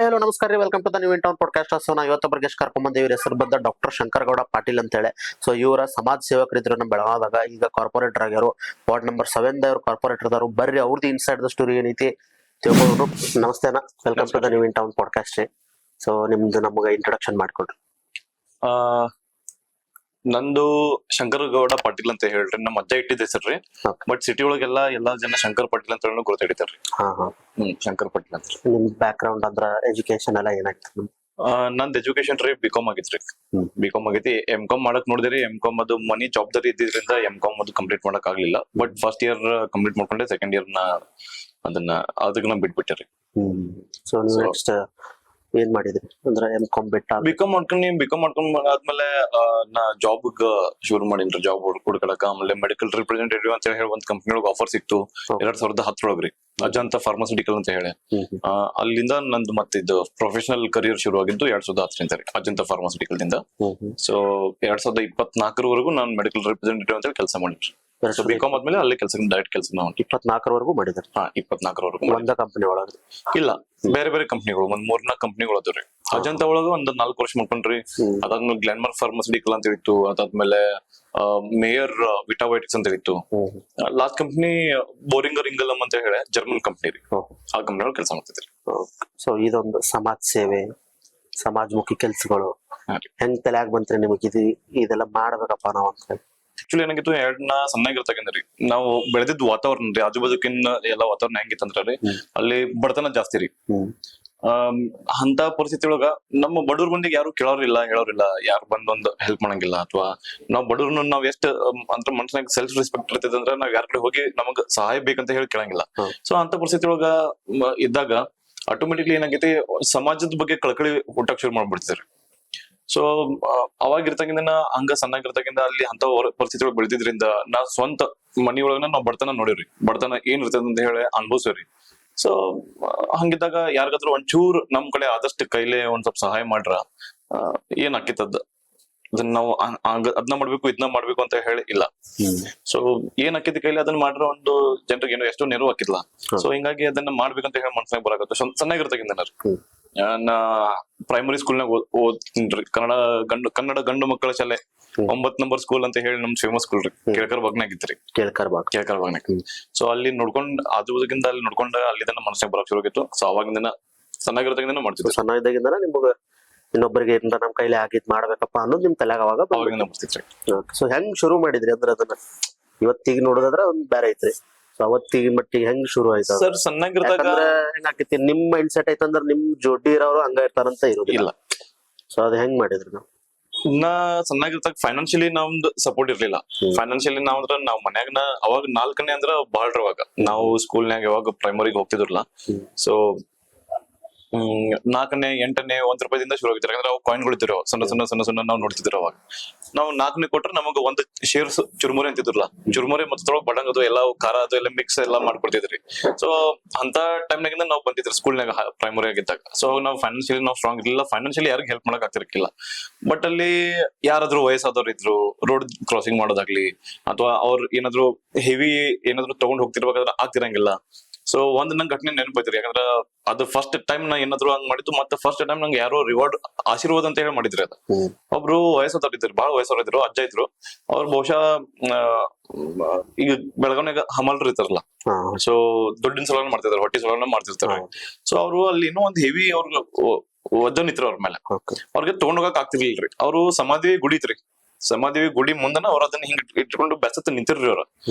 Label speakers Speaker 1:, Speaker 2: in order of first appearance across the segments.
Speaker 1: Hello ನಮಸ್ಕಾರ ರೀ, welcome to the new in town podcast. So ನಾವು ಇವತ್ತೊಬ್ಬರು ಗೆಸ್ಟ್ ಕರ್ಕೊಂಡ್ ಇವ್ರ ಹೆಸರು ಬಂದ ಡಾಕ್ಟರ್ ಶಂಕರಗೌಡ ಪಾಟೀಲ್ ಅಂತ ಹೇಳಿ. ಸೊ ಇವರ ಸಮಾಜ ಸೇವಕರಿದ್ರು ನಮ್ಮ ಬೆಳಗಾವದಾಗ. ಈಗ ಕಾರ್ಪೊರೇಟರ್ ಆಗ್ಯಾರು, ವಾರ್ಡ್ ನಂಬರ್ 7 ದವ್ರು ಕಾರ್ಪೊರೇಟರ್ ಅದಾರು. ಬರ್ರಿ ಅವ್ರದ್ದು ಇನ್ಸೈಡ್ ದ ಸ್ಟೋರಿ ಏನೈತಿ ತಿಳ್ಕೊಂಡು. ನಮಸ್ತೆ ಅಣ್ಣ, welcome to the new in town podcast ರೀ. ಸೊ ನಿಮ್ದು ನಮ್ಗೆ ಇಂಟ್ರೊಡಕ್ಷನ್ ಮಾಡ್ಕೊಡ್ರಿ.
Speaker 2: ಆ ನಂದು ಶಂಕರಗೌಡ ಪಾಟೀಲ್ ಅಂತ ಹೇಳ್ರಿ, ನಮ್ಮ ಅಜ್ಜ ಇಟ್ಟಿದ್ದ ಹೆಸರ್ರಿ. ಬಟ್ ಸಿಟಿ ಒಳಗೆಲ್ಲ ಎಲ್ಲಾ ಜನ ಶಂಕರ್ ಪಾಟೀಲ್ ಅಂತ ಹೇಳಿ ಗೊತ್ತಿಡ್ತಾರ್ರಿ. ಶಂಕರ್ ಪಾಟೀಲ್ ಅಂತ.
Speaker 1: ನಿಮ್ ಬ್ಯಾಕ್ ಗ್ರೌಂಡ್ ಅಂದ್ರ ಎಜುಕೇಶನ್ ಎಲ್ಲ ಏನಾಗ್ತದೆ?
Speaker 2: ನಂದ್ ಎಜುಕೇಶನ್ ರೀ ಬಿಕಾಮ್ ಆಗಿತ್ರಿ. ಬಿಕಾಮ್ ಆಗೈತಿ. ಎಂ.ಕಾಮ್ ಮಾಡಕ್ ನೋಡಿದ್ರಿ. ಎಂ.ಕಾಮ್ ಅದು ಮನಿ ಜವಾಬ್ದಾರಿ ಇದ್ದಿದ್ರಿಂದ ಎಂ.ಕಾಮ್ ಅದು ಕಂಪ್ಲೀಟ್ ಮಾಡಕ್ ಆಗ್ಲಿಲ್ಲ. ಬಟ್ ಫಸ್ಟ್ ಇಯರ್ ಕಂಪ್ಲೀಟ್ ಮಾಡ್ಕೊಂಡೆ, ಸೆಕೆಂಡ್ ಇಯರ್ ಅದನ್ನ ಬಿಟ್ಬಿಟ್ಟೆ.
Speaker 1: ಸೊ ನೆಕ್ಸ್ಟ್ ಏನ್ ಮಾಡಿದ್ರಿ? ಅಂದ್ರೆ ಎಂ.ಕಾಮ್ ಬಿಟ್ಟ
Speaker 2: ಬಿಕಾಮ್ ಮಾಡ್ಕೊಂಡ್ ಆದ್ಮೇಲೆ ನಾ ಜಾಬ್ ಶುರು ಮಾಡಿನ್ರಿ. ಜಾಬ್ ಹುಡ್ಕಡಕ. ಆಮೇಲೆ ಮೆಡಿಕಲ್ ರಿಪ್ರೆಸೆಂಟೇಟಿವ್ ಅಂತ ಹೇಳಿ ಒಂದ್ ಕಂಪ್ನಿ ಒಳಗೆ ಆಫರ್ ಸಿಕ್ತು 2010 ಒಳಗ್ರಿ. ಅಜಂತ ಫಾರ್ಮಾಸ್ಯೂಟಿಕಲ್ ಅಂತ ಹೇಳಿ. ಅಲ್ಲಿಂದ ನಂದು ಮತ್ತೆ ಇದು ಪ್ರೊಫೆಷನಲ್ ಕರಿಯರ್ ಶುರು ಆಗಿದ್ದು 2010 ರೀ, ಅಜಂತ ಫಾರ್ಮಾಸ್ಯೂಟಿಕಲ್ ದಿಂದ. ಸೊ 2024 ನಾನು ಮೆಡಿಕಲ್ ರಿಪ್ರೆಸೆಂಟೇಟಿವ್ ಅಂತ ಹೇಳಿ ಕೆಲಸ ಮಾಡಿದ್ರಿ. ಸೊ ಬಿಕಾಮ್ ಆದ್ಮೇಲೆ ಅಲ್ಲೇ ಕೆಲಸ, ಡೈರೆಕ್ಟ್ ಕೆಲಸ.
Speaker 1: 24 ಮಾಡಿದ್ರಿ?
Speaker 2: 24
Speaker 1: ಒಂದ ಕಂಪನಿ ಒಳಗೆ
Speaker 2: ಇಲ್ಲ, ಬೇರೆ ಬೇರೆ ಕಂಪ್ನಿಗಳು, ಒಂದ್ 3-4 ಕಂಪ್ನಿಗಳು ಅದಾವ್ರಿ. ಅಜಂತ ಒಳಗ ಒಂದ್ 4 ವರ್ಷ ಮಾಡ್ಕೊಂಡ್ರಿ. ಅದಾದ್ಮೇಲೆ ಗ್ಲೆನ್ಮಾರ್ಕ್ ಫಾರ್ಮಾಸ್ಯೂಟಿಕಲ್ ಅಂತ ಇತ್ತು. ಅದಾದ್ಮೇಲೆ ಮೇಯರ್ ವಿಟಾವೈಟಿಕ್ಸ್ ಅಂತ ಇತ್ತು. ಲಾಸ್ಟ್ ಕಂಪ್ನಿ ಬೋರಿಂಗರ್ ಇಂಗಲಮ್ ಅಂತ ಹೇಳಿ ಜರ್ಮನ್ ಕಂಪ್ನಿ ರೀ. ಆ ಕಂಪ್ನಿ ಒಳಗೆ ಕೆಲಸ ಮಾಡ್ತಿದ್ರಿ.
Speaker 1: ಸೊ ಇದೊಂದು ಸಮಾಜ ಸೇವೆ, ಸಮಾಜಮುಖಿ ಕೆಲ್ಸಗಳು ಹೆಂಗ್ ತಲೆಯಾಗ ಬಂತ್ರಿ ನಿಮಗೆ? ಇದೆಲ್ಲ ಮಾಡ್ಬೇಕಪ್ಪ ನಾವ್ ಅಂತ ಹೇಳಿ.
Speaker 2: ಆಕ್ಚುಲಿ ಏನಾಗಿತ್ತು, ಸಣ್ಣಾಗಿರ್ತಕ್ಕಂದ್ರಿ ನಾವು ಬೆಳೆದಿದ್ ವಾತಾವರಣ ರೀ, ಆಜು ಬಾಜುಕಿನ ಎಲ್ಲಾ ವಾತಾವರಣ ಹೆಂಗಿತ್ತಂದ್ರ ರೀ, ಅಲ್ಲಿ ಬಡತನ ಜಾಸ್ತಿ ರೀ. ಅಂತ ಪರಿಸ್ಥಿತಿ ಒಳಗ ನಮ್ಮ ಬಡವ್ರ ಮಂದಿಗೆ ಯಾರು ಕೇಳೋರಿಲ್ಲ, ಹೇಳೋರಿಲ್ಲ. ಯಾರು ಬಂದೊಂದು ಹೆಲ್ಪ್ ಮಾಡಂಗಿಲ್ಲ. ಅಥವಾ ನಾವ್ ಬಡವ್ರನ್ನ ನಾವ್ ಎಷ್ಟ್ ಅಂತ ಮನ್ಸನಾಗ ಸೆಲ್ಫ್ ರೆಸ್ಪೆಕ್ಟ್ ಇರ್ತೈತೆ ಅಂದ್ರೆ ನಾವ್ ಯಾರ ಕಡೆ ಹೋಗಿ ನಮಗ್ ಸಹಾಯ ಬೇಕಂತ ಹೇಳಿ ಕೇಳಂಗಿಲ್ಲ. ಸೊ ಅಂತ ಪರಿಸ್ಥಿತಿ ಒಳಗ ಇದ್ದಾಗ ಆಟೋಮೆಟಿಕ್ಲಿ ಏನಾಗೈತಿ, ಸಮಾಜದ ಬಗ್ಗೆ ಕಳಕಳಿ ಹುಟ್ಟಕ್ ಶುರು ಮಾಡ್ಬಿಡ್ತಿದ್ರಿ. ಸೊ ಅವಾಗಿರ್ತಕ್ಕಿಂತ ಹಂಗ ಸಣ್ಣಾಗಿರ್ತಕ್ಕಿಂತ ಅಲ್ಲಿ ಅಂತ ಪರಿಸ್ಥಿತಿ ಒಳಗೆ ಬೆಳೆದಿದ್ರಿಂದ ನಾ ಸ್ವಂತ ಮನಿಯೊಳಗ ನಾವ್ ಬಡತನ ನೋಡಿವ್ರಿ. ಬಡತನ ಏನ್ ಇರ್ತದ ಅಂತ ಹೇಳಿ ಅನ್ಭವಿಸ್ರಿ. ಸೊ ಹಂಗಿದ್ದಾಗ ಯಾರಿಗಾದ್ರೂ ಒಂಚೂರ್ ನಮ್ ಕಡೆ ಆದಷ್ಟು ಕೈಲೇ ಒಂದ್ ಸ್ವಲ್ಪ ಸಹಾಯ ಮಾಡ್ರ ಏನ್ ಆಕಿತ್ತದ. ಅದನ್ನ ನಾವು ಅದನ್ನ ಮಾಡ್ಬೇಕು ಇದನ್ನ ಮಾಡ್ಬೇಕು ಅಂತ ಹೇಳಿ ಇಲ್ಲ. ಸೊ ಏನ್ ಆಕಿದ ಕೈಲಿ ಅದನ್ನ ಮಾಡ್ರ ಒಂದು ಜನರಿಗೆ ಏನೋ ಎಷ್ಟೋ ನೆರವು ಹಾಕಿದ್ಲ. ಸೊ ಹಿಂಗಾಗಿ ಅದನ್ನ ಮಾಡ್ಬೇಕಂತ ಹೇಳಿ ಮನ್ಸಾಗ ಬರಾಕತ್ತ. ಸಣ್ಣಾಗಿರ್ತಕ್ಕಿಂತ ನಾ ಪ್ರೈಮರಿ ಸ್ಕೂಲ್ನಾಗ ಓದ್ತೀನ್ರಿ. ಕನ್ನಡ ಗಂಡು ಮಕ್ಕಳ ಶಾಲೆ 9 ನಂಬರ್ ಸ್ಕೂಲ್ ಅಂತ ಹೇಳಿ ನಮ್ ಫೇಮಸ್ ಸ್ಕೂಲ್ ರೀ. ಕೇಳ್ಕರ್ ಬಾಗ್ನಾಗ ಇತ್ರಿ. ಕೇಳ್ಕರ್ ಬಾಗ್ನಾಗ. ಸೊ ಅಲ್ಲಿ ನೋಡ್ಕೊಂಡ್ ಆಜುಬಾಜುಗಿಂದ ಅಲ್ಲಿ ನೋಡ್ಕೊಂಡ ಅಲ್ಲಿಂದ ಮನಸ್ಸಿಗೆ ಬರಕ್ ಶುರು ಆಗಿತ್ತು. ಸೊ ಅವಾಗಿಂದ ಸಣ್ಣಾಗಿರ್ತಕ್ಕಿಂತ ಮಾಡ್ತಿದ್ವಿ.
Speaker 1: ಸಣ್ಣದಾಗಿಂದ ನಿಮ್ಗ ಇನ್ನೊಬ್ಬರಿಗೆ ಏನಾರ ನಮ್ ಕೈಲಿ ಆಗಿದ್ ಮಾಡ್ಬೇಕಪ್ಪ ಅನ್ನೋದು ನಿಮ್ ತಲೆಯಾಗ ಅವಾಗಿಂದ ಬರ್ತಿತ್ರಿ. ಸೊ ಹೆಂಗ್ ಶುರು ಮಾಡಿದ್ರಿ ಅಂದ್ರೆ ಅದನ್ನ? ಇವತ್ತಿಗೆ ನೋಡೋದಾದ್ರ ಒಂದ್ ಬೇರೆ ಐತ್ರಿ. ಸೊ ಅವತ್ತಿಗೆ ಮಟ್ಟಿಗೆ ಹೆಂಗ್ ಶುರು ಆಯ್ತು
Speaker 2: ಸರ್? ಸಣ್ಣಾಗಿರ್ದಾಗ
Speaker 1: ಹೆಂಗಾಕೈತಿ ನಿಮ್ ಮೈಂಡ್ ಸೆಟ್ ಐತಂದ್ರ ನಿಮ್ ಜೋಡಿ ಇರೋರು ಹಂಗ ಇರ್ತಾರಂತ ಇರೋದಿಲ್ಲ. ಸೊ ಅದ್ ಹೆಂಗ್ ಮಾಡಿದ್ರಿ ನಾವು?
Speaker 2: ನಾ ಸಣ್ಣಾಗಿರ್ತಾಗ ಫೈನಾನ್ಷಿಯಲಿ ನಮ್ದು ಸಪೋರ್ಟ್ ಇರ್ಲಿಲ್ಲ. ಫೈನಾನ್ಷಿಯಲಿ ನಾವ್ ಮನ್ಯಾಗ ಅವಾಗ 4ನೇ ಅಂದ್ರ ಬಾಳ್ರ. ಅವಾಗ ನಾವು ಸ್ಕೂಲ್ನಾಗ ಯಾವಾಗ ಪ್ರೈಮರಿಗೆ ಹೋಗ್ತಿದ್ರಲ್ಲ. ಸೊ 4ನೇ 8ನೇ ₹1 ಶುರು ಆಗಿದ್ರು. ಯಾಕಂದ್ರೆ ಅವು ಕಾಯಿನ್ಗಳು ಇದ್ರು, ಸಣ್ಣ ನಾವು ನೋಡ್ತಿದ್ರು. ಅವಾಗ ನಾವು 4ನೇ ಕೊಟ್ರೆ ನಮಗ ಒಂದು ಶೇರ್ಸ್ ಚುರುಮುರಿ ಅಂತಿದ್ರಲ್ಲ. ಚುರುಮುರಿ ಮತ್ತೆ ಬಡಂಗದು ಎಲ್ಲ ಖಾರ ಅದು ಎಲ್ಲ ಮಿಕ್ಸ್ ಎಲ್ಲ ಮಾಡ್ಕೊಡ್ತಿದ್ರಿ. ಸೊ ಅಂತ ಟೈಮ್ನಾಗಿಂದ ನಾವು ಬಂದಿದ್ರಿ ಸ್ಕೂಲ್ನಾಗ ಪ್ರೈಮರಿ ಆಗಿದ್ದಾಗ. ಸೊ ನಾವು ಫೈನಾನ್ಷಿಯಲಿ ನಾವು ಸ್ಟ್ರಾಂಗ್ ಇರ್ಲಿಲ್ಲ. ಫೈನಾನ್ಷಿಯಲಿ ಯಾರಿಗೂ ಹೆಲ್ಪ್ ಮಾಡಕ್ ಆಗ್ತಿರ್ಕಿಲ್ಲ. ಬಟ್ ಅಲ್ಲಿ ಯಾರಾದ್ರೂ ವಯಸ್ಸಾದವ್ರು ಇದ್ರು, ರೋಡ್ ಕ್ರಾಸಿಂಗ್ ಮಾಡೋದಾಗ್ಲಿ ಅಥವಾ ಅವ್ರು ಏನಾದ್ರು ಹೆವಿ ಏನಾದ್ರು ತಗೊಂಡ್ ಹೋಗ್ತಿರ್ಬೇಕಾದ್ರೆ ಆಗ್ತಿರಂಗಿಲ್ಲ. ಸೊ ಒಂದ್ ನಂಗೆ ಘಟನೆ ನೆನಪೈತ್ರಿ. ಯಾಕಂದ್ರ ಅದು ಫಸ್ಟ್ ಟೈಮ್ ನಾ ಏನಾದ್ರು ಹಂಗ್ ಮಾಡಿದ್ದು. ಮತ್ತೆ ಫಸ್ಟ್ ಟೈಮ್ ನಂಗೆ ಯಾರೋ ರಿವಾರ್ಡ್ ಆಶೀರ್ವಾದ ಅಂತ ಹೇಳಿ ಮಾಡಿದ್ರಿ. ಅದ ಒಬ್ರು ವಯಸ್ಸಾದವ್ರು, ಬಹಳ ವಯಸ್ಸವ್ರು ಇದ್ರು, ಅಜ್ಜ ಇದ್ರು. ಅವ್ರು ಬಹುಶಃ ಈಗ ಬೆಳಗಾವಿನಾಗ ಹಮಲ್ರು ಇರ್ತಾರಲ್ಲ. ಸೊ ದುಡ್ಡಿನ ಸಲನ ಮಾಡ್ತಿರ್ತಾರೆ, ಹೊಟ್ಟಿ ಸಲನ ಮಾಡ್ತಿರ್ತಾರೆ. ಸೊ ಅವ್ರು ಅಲ್ಲಿ ಇನ್ನೂ ಒಂದ್ ಹೆವಿ ಅವ್ರ ವಜನ್ ಇತ್ರ ಅವ್ರ ಮೇಲೆ. ಅವ್ರಿಗೆ ತಗೊಂಡ್ ಹೋಗಕ್ ಆಗ್ತಿರ್ಲಿಲ್ರಿ. ಅವ್ರು ಸಮಾಧಿ ಗುಡಿ ಇತ್ರಿ. ಸಮಾಧಿ ಗುಡಿ ಮುಂದನ ಅವ್ರ ಅದನ್ನ ಹಿಂಗ್ ಇಟ್ಕೊಂಡು ಬೆಸತ್ ನಿಂತಿರ್ರಿ ಅವ್ರ.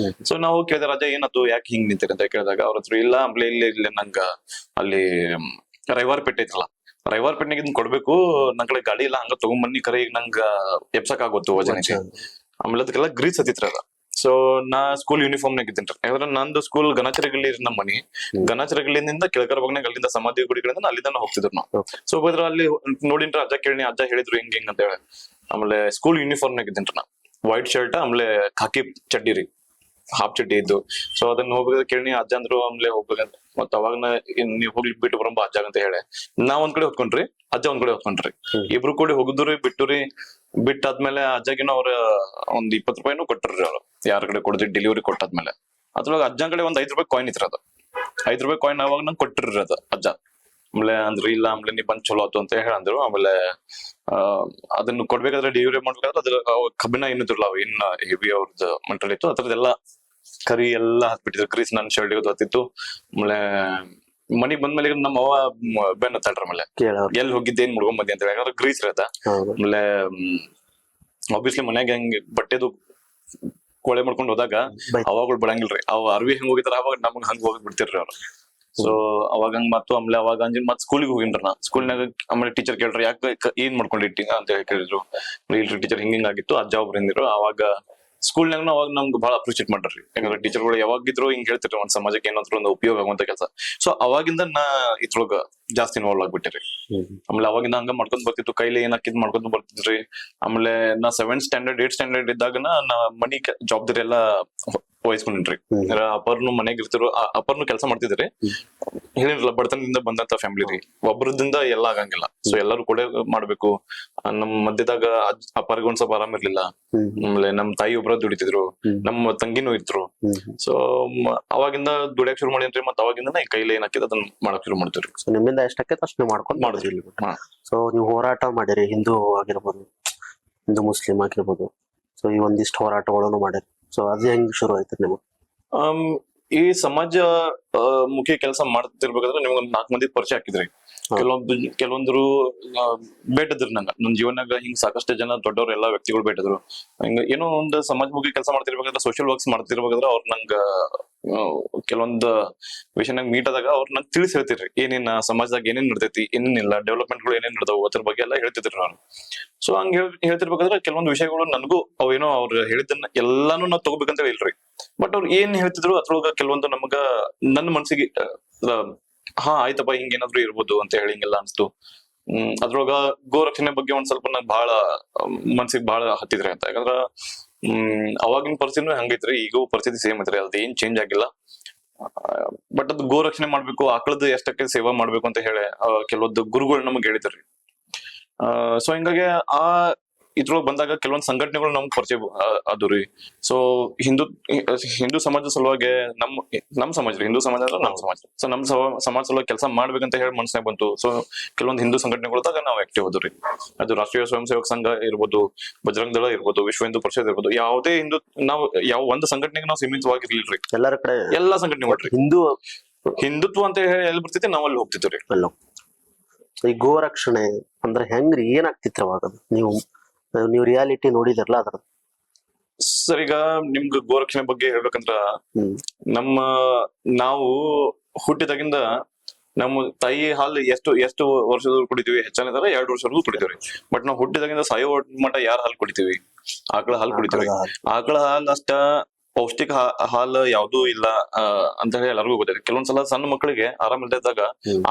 Speaker 2: ಸೊ ನಾವು ಕೇಳಿದ ರಾಜ ಏನದು, ಯಾಕೆ ಹಿಂಗ್ ನಿಂತಿರಿ ಅಂತ ಕೇಳಿದಾಗ ಅವ್ರ ಹತ್ರ ಇಲ್ಲ ಆಮೇಲೆ ಇಲ್ಲಿ ನಂಗ ಅಲ್ಲಿ ರವಿವಾರ ಪೇಟೆ ಐತಲ್ಲ, ರವಿವಾರ ಪೇಟೆನಾಗ ಇದನ್ನ ಕೊಡ್ಬೇಕು, ನನ್ ಕಡೆ ಗಾಡಿ ಇಲ್ಲ, ಹಂಗ ತಗೊಂಬನ್ನಿ. ಕರೆ ಈಗ ನಂಗ ಎಪ್ಸಕ್ ಆಗೋತ್ತು ವಜನ. ಆಮೇಲೆ ಅದಕ್ಕೆಲ್ಲ ಗ್ರೀಸ್ ಹತ್ತಿತ್ರ ಅದ. ಸೊ ನಾ ಸ್ಕೂಲ್ ಯೂನಿಫಾರ್ಮ್ ನಾಗ ಇದ್ದೀನಿ. ಯಾಕಂದ್ರೆ ನಂದು ಸ್ಕೂಲ್ ಗಣಚರಗಲ್ಲಿ ನಮ್ಮ ಮನಿ. ಗಣಚರಗಲ್ಲಿಂದ ಕೆಳಕರ ಬಾಗ್ನಾಗ ಅಲ್ಲಿಂದ ಸಮಾಧಿ ಗುಡಿಗಳಿಂದ ಅಲ್ಲಿಂದ ಹೋಗ್ತಿದ್ರು ನಾವು. ಸೊ ಹೋದ್ರ ಅಲ್ಲಿ ನೋಡಿನ್ರ ಅಜ್ಜ ಕೇಳಿ, ಅಜ್ಜ ಹೇಳಿದ್ರು ಹಿಂಗ್ ಹಿಂಗ್ ಅಂತ ಹೇಳಿ. ಆಮೇಲೆ ಸ್ಕೂಲ್ ಯೂನಿಫಾರ್ಮ್ ನಾಗ ಇದ್ದೀನಿ ನಾ. ವೈಟ್ ಶರ್ಟ್ ಆಮೇಲೆ ಖಾಕಿ ಚಡ್ಡಿ ರೀ, ಹಾಫ್ ಚಡ್ಡಿ ಇದ್ದು. ಸೊ ಅದನ್ನ ಹೋಗ್ಬೇಕ ಕೇಳಿ ಅಜ್ಜ ಅಂದ್ರು. ಆಮೇಲೆ ಹೋಗ್ಬೇಕಂತ ಮತ್ತ ಅವಾಗ ನೀವ್ ಹೋಗ್ಲಿ ಬಿಟ್ಟು ಬರಂಬ ಅಜ್ಜ ಅಂತ ಹೇಳಿ ನಾವ್ ಒಂದ್ ಕಡೆ ಹೊತ್ಕೊಂಡ್ರಿ, ಅಜ್ಜ ಒಂದ್ ಕಡೆ ಹೊತ್ಕೊಂಡ್ರಿ. ಇಬ್ರು ಕೂಡಿ ಹೋಗುದ್ರಿ, ಬಿಟ್ಟುರಿ. ಬಿಟ್ಟಾದ್ಮೇಲೆ ಅಜ್ಜಗಿನ ಅವ್ರ ಒಂದ್ ₹20 ಕೊಟ್ಟರ್ರಿ. ಅವ್ರು ಯಾರ ಕಡೆ ಕೊಡ್ರಿ ಡೆಲಿವರಿ ಕೊಟ್ಟಾದ್ಮೇಲೆ ಅದ್ರೊಳಗ ಅಜ್ಜ ಕಡೆ ಒಂದ್ ₹5 ಕಾಯಿನ್ ಇತ್ರ. ಅದು ₹5 ಕಾಯಿನ್ ಅವಾಗ ನಂಗೆ ಕೊಟ್ಟಿರ್ರಿ. ಅದ ಅಜ್ಜ ಆಮೇಲೆ ಅಂದ್ರು ಇಲ್ಲ ಆಮೇಲೆ ನೀ ಬಂದ್ ಚಲೋ ಆತು ಅಂತ ಹೇಳಂದ್ರು. ಆಮೇಲೆ ಅದನ್ನು ಕೊಡ್ಬೇಕಾದ್ರೆ ಡೆಲಿವರಿ ಮಾಡ್ಬೇಕಾದ್ರೆ ಅದ್ರ ಕಬ್ಬಿಣ ಏನಿದ್ರಲ್ಲ ಅವ್ ಇನ್ನ ಹೆವಿ ಅವ್ರದ್ದು ಮಂಟಲ್ ಇತ್ತು, ಅದ್ರದ್ದೆಲ್ಲ ಕರಿ ಎಲ್ಲಾ ಹಾಕ್ಬಿಟ್ಟಿದ್ರು, ಕ್ರೀಸ್ ನನ್ ಶರ್ಟ್ ಹತ್ತಿತ್ತು. ಆಮೇಲೆ ಮನಿಗ್ ಬಂದ್ಮೇಲೆ ನಮ್ಮ ಅವ್ವ ಬೆನ್ನ ಹತ್ತಾಳ್ರ. ಆಮೇಲೆ ಎಲ್ಲಿ ಹೋಗಿದ್ದೆ ಏನ್ ಮುಡ್ಕೊಂಡ್ ಬಂದಿ ಅಂತ ಹೇಳಿ, ಯಾಕಂದ್ರೆ ಗ್ರೀಸ್ ಇರತ್ತ. ಆಮೇಲೆ ಆಬ್ವಿಯಸ್ಲಿ ಮನ್ಯಾಗ ಹೆಂಗ್ ಬಟ್ಟೆದು ಕೊಳೆ ಮಾಡ್ಕೊಂಡ್ ಹೋದಾಗ ಅವಾಗಳು ಬಿಡಂಗಿಲ್ರಿ, ಅವ್ ಅರ್ವಿ ಹೆಂಗ್ ಹೋಗಿತಾರ ಅವಾಗ ನಮಗ್ ಹಂಗ್ ಹೋಗಿ ಬಿಡ್ತಿರ್ರಿ ಅವ್ರು. ಸೊ ಅವಾಗ ಹಂಗ್ ಮತ್ತು ಆಮೇಲೆ ಅವಾಗ ಅಂಜಿನ್ ಮತ್ ಸ್ಕೂಲಿಗೆ ಹೋಗಿನ್ರಿ ನಾ. ಸ್ಕೂಲ್ನಾಗ ಆಮೇಲೆ ಟೀಚರ್ ಕೇಳ್ರಿ ಯಾಕೆ ಏನ್ ಮಾಡ್ಕೊಂಡಿಟ್ಟಿ ಅಂತ ಹೇಳಿ ಕೇಳಿದ್ರು. ಇಲ್ರಿ ಟೀಚರ್ ಹಿಂಗಿಂಗ್ ಆಗಿತ್ತು, ಅಜ್ಜ ಒಬ್ರು ಹಿಂದಿರು. ಅವಾಗ ಸ್ಕೂಲ್ನಾಗ ಅವಾಗ ನಮ್ಗೆ ಬಹಳ ಅಪ್ರಿಶಿಯೇಟ್ ಮಾಡ್ರಿ, ಯಾಕಂದ್ರೆ ಟೀಚರ್ಗಳು ಯಾವಾಗಿದ್ರು ಹಿಂಗ್ ಹೇಳ್ತಿರ್ರಿ ಒಂದ್ ಸಮಾಜಕ್ಕೆ ಏನಾದ್ರು ಒಂದು ಉಪಯೋಗ ಆಗುವಂತ ಕೆಲಸ. ಸೊ ಅವಾಗಿಂದ ನಾ ಇದ್ರೊಳಗ ಜಾಸ್ತಿ ಇನ್ವಾಲ್ವ್ ಆಗ್ಬಿಟ್ಟಿರಿ. ಆಮೇಲೆ ಅವಾಗಿಂದ ಹಂಗ ಮಾಡ್ಕೊಂಡ್ ಬರ್ತಿತ್ತು, ಕೈಲಿ ಏನ್ ಹಾಕಿದ್ ಮಾಡ್ಕೊಂಡ್ ಬರ್ತಿದ್ರಿ. ಆಮೇಲೆ ನಾ 7th ಸ್ಟ್ಯಾಂಡರ್ಡ್ 8th ಸ್ಟ್ಯಾಂಡರ್ಡ್ ಇದ್ದಾಗನ ನಾ ಮನಿ ಜವಾಬ್ದಾರಿ ಎಲ್ಲಾ ವಹಿಸ್ಕೊಂಡಿನ್ರಿ. ಅಪ್ಪರ್ನು ಮನೆಗ್ ಇರ್ತಿರು, ಅಪ್ಪರ್ನು ಕೆಲಸ ಮಾಡ್ತಿದ್ರಿ. ಹೇಳಿರಲ್ಲ ಬಡತನದಿಂದ ಬಂದಂತ ಫ್ಯಾಮಿಲಿ ರೀ, ಒಬ್ಬರದಿಂದ ಎಲ್ಲ ಆಗಂಗಿಲ್ಲ. ಸೊ ಎಲ್ಲರೂ ಕೂಡ ಮಾಡ್ಬೇಕು. ನಮ್ ಮಧ್ಯದಾಗ ಅಪ್ಪರ್ಗೆ ಒಂದ್ ಸ್ವಲ್ಪ ಆರಾಮ್ ಇರ್ಲಿಲ್ಲ. ಆಮೇಲೆ ನಮ್ ತಾಯಿ ಒಬ್ರ ದುಡಿತಿದ್ರು, ನಮ್ಮ ತಂಗಿನೂ ಇದ್ರು. ಸೊ ಅವಾಗಿಂದ ದುಡಿಯಕ್ ಶುರು ಮಾಡಿನ್ರಿ. ಮತ್ ಅವಾಗಿಂದ ಕೈಲಿ ಏನ್ ಹಾಕಿದ ಅದನ್ನ ಮಾಡಕ್ ಶುರು ಮಾಡ್ತೀವ್ರಿ.
Speaker 1: ನಿಮ್ಮಿಂದ ಎಷ್ಟಕ್ಕೆ ಅಷ್ಟು ನೀವು ಮಾಡ್ಕೊಂಡ್
Speaker 2: ಮಾಡಿದ್ರಿ.
Speaker 1: ಸೊ ನೀವು ಹೋರಾಟ ಮಾಡಿರಿ, ಹಿಂದೂ ಆಗಿರ್ಬೋದು, ಹಿಂದೂ ಮುಸ್ಲಿಂ ಆಗಿರ್ಬೋದು. ಸೊ ಈ ಒಂದಿಷ್ಟು ಹೋರಾಟಗಳನ್ನು ಮಾಡಿರಿ. ಸೊ ಅದು ಹೆಂಗ್ ಶುರು ಆಯ್ತು ನಿಮಗೆ?
Speaker 2: ಈ ಸಮಾಜ ಮುಖ್ಯ ಕೆಲಸ ಮಾಡ್ತಿರ್ಬೇಕಾದ್ರೆ ನಿಮ್ಗೆ 4 ಮಂದಿ ಪರಿಚಯ ಹಾಕಿದ್ರಿ. ಕೆಲವೊಂದ್ರು ಬೇಟದ್ರಿ ನಂಗ. ನನ್ ಜೀವನಾಗ ಹಿಂಗ್ ಸಾಕಷ್ಟು ಜನ ದೊಡ್ಡವ್ರು ಎಲ್ಲಾ ವ್ಯಕ್ತಿಗಳು ಬೇಟದ್ರು. ಹಿಂಗ ಏನೋ ಒಂದು ಸಮಾಜ ಮುಖ್ಯ ಕೆಲಸ ಮಾಡ್ತಿರ್ಬೇಕಾದ್ರೆ, ಸೋಷಿಯಲ್ ವರ್ಕ್ಸ್ ಮಾಡ್ತಿರ್ಬೇಕಾದ್ರೆ ಅವ್ರು ನಂಗ ಕೆಲವೊಂದ್ ವಿಷಯನಾಗ ಮೀಟ್ ಆದಾಗ ಅವ್ರು ನಂಗೆ ತಿಳಿಸಿ ಹೇಳ್ತಿರ್ರಿ, ಏನೇನ್ ಸಮಾಜದಾಗ ಏನೇನ್ ನಡ್ತೈತಿ, ಏನೇನಿಲ್ಲ, ಡೆವಲಪ್ಮೆಂಟ್ ಗಳು ಏನೇನ್ ನಡ್ದಾವ ಅದ್ರ ಬಗ್ಗೆ ಎಲ್ಲ ಹೇಳ್ತಿದ್ರಿ ನಾನು. ಸೊ ಹಂಗ ಹೇಳ್ತಿರ್ಬೇಕಾದ್ರೆ ಕೆಲವೊಂದು ವಿಷಯಗಳು ನನಗೂ ಅವೇನೋ ಅವ್ರು ಹೇಳಿದ್ದನ್ನ ಎಲ್ಲಾನು ನಾವ್ ತಗೋಬೇಕಂತ ಇಲ್ರಿ. ಬಟ್ ಅವ್ರು ಏನ್ ಹೇಳ್ತಿದ್ರು ಅದ್ರೊಳಗ ಕೆಲವೊಂದು ನಮಗ ನನ್ನ ಮನ್ಸಿಗೆ ಹಾ ಆಯ್ತಪ್ಪ ಹಿಂಗೇನಾದ್ರು ಇರ್ಬೋದು ಅಂತ ಹೇಳಿ ಹಿಂಗೆಲ್ಲ ಅನ್ಸ್ತು. ಅದ್ರೊಳಗ ಗೋ ರಕ್ಷಣೆ ಬಗ್ಗೆ ಒಂದ್ ಸ್ವಲ್ಪ ನಂಗೆ ಬಹಳ ಮನ್ಸಿಗೆ ಬಹಳ ಹತ್ತಿದ್ರಿ ಅಂತ. ಯಾಕಂದ್ರ ಅವಾಗಿನ ಪರಿಸ್ಥಿತಿನೂ ಹಂಗೈತ್ರಿ, ಈಗೂ ಪರಿಸ್ಥಿತಿ ಸೇಮ್ ಐತ್ರಿ, ಅದೇನ್ ಚೇಂಜ್ ಆಗಿಲ್ಲ. ಬಟ್ ಅದು ಗೋ ರಕ್ಷಣೆ ಮಾಡ್ಬೇಕು, ಆಕಳದ ಎಷ್ಟಕ್ಕೆ ಸೇವಾ ಮಾಡ್ಬೇಕು ಅಂತ ಹೇಳಿ ಕೆಲವೊಂದು ಗುರುಗಳು ನಮಗ್ ಹೇಳಿದ್ರಿ. ಸೊ ಹಿಂಗಾಗಿ ಆ ಇದ್ರೊಳಗೆ ಬಂದಾಗ ಕೆಲವೊಂದು ಸಂಘಟನೆಗಳು ನಮ್ಗೆ ಪರಿಚಯ ಅದು ರೀ. ಸೊ ಹಿಂದೂ ಸಮಾಜದ ಸಲುವಾಗಿ ನಮ್ ಸಮಾಜ ರೀ, ಹಿಂದೂ ಸಮಾಜ ಅಂದ್ರೆ ನಮ್ ಸಮಾಜ. ಸೊ ನಮ್ ಸಮಾಜ ಸಲುವಾಗಿ ಕೆಲಸ ಮಾಡ್ಬೇಕಂತ ಹೇಳಿ ಮನಸ್ಸಿನಾಗ ಬಂತು. ಸೊ ಕೆಲವೊಂದು ಹಿಂದೂ ಸಂಘಟನೆಗಳದಾಗ ನಾವು ಆಕ್ಟಿವ್ ಆದ್ರಿ. ಅದು ರಾಷ್ಟ್ರೀಯ ಸ್ವಯಂ ಸೇವಕ ಸಂಘ ಇರ್ಬೋದು, ಬಜರಂಗ ದಳ ಇರ್ಬೋದು, ವಿಶ್ವ ಹಿಂದೂ ಪರಿಷತ್ ಇರ್ಬೋದು, ಯಾವುದೇ ನಾವು ಯಾವ ಒಂದು ಸಂಘಟನೆಗೆ ನಾವು ಸೀಮಿತವಾಗಿರ್ಲಿಲ್ರಿ.
Speaker 1: ಎಲ್ಲರ ಕಡೆ
Speaker 2: ಎಲ್ಲಾ ಸಂಘಟನೆಗಳು ಹಿಂದುತ್ವ ಅಂತ ಹೇಳಿ ಎಲ್ಲಿ ಬರ್ತೈತಿ ನಾವ್ ಅಲ್ಲಿ ಹೋಗ್ತಿದ್ವಿ.
Speaker 1: ಈ ಗೋ ರಕ್ಷಣೆ ಅಂದ್ರೆ ಹೆಂಗ್ರಿ, ಏನಾಗ್ತಿತ್ತು ಅವಾಗ? ನೀವು ರಿಯಾಲಿಟಿ ನೋಡಿದಿರಲ್ಲ ಅದ್ರ?
Speaker 2: ಸರ್ ಈಗ ನಿಮ್ಗೆ ಗೋರಕ್ಷಣೆ ಬಗ್ಗೆ ಹೇಳ್ಬೇಕಂದ್ರ, ನಾವು ಹುಟ್ಟಿದಾಗಿಂದ ನಮ್ಮ ತಾಯಿ ಹಾಲು ಎಷ್ಟು ವರ್ಷದವರೆಗೂ ಕುಡಿತೀವಿ? ಹೆಚ್ಚಾನ 2 ವರ್ಷವರೆಗೂ ಕುಡಿತೀವಿ. ಬಟ್ ನಾವು ಹುಟ್ಟಿದಾಗಿಂದ ಸಾಯೋ ಮಟ್ಟ ಯಾರ ಹಾಲು ಕುಡಿತೀವಿ? ಆಕಳ ಹಾಲು ಕುಡಿತೀವಿ. ಆಕಳ ಹಾಲು ಅಷ್ಟ ಪೌಷ್ಟಿಕ ಹಾಲು ಯಾವ್ದೂ ಇಲ್ಲ ಅಂತ ಹೇಳಿ ಎಲ್ಲರಿಗೂ ಗೊತ್ತೈತಿ. ಕೆಲವೊಂದ್ಸಲ ಸಣ್ಣ ಮಕ್ಕಳಿಗೆ ಆರಾಮ್ ಇಲ್ದಾಗ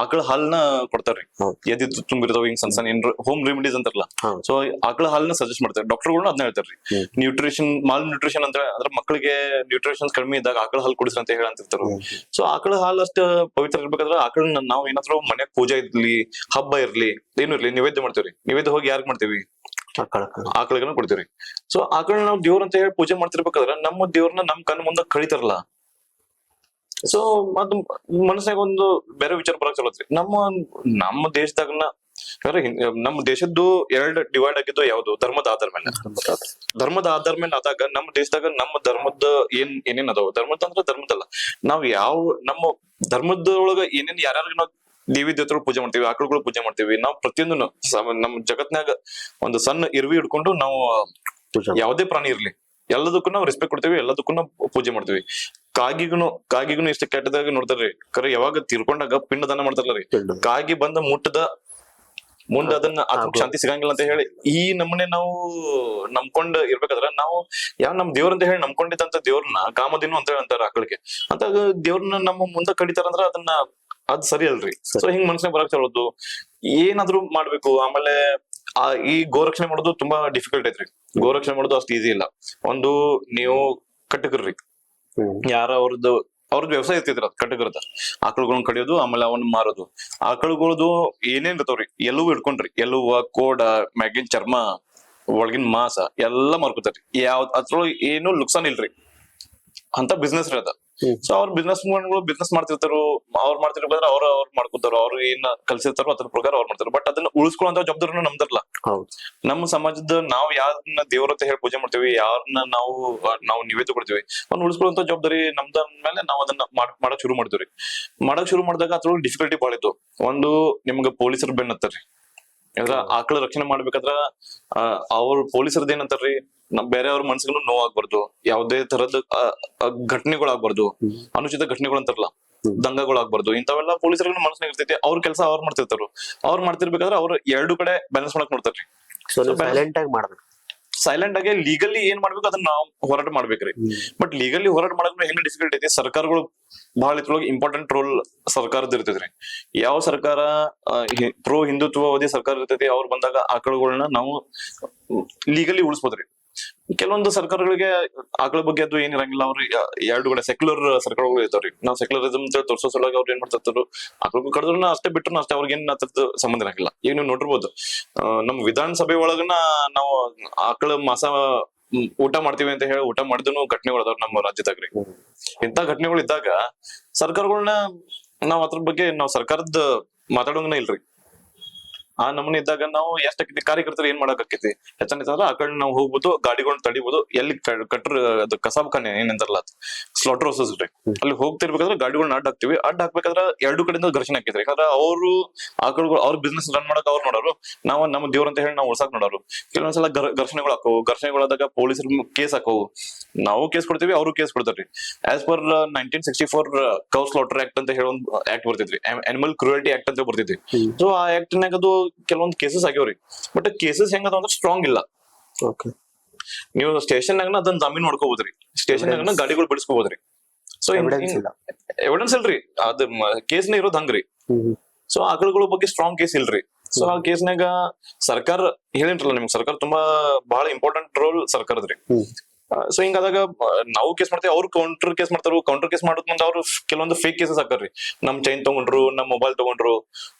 Speaker 2: ಆಕಳ ಹಾಲ್ನ ಕೊಡ್ತಾರ್ರಿ. ಎದಿ ತುಂಬಿರ್ತಾವ ಹಿಂಗ್ ಸಣ್ಣ ಏನ್ರ ಹೋಮ್ ರೆಮಿಡೀಸ್ ಅಂತಾರಲ್ಲ. ಸೊ ಆಕಳ ಹಾಲ್ನ ಸಜೆಸ್ಟ್ ಮಾಡ್ತಾರೆ ಡಾಕ್ಟರ್ಗಳು, ಅದನ್ನ ಹೇಳ್ತಾರ್ರಿ. ಮಾಲ್ ನ್ಯೂಟ್ರಿಷನ್ ಅಂತ ಅದ್ರ ಮಕ್ಕಳಿಗೆ ನ್ಯೂಟ್ರಿಷನ್ಸ್ ಕಡಿಮೆ ಇದ್ದಾಗ ಆಕಳ ಹಾಲು ಕುಡಿಸ್ರಿ ಅಂತ ಹೇಳಂತಿರ್ತಾರ. ಸೊ ಆಕಳ ಹಾಲು ಅಷ್ಟ ಪವಿತ್ರ ಇರ್ಬೇಕಾದ್ರೆ ಆಕಳನ್ನ ನಾವು ಏನಾದ್ರು ಮನ್ಯಾಗ ಪೂಜೆ ಇರ್ಲಿ, ಹಬ್ಬ ಇರ್ಲಿ, ಏನು ಇರ್ಲಿ, ನೈವೇದ್ಯ ಮಾಡ್ತೇವ್ರಿ. ನೈವೇದ್ಯ ಹೋಗಿ ಯಾರಿಗ್ ಮಾಡ್ತೇವಿ? ಆಕಳಿಗನ ಕೊಡ್ತೀವ್ರಿ. ಸೊ ಆಕಳ ನಾವು ದೇವ್ರ ಅಂತ ಹೇಳಿ ಪೂಜೆ ಮಾಡ್ತಿರ್ಬೇಕಾದ್ರೆ ನಮ್ಮ ದೇವ್ರನ್ನ ನಮ್ ಕಣ್ ಮುಂದೆ ಕಳಿತಾರಲ್ಲ. ಸೊ ಮತ್ ಮನಸ್ಸಾಗ ಒಂದು ಬೇರೆ ವಿಚಾರ ಬರಕ್ ಚಲೋತ್ರಿ. ನಮ್ಮ ದೇಶದಾಗನ ನಮ್ಮ ದೇಶದ್ದು 2 ಡಿವೈಡ್ ಆಗಿದ್ದು ಯಾವ್ದು? ಧರ್ಮದ ಆಧಾರ ಮೇಲೆ. ಧರ್ಮದ ಆಧಾರ ಮೇಲೆ ಆದಾಗ ನಮ್ಮ ದೇಶದಾಗ ನಮ್ಮ ಧರ್ಮದ ಏನೇನ್ ಅದಾವ, ಧರ್ಮದ ಅಂದ್ರೆ ಧರ್ಮದಲ್ಲ, ನಾವ್ ನಮ್ಮ ಧರ್ಮದೊಳಗ ಏನೇನ್ ಯಾರ್ಯಾರಿಗೆ ನಾವು ದೇವಿ ದೇವತೆಗಳು ಪೂಜೆ ಮಾಡ್ತೀವಿ, ಆಕಳುಗಳು ಪೂಜೆ ಮಾಡ್ತೀವಿ. ನಾವು ಪ್ರತಿಯೊಂದು ನಮ್ ಜಗತ್ನಾಗ ಒಂದು ಸಣ್ಣ ಇರ್ವಿ ಹಿಡ್ಕೊಂಡು ನಾವು ಯಾವುದೇ ಪ್ರಾಣಿ ಇರ್ಲಿ ಎಲ್ಲದಕ್ಕೂ ನಾವು ರೆಸ್ಪೆಕ್ಟ್ ಕೊಡ್ತೀವಿ, ಎಲ್ಲದಕ್ಕೂ ನಾವು ಪೂಜೆ ಮಾಡ್ತೀವಿ. ಕಾಗಿಗೂ ಇಷ್ಟ ಕೆಟ್ಟದಾಗ ನೋಡ್ತಾರ್ರಿ. ಕರೆ ಯಾವಾಗ ತೀರ್ಕೊಂಡಾಗ ಪಿಂಡದಾನ ಮಾಡ್ತಾರಲ್ರಿ, ಕಾಗಿ ಬಂದ ಮುಂದೆ ಅದನ್ನ ಶಾಂತಿ ಸಿಗಂಗಿಲ್ಲ ಅಂತ ಹೇಳಿ ಈ ನಮ್ಮನೆ ನಾವು ನಂಬ್ಕೊಂಡ್ ಇರ್ಬೇಕಾದ್ರ ನಾವು ನಮ್ ದೇವ್ರ ಅಂತ ಹೇಳಿ ನಂಬ್ಕೊಂಡಿದ್ದಂತ ದೇವ್ರನ್ನ ಕಾಮದಿನು ಅಂತ ಹೇಳಿ ಅಂತಾರ ಆಕಳಿಗೆ. ಅಂತ ದೇವ್ರನ್ನ ನಮ್ಮ ಮುಂದೆ ಕಡಿತಾರಂದ್ರ ಅದ್ ಸರಿ ಅಲ್ರಿ. ಸೊ ಹಿಂಗ್ ಮನ್ಸಿನಾಗ ಬರಕ್ ಚಲೋದು, ಏನಾದ್ರು ಮಾಡ್ಬೇಕು. ಆಮೇಲೆ ಈ ಗೋರಕ್ಷಣೆ ಮಾಡೋದು ತುಂಬಾ ಡಿಫಿಕಲ್ಟ್ ಐತ್ರಿ. ಗೋರಕ್ಷಣೆ ಮಾಡೋದು ಅಷ್ಟು ಈಸಿ ಇಲ್ಲ. ಒಂದು ನೀವು ಕಟ್ಟಕರ್ರಿ, ಯಾರ ಅವ್ರದ್ದು ವ್ಯವಸಾಯ ಇರ್ತಿದ್ರ, ಅದ್ ಕಟ್ಟಕರದ ಆಕಳುಗಳನ್ನ ಕಡಿಯೋದು, ಆಮೇಲೆ ಅವನ್ನ ಮಾರೋದು. ಆಕಳುಗಳದು ಏನೇನ್ ಇರ್ತಾವ್ರಿ, ಎಲ್ಲವೂ ಇಟ್ಕೊಂಡ್ರಿ, ಎಲ್ಲುವ, ಕೋಡ, ಮ್ಯಾಗಿನ್ ಚರ್ಮ, ಒಳಗಿನ ಮಾಸ ಎಲ್ಲಾ ಮಾರ್ಕೋತಾರ್ರಿ. ಅದ್ರೊಳಗೆ ಏನು ಲುಕ್ಸಾನ್ ಇಲ್ರಿ. ಅಂತ ಬಿಸ್ನೆಸ್ ರೀ ಅದ. ಸೊ ಅವ್ರ ಬಿಸ್ನೆಸ್ ಬಿಸ್ನೆಸ್ ಮಾಡ್ತಿರ್ತಾರೋ, ಅವ್ರು ಮಾಡ್ತಿರ್ಬೇಕಾದ್ರೆ ಅವ್ರ ಮಾಡ್ಕೊತಾರೋ, ಅವ್ರು ಏನ್ ಕಲ್ಸಿರ್ತಾರೋ ಅದ್ರ ಪ್ರಕಾರ ಅವ್ರು ಮಾಡ್ತಾರೋ. ಬಟ್ ಅದನ್ನ ಉಳಿಸ್ಕೊಳ್ಳೋ ಜವಾಬ್ದಾರಿನೂ ನಮ್ದಲ್ಲ.
Speaker 1: ಹೌದು.
Speaker 2: ನಮ್ಮ ಸಮಾಜದ ನಾವು ಯಾರನ್ನ ದೇವ್ರ ಅಂತ ಹೇಳಿ ಪೂಜೆ ಮಾಡ್ತೀವಿ, ಯಾರನ್ನ ನಾವು ನಿವೇದ ಕೊಡ್ತೀವಿ, ಅವ್ನ ಉಳಿಸ್ಕೊಳ್ಳುವಂತ ಜವಾಬ್ದಾರಿ ನಮ್ದ ಮೇಲೆ ನಾವು ಅದನ್ನ ಮಾಡಕ್ ಶುರು ಮಾಡ್ತೀವ್ರಿ. ಮಾಡಕ್ ಶುರು ಮಾಡಿದಾಗ ಅದ್ರೊಳಗೆ ಡಿಫಿಕಲ್ಟಿ ಬಾಳ ಇತ್ತು. ಒಂದು, ನಿಮ್ಗೆ ಪೊಲೀಸರು ಬೆನ್ನತ್ತಾರ್ರಿ. ಯಾಕಂದ್ರ ಆಕಳ ರಕ್ಷಣೆ ಮಾಡ್ಬೇಕಾದ್ರ ಅವ್ರ ಪೊಲೀಸರದ್ ಏನಂತಾರ್ರಿ, ಬೇರೆಯವ್ರ ಮನ್ಸಿಗೂ ನೋವಾಗ್ಬಾರ್ದು, ಯಾವ್ದೇ ತರದ ಘಟನೆಗಳಾಗ್ಬಾರ್ದು, ಅನುಚಿತ ಘಟನೆಗಳು ಅಂತಾರಲ್ಲ, ದಂಗಗಳಾಗ್ಬಾರ್ದು, ಇಂಥವೆಲ್ಲ ಪೊಲೀಸರಿಗೂ ಮನಸ್ಸಿನಾಗ ಇರ್ತೈತಿ. ಅವ್ರ ಕೆಲಸ ಅವ್ರು ಮಾಡ್ತಿರ್ತಾರ. ಅವ್ರು ಮಾಡ್ತಿರ್ಬೇಕಾದ್ರೆ ಅವ್ರು ಎರಡು ಕಡೆ ಬ್ಯಾಲೆನ್ಸ್ ಮಾಡಕ್ ನೋಡ್ತಾರ್ರಿ.
Speaker 1: ಸೈಲೆಂಟ್ ಆಗಿ ಮಾಡ್ಬೇಕು.
Speaker 2: ಸೈಲೆಂಟ್ ಆಗಿ ಲೀಗಲಿ ಏನ್ ಮಾಡ್ಬೇಕು ಅದನ್ನ ನಾವು ಹೋರಾಟ ಮಾಡ್ಬೇಕ್ರಿ. ಬಟ್ ಲೀಗಲಿ ಹೋರಾಟ ಮಾಡೋದ್ಮೇಲೆ ಹೆಂಗ್ ಡಿಫಿಕಲ್ಟ್ ಐತಿ, ಸರ್ಕಾರಗಳು ಬಹಳ ಇದ್ರೊಳಗೆ ಇಂಪಾರ್ಟೆಂಟ್ ರೋಲ್ ಸರ್ಕಾರದ ಇರ್ತೈತ್ರಿ. ಯಾವ ಸರ್ಕಾರ ಪ್ರೋ ಹಿಂದುತ್ವವಾದಿ ಸರ್ಕಾರ ಇರ್ತೈತಿ, ಅವ್ರು ಬಂದಾಗ ಆಕಳುಗಳನ್ನ ನಾವು ಲೀಗಲಿ ಉಳಿಸ್ಬೋದ್ರಿ. ಕೆಲವೊಂದು ಸರ್ಕಾರಗಳಿಗೆ ಆಕಳ ಬಗ್ಗೆ ಅದು ಏನಿರಂಗಿಲ್ಲ. ಅವ್ರು ಎರಡು ಕಡೆ ಸೆಕ್ಯುಲರ್ ಸರ್ಕಾರಗಳು ಇರ್ತಾವ್ರಿ. ನಾವು ಸೆಕ್ಯುಲರಿಸಮ್ ಅಂತ ತೋರ್ಸೋ ಸಲುವಾಗಿ ಅವ್ರು ಏನ್ ಮಾಡ್ತಿರ್ತಾರು, ಆಕಳ ಕಡಿದ್ರು ಅಷ್ಟೇ, ಬಿಟ್ರು ಅಷ್ಟೇ, ಅವ್ರಿಗೆ ಏನ್ ಸಂಬಂಧ ಇರಂಗಿಲ್ಲ. ಈಗ ನೀವು ನೋಡಿರ್ಬೋದು, ನಮ್ ವಿಧಾನಸಭೆ ಒಳಗನ ನಾವು ಆಕಳ ಮಾಸ ಊಟ ಮಾಡ್ತೀವಿ ಅಂತ ಹೇಳಿ ಊಟ ಮಾಡಿದ್ರು ಘಟನೆಗಳು ಅದಾವ್ರಿ ನಮ್ಮ ರಾಜ್ಯದಾಗ್ರಿ. ಇಂತ ಘಟನೆಗಳು ಇದ್ದಾಗ ಸರ್ಕಾರಗಳನ್ನ ನಾವ್ ಅದ್ರ ಬಗ್ಗೆ ನಾವು ಸರ್ಕಾರದ ಮಾತಾಡೋಂಗನ ಇಲ್ರಿ. ಆ ನಮೂನೆ ಇದ್ದಾಗ ನಾವು ಎಷ್ಟಾಕೈತಿ ಕಾರ್ಯಕರ್ತರು ಏನ್ ಮಾಡಕ್ ಆಕೈತಿ, ಹೆಚ್ಚಂದ್ರೆ ಆ ಕಡೆ ನಾವು ಹೋಗ್ಬೋದು, ಗಾಡಿಗಳನ್ನ ತಡಿಬೋದು. ಎಲ್ಲಿ ಕಟ್ರ ಅದು ಕಸಾಬ್ ಖಾನೆ ಏನಂತಾರಲ್ಲ, ಸ್ಲಾಟರ್ ಹೌಸಸ್ ರೀ, ಅಲ್ಲಿ ಹೋಗ್ತಿರ್ಬೇಕಾದ್ರೆ ಗಾಡಿಗಳನ್ನ ಅಡ್ಡ ಹಾಕ್ತಿವಿ. ಅಡ್ಡ ಹಾಕ್ಬೇಕಾದ್ರೆ ಎರಡು ಕಡೆಯಿಂದ ಘರ್ಷಣೆ ಆಕೈತ್ರಿ. ಯಾಕಂದ್ರೆ ಅವರು ಆಕಳುಗಳು ಅವ್ರ ಬಿಸ್ನೆಸ್ ರನ್ ಮಾಡಕ್ ಅವ್ರು ನೋಡೋರು, ನಾವು ನಮ್ಮ ದೇವ್ರ ಅಂತ ಹೇಳಿ ನಾವು ಉಳ್ಸಾಕ್ ನೋಡೋರು. ಕೆಲವೊಂದ್ಸಲ ಘರ್ಷಣೆಗಳು ಹಾಕವು. ಘರ್ಷಣೆಗಳಾದಾಗ ಪೊಲೀಸರು ಕೇಸ್ ಹಾಕವು, ನಾವು ಕೇಸ್ ಕೊಡ್ತೀವಿ, ಅವರು ಕೇಸ್ ಕೊಡ್ತಾರ್ರಿ. As per 1964 cow slaughter act ಅಂತ ಹೇಳಿ ಒಂದು ಆಕ್ಟ್ ಬರ್ತಿದ್ರಿ, ಅನಿಮಲ್ ಕ್ರೂಯಲ್ಟಿ ಆಕ್ಟ್ ಅಂತ ಬರ್ತಿದ್ವಿ. ಸೊ ಆ ಆಕ್ಟ್ ನಾಗ ಅದು ಕೆಲವೊಂದು ಕೇಸಸ್ ಆಗ್ಯಾವ್ರಿ. ಬಟ್ ಕೇಸಸ್ ಹೆಂಗದ ಅಂದ್ರೆ ಸ್ಟ್ರಾಂಗ್ ಇಲ್ಲ. ನೀವು ಸ್ಟೇಷನ್ ನಾಗ ಅದನ್ನ ಜಾಮೀನ್ ಮಾಡ್ಕೋಬಹುದ್ರಿ, ಸ್ಟೇಷನ್ ನಾಗ ಗಾಡಿಗಳು ಬಿಡಿಸ್ಕೋಬಹುದ್ರಿ. ಸೊ ಎವಿಡೆನ್ಸ್ ಇಲ್ರಿ, ಅದ್ ಕೇಸ್ನ ಇರೋದ್ ಹಂಗ್ರಿ. ಸೊ ಆಕಳುಗಳ ಬಗ್ಗೆ ಸ್ಟ್ರಾಂಗ್ ಕೇಸ್ ಇಲ್ರಿ. ಸೊ ಆ ಕೇಸ್ನಾಗ ಸರ್ಕಾರ ಹೇಳಿನ್ರಲ್ಲ ನಿಮ್ಗೆ, ಸರ್ಕಾರ ತುಂಬಾ ಬಹಳ ಇಂಪಾರ್ಟೆಂಟ್ ರೋಲ್ ಸರ್ಕಾರದ್ರಿ. ಸೊ ಹಿಂಗಾದಾಗ ನಾವು ಕೇಸ್ ಮಾಡ್ತೇವೆ, ಅವ್ರು ಕೌಂಟರ್ ಕೇಸ್ ಮಾಡ್ತಾರ. ಕೌಂಟರ್ ಕೇಸ್ ಮಾಡೋದ್ ಮುಂದೆ ಅವ್ರು ಕೆಲವೊಂದು ಫೇಕ್ ಕೇಸಸ್ ಹಾಕಾರ್ರಿ. ನಮ್ ಚೈನ್ ತಗೊಂಡ್ರು, ನಮ್ ಮೊಬೈಲ್ ತಗೊಂಡ್ರು.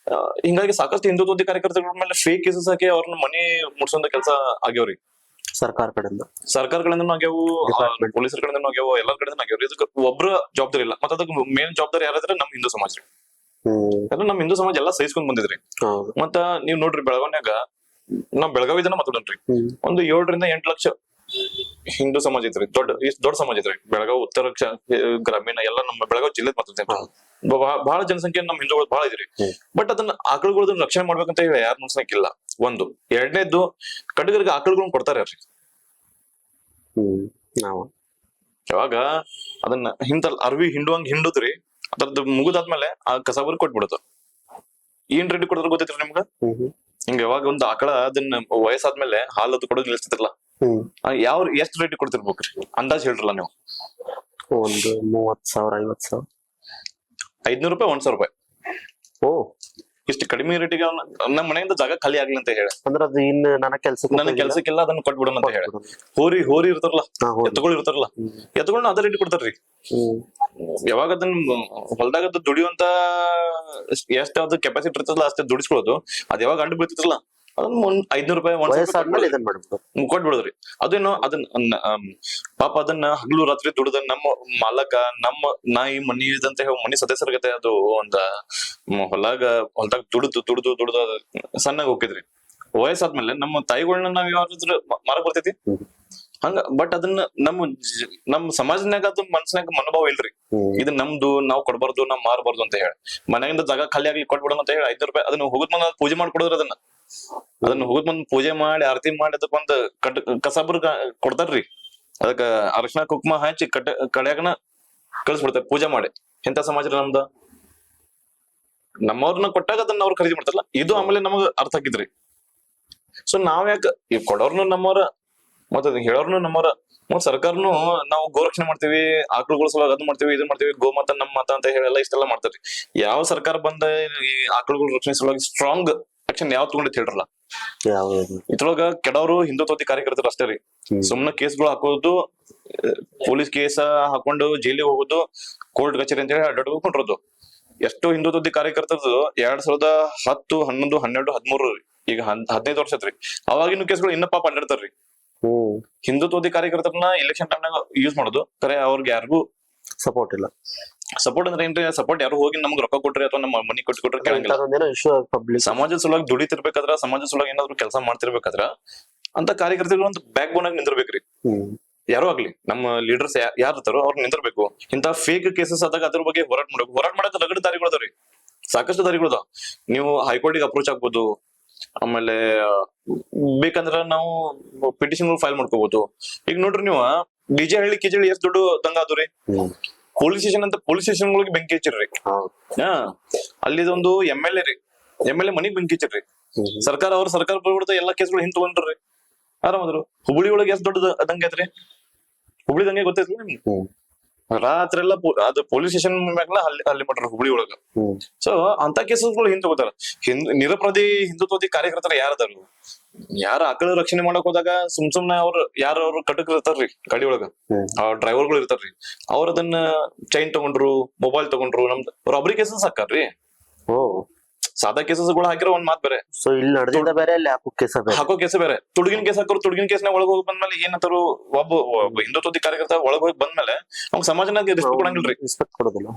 Speaker 2: ಹಿಂಗಾಗಿ ಸಾಕಷ್ಟು ಹಿಂದುತ್ವದ ಕಾರ್ಯಕರ್ತರ ಮೇಲೆ ಫೇಕ್ ಕೇಸಸ್ ಹಾಕಿ ಅವ್ರನ್ನ ಮನಿ ಮುಟ್ಸೋಂತ ಕೆಲಸ ಆಗ್ಯಾವ್ರಿ.
Speaker 1: ಸರ್ಕಾರ
Speaker 2: ಕಡೆಯಿಂದ ಆಗ್ಯಾವು, ಪೊಲೀಸರ ಕಡೆಯಿಂದ ಆಗ್ಯಾವು, ಎಲ್ಲರ ಕಡೆಯಿಂದ ಆಗ್ಯಾವ್ರಿ. ಇದಕ್ಕೆ ಒಬ್ರ ಜವಾಬ್ದಾರಿ ಇಲ್ಲ. ಮತ್ತೆ ಅದಕ್ಕೆ ಮೇನ್ ಜವಾಬ್ದಾರಿ ಯಾರಾದ್ರೆ ನಮ್ ಹಿಂದೂ ಸಮಾಜ ರೀ. ನಮ್ ಹಿಂದೂ ಸಮಾಜ ಎಲ್ಲಾ ಸಹಿಸ್ಕೊಂಡ್ ಬಂದಿದ್ರಿ. ಮತ್ತ ನೀವ್ ನೋಡ್ರಿ, ಬೆಳಗಾವ್ನ್ಯಾಗ ನಾವ್ ಬೆಳಗಾವಿದನ್ನ ಮಾತಾಡನ್ರಿ, ಒಂದು 7 ರಿಂದ 8 ಲಕ್ಷ ಹಿಂದೂ ಸಮಾಜ ಐತ್ರಿ. ದೊಡ್ಡ ಸಮಾಜ ಐತ್ರಿ ಬೆಳಗಾವ್ ಉತ್ತರ ಗ್ರಾಮೀಣ ಎಲ್ಲ ನಮ್ಮ ಬೆಳಗಾವ್ ಜಿಲ್ಲೆ ಮಾತಾಡ್ತೇನೆ. ಬಹಳ ಜನಸಂಖ್ಯೆ ನಮ್ ಹಿಂದೂಗಳು ಬಹಳ ಇದ್ರಿ. ಬಟ್ ಅದನ್ನ ಆಕಳುಗಳನ್ನ ರಕ್ಷಣೆ ಮಾಡ್ಬೇಕಂತ ಹೇಳಿ ಯಾರು ಮುನ್ಸಕ್ಕಿಲ್ಲ. ಒಂದು, ಎರಡನೇದ್ದು, ಕಡುಗರಿಗೆ ಆಕಳುಗಳನ್ನ ಕೊಡ್ತಾರೆ ಯಾರ್ರಿ. ಯಾವಾಗ ಅದನ್ನ ಅರ್ವಿ ಹಿಂಡುದ್ರಿ, ಅದ್ರದ್ದು ಮುಗಿದಾದ್ಮೇಲೆ ಆ ಕಸಾಬರಿ ಕೊಟ್ಬಿಡುತ್ತ. ಏನ್ ರೆಡಿ ಕೊಡೋದ್ರ ಗೊತ್ತೈತ್ರಿ ನಿಮ್ಗ? ಹಿಂಗ ಯಾವಾಗ ಒಂದು ಆಕಳ ಅದನ್ನ ವಯಸ್ಸಾದ್ಮೇಲೆ ಹಾಲದ್ದು ಕೊಡೋದು ನಿಲ್ಸ್ತಿದ್ರಲ್ಲ, ಎಷ್ಟ್ ರೇಟ್ ಕೊಡ್ತಿರ್ಬೇಕ್ರಿ ಅಂದಾಜ್ ಹೇಳ್ರಲ್ಲ ನೀವು.
Speaker 1: ಒಂದು 30,000 50,000
Speaker 2: 500 ರೂಪಾಯಿ 1,000 ರೂಪಾಯಿ. ಓ, ಇಷ್ಟು ಕಡಿಮೆ ರೇಟಿಗೆ ನಮ್ಮ ಮನೆಯಿಂದ ಜಾಗ ಖಾಲಿ ಆಗ್ಲಿ ಅಂತ ಹೇಳಿ,
Speaker 1: ಅಂದ್ರೆ ಅದು ಇನ್ನು ನನ್ನ
Speaker 2: ಕೆಲ್ಸಕ್ಕೆಲ್ಲ ಅದನ್ನ ಕೊಟ್ಬಿಡೋಣ ಅಂತ ಹೇಳಿ. ಹೋರಿ ಇರ್ತಾರಲ್ಲ, ಎತ್ತುಗಳು ಇರ್ತಾರಲ್ಲ, ಎತ್ತುಗಳನ್ನ ಅದೇ ರೇಟ್ ಕೊಡ್ತಾರ್ರಿ. ಯಾವಾಗ ಅದನ್ನ ಹೊಲದಾಗ ದುಡಿಯುವಂತ ಎಷ್ಟ್ ಯಾವ್ದು ಕೆಪಾಸಿಟಿ ಇರ್ತದಲ್ಲ ಅಷ್ಟೇ ದುಡಿಸ್ಕೊಳ್ಳೋದು. ಅದ್ ಯಾವಾಗ ಅಡ್ಡು ಬೀಳ್ತಿದ್ರಲ್ಲ ಅದನ್ನ 500 ರೂಪಾಯಿ ಕೊಟ್ಬಿಡೋದ್ರಿ. ಅದೇನೋ ಅದನ್ನ ಪಾಪ ಅದನ್ನ ಹಗಲು ರಾತ್ರಿ ದುಡ್ದ ನಮ್ಮ ಮಾಲಕ, ನಮ್ಮ ನಾಯಿ ಮನಿ ಅಂತ ಹೇಳಿ ಮನಿ ಸದಸ್ಯರಾಗತ್ತೆ. ಅದು ಒಂದ ಹೊಲದಾಗ ದುಡ್ದು ಸಣ್ಣಾಗ ಹೋಗಿದ್ರಿ. ವಯಸ್ಸಾದ್ಮೇಲೆ ನಮ್ಮ ತಾಯಿಗಳನ್ನ ನಾವ್ ಯಾವ್ದಾದ್ರು ಮಾರಕ್ ಬರ್ತೈತಿ ಹಂಗ. ಬಟ್ ಅದನ್ನ ನಮ್ಮ ಸಮಾಜನಾಗ ಅದು ಮನ್ಸನಾಗ ಮನೋಭಾವ ಇಲ್ರಿ, ಇದು ನಮ್ದು, ನಾವ್ ಕೊಡ್ಬಾರ್ದು, ನಾವ್ ಮಾರಬಾರ್ದು ಅಂತ ಹೇಳಿ. ಮನೆಯಿಂದ ಜಾಗ ಖಾಲಿ ಆಗ್ಲಿ ಕೊಟ್ಬಿಡೋಣ ಅಂತ ಹೇಳಿ 500 ರೂಪಾಯಿ ಅದನ್ನ ಹೋಗುದ್ ಮುಂದ ಪೂಜೆ ಮಾಡ್ಕೊಡೋದ್ರ. ಅದನ್ನ ಹೋಗುದ್ ಮುಂದ್ ಪೂಜೆ ಮಾಡಿ ಆರತಿ ಮಾಡಿ ಅದಕ್ಕೊಂದ್ ಕಸಾಬ್ರ ಕೊಡ್ತಾರ್ರಿ. ಅದಕ್ಕ ಅರಶಿನ ಕುಂಕುಮ ಹಚ್ಚಿ ಕಡ್ಯಾಗನ ಕಳ್ಸ್ಬಿಡ್ತಾರ ಪೂಜೆ ಮಾಡಿ. ಎಂತ ಸಮಾಜ ನಮ್ದ? ನಮ್ಮವ್ರನ್ನ ಕೊಟ್ಟಾಗ ಅದನ್ನ ಅವ್ರು ಖರೀದಿ ಮಾಡ್ತಾರಲ್ಲ, ಇದು ಆಮೇಲೆ ನಮಗ ಅರ್ಥ ಆಗಿದ್ರಿ. ಸೊ ನಾವ್ ಯಾಕ ಈ ಕೊಡೋರ್ನು ನಮ್ಮವ್ರ, ಮತ್ತ ಹೇಳೋರ್ನು ನಮ್ಮವ್ರ, ಮತ್ ಸರ್ಕಾರನು ನಾವು ಗೋರಕ್ಷಣೆ ಮಾಡ್ತೀವಿ, ಆಕಳುಗಳ ಸಲುವಾಗಿ ಅದನ್ನ ಮಾಡ್ತೀವಿ, ಇದನ್ನ ಮಾಡ್ತೀವಿ, ಗೋಮಾತ ನಮ್ಮ ಮಾತ ಅಂತ ಹೇಳಿ ಇಷ್ಟೆಲ್ಲ ಮಾಡ್ತಾರ್ರಿ. ಯಾವ ಸರ್ಕಾರ ಬಂದ ಈ ಆಕಳುಗಳ ರಕ್ಷಣೆ ಸಲುವಾಗಿ ಸ್ಟ್ರಾಂಗ್ ಆಕ್ಷನ್ ಯಾವ್ ತಗೊಂಡೈತಿ ಹೇಳ್ರಲ್ಲ. ಇದ್ರೊಳಗ ಕೆಡವರು ಹಿಂದುತ್ವದಿ ಕಾರ್ಯಕರ್ತರು ಅಷ್ಟೇ ರೀ. ಸುಮ್ನೆ ಕೇಸ್ಗಳು ಹಾಕೋದು, ಪೊಲೀಸ್ ಕೇಸ ಹಾಕೊಂಡು ಜೈಲಿಗೆ ಹೋಗೋದು, ಕೋರ್ಟ್ ಕಚೇರಿ ಅಂತ ಹೇಳಿ ಅಡ್ಡಾಡ್ಕೊಂಡ್ರದು. ಎಷ್ಟೋ ಹಿಂದುತ್ವದಿ ಕಾರ್ಯಕರ್ತರದು 2010, 11, 12, 13 ಈಗ 15 ವರ್ಷ ಐತ್ರಿ. ಅವಾಗಿನ ಕೇಸ್ಗಳು ಇನ್ನ ಪಾಪ ಅಡ್ಡಾಡ್ತಾರ್ರಿ. ಹಿಂದುತ್ವದಿ ಕಾರ್ಯಕರ್ತರನ್ನ ಎಲೆಕ್ಷನ್ ಟೈಮ್ನಾಗ ಯೂಸ್ ಮಾಡೋದು, ಖರೆ ಅವ್ರಿಗೆ ಯಾರಿಗೂ
Speaker 1: ಸಪೋರ್ಟ್ ಇಲ್ಲ.
Speaker 2: ಸಪೋರ್ಟ್ ಅಂದ್ರೆ ಏನ್ರಿ, ಸಪೋರ್ಟ್ ಯಾರು ಹೋಗಿ ನಮ್ಗೆ ರೊಕ್ಕ ಕೊಟ್ರಿ ಅಥವಾ ನಮ್ಮ ಮನಿ ಕೊಟ್ರಿ ಕೇಳಂಗಿಲ್ಲ.
Speaker 1: ಇಂಥದೊಂದೇನೋ ಇಶ್ಯೂ ಪಬ್ಲಿಕ್
Speaker 2: ಸಮಾಜದ ಸಲುವಾಗಿ ದುಡಿತಿರ್ಬೇಕಾದ್ರ, ಸಮಾಜದ ಸಲುವಾಗಿ ಏನಾದ್ರು ಕೆಲಸ ಮಾಡ್ತಿರ್ಬೇಕಾದ್ರ ಅಂತ ಕಾರ್ಯಕರ್ತರು ಒಂದು ಬ್ಯಾಕ್ ಬೋನ್ ಆಗಿ ನಿಂದಿರ್ಬೇಕ್ರಿ. ಯಾರೋ ಆಗ್ಲಿ, ನಮ್ಮ ಲೀಡರ್ಸ್ ಯಾರು ಇರ್ತಾರೋ ಅವ್ರು ನಿಂದಿರ್ಬೇಕು. ಇಂತ ಫೇಕ್ ಕೇಸಸ್ ಆದಾಗ ಅದ್ರ ಬಗ್ಗೆ ಹೋರಾಟ ಮಾಡ್ಬೇಕು. ಹೋರಾಟ ಮಾಡಕ್ ರಗಡ ದಾರಿಗಳು ಅದಾವ್ರಿ, ಸಾಕಷ್ಟು ದಾರಿಗಳು ಅದಾವ. ನೀವು ಹೈಕೋರ್ಟಿಗೆ ಅಪ್ರೋಚ್ ಆಗ್ಬೋದು, ಆಮೇಲೆ ಬೇಕಂದ್ರ ನಾವು ಪಿಟಿಷನ್ ಫೈಲ್ ಮಾಡ್ಕೋಬಹುದು. ಈಗ ನೋಡ್ರಿ ನೀವು ಡಿಜೆ ಹಳ್ಳಿ ಕೆಜಿ ಎಷ್ಟ್ ದೊಡ್ಡ ದಂಗ ಅದು ರೀ. ಪೊಲೀಸ್ ಸ್ಟೇಷನ್ ಅಂತ ಪೊಲೀಸ್ ಸ್ಟೇಷನ್ ಗಳಿಗೆ ಬೆಂಕಿ ಹಚ್ಚಿರ್ರಿ. ಅಲ್ಲಿದೊಂದು MLA ರೀ, MLA ಮನಿಗ್ ಬೆಂಕಿ ಹಚ್ಚಿರ್ರಿ. ಸರ್ಕಾರ ಬರ್ಬಿಡ್ತ ಎಲ್ಲಾ ಕೇಸ್ಗಳು ಹಿಂದ್ ತಗೊಂಡ್ರಿ, ಆರಾಮದ್ರು. ಹುಬ್ಳಿ ಒಳಗೆ ಎಷ್ಟ್ ದೊಡ್ಡ ದಂಗೆ ಐತ್ರಿ, ಹುಬ್ಳಿ ದಂಗೆ ಗೊತ್ತೈತ್ರಿ ನಿಮ್ಗೆ. ರಾತ್ರಿ ಎಲ್ಲ ಅದು ಪೊಲೀಸ್ ಸ್ಟೇಷನ್ ಮ್ಯಾಗ್ಲ ಅಲ್ಲಿ ಮಾಡ್ರಿ ಹುಬ್ಳಿ ಒಳಗ. ಸೊ ಅಂತ ಕೇಸಸ್ಗಳು ಹಿಂದ್ ತಗೋತಾರ. ನಿರಪರಾಧಿ ಹಿಂದುತ್ವದಿ ಕಾರ್ಯಕರ್ತರ ಯಾರದಾರು, ಯಾರ ಆಕಳ ರಕ್ಷಣೆ ಮಾಡಕ್ ಹೋದಾಗ ಸುಮ್ನೆ ಅವ್ರ ಯಾರು ಕಟಕ್ ಇರ್ತಾರ್ರಿ ಗಾಡಿ ಒಳಗ, ಡ್ರೈವರ್ಗಳು ಇರ್ತಾರ್ರಿ, ಅವ್ರ ಅದನ್ನ ಚೈನ್ ತಗೊಂಡ್ರು, ಮೊಬೈಲ್ ತಗೊಂಡ್ರು, ನಮ್ದು ರಾಬರಿ ಕೇಸಸ್ ಹಾಕಾರ್ರಿ. ಸಾದಾ ಕೇಸಸ್ಗಳು ಹಾಕಿರೋ ಒಂದ್ ಮಾತ್ ಬೇರೆ.
Speaker 1: ಸೊ ಇಲ್ಲಿ ನಡೆದಿದ್ದ ಬೇರೆ, ಅಲ್ಲಿ ಹಾಕೋ ಕೇಸ ಬೇರೆ.
Speaker 2: ತುಡುಗಿನ ಕೇಸ್ ಹಾಕೋರು, ತುಡುಗಿನ ಕೇಸ್ನ ಒಳಗ್ ಹೋಗಿ ಬಂದ್ಮೇಲೆ ಏನಂತಾರು, ಒಬ್ಬ ಹಿಂದುತ್ವದಿ ಕಾರ್ಯಕರ್ತ ಒಳಗ್ ಹೋಗಿ ಬಂದ್ಮೇಲೆ ಅವ್ನ ಸಮಾಜನಾಗ ರೆಸ್ಪೆಕ್ಟ್ ಕೊಡಂಗಿಲ್ರಿ.
Speaker 1: ರೆಸ್ಪೆಕ್ಟ್ ಕೊಡೋದಿಲ್ಲ.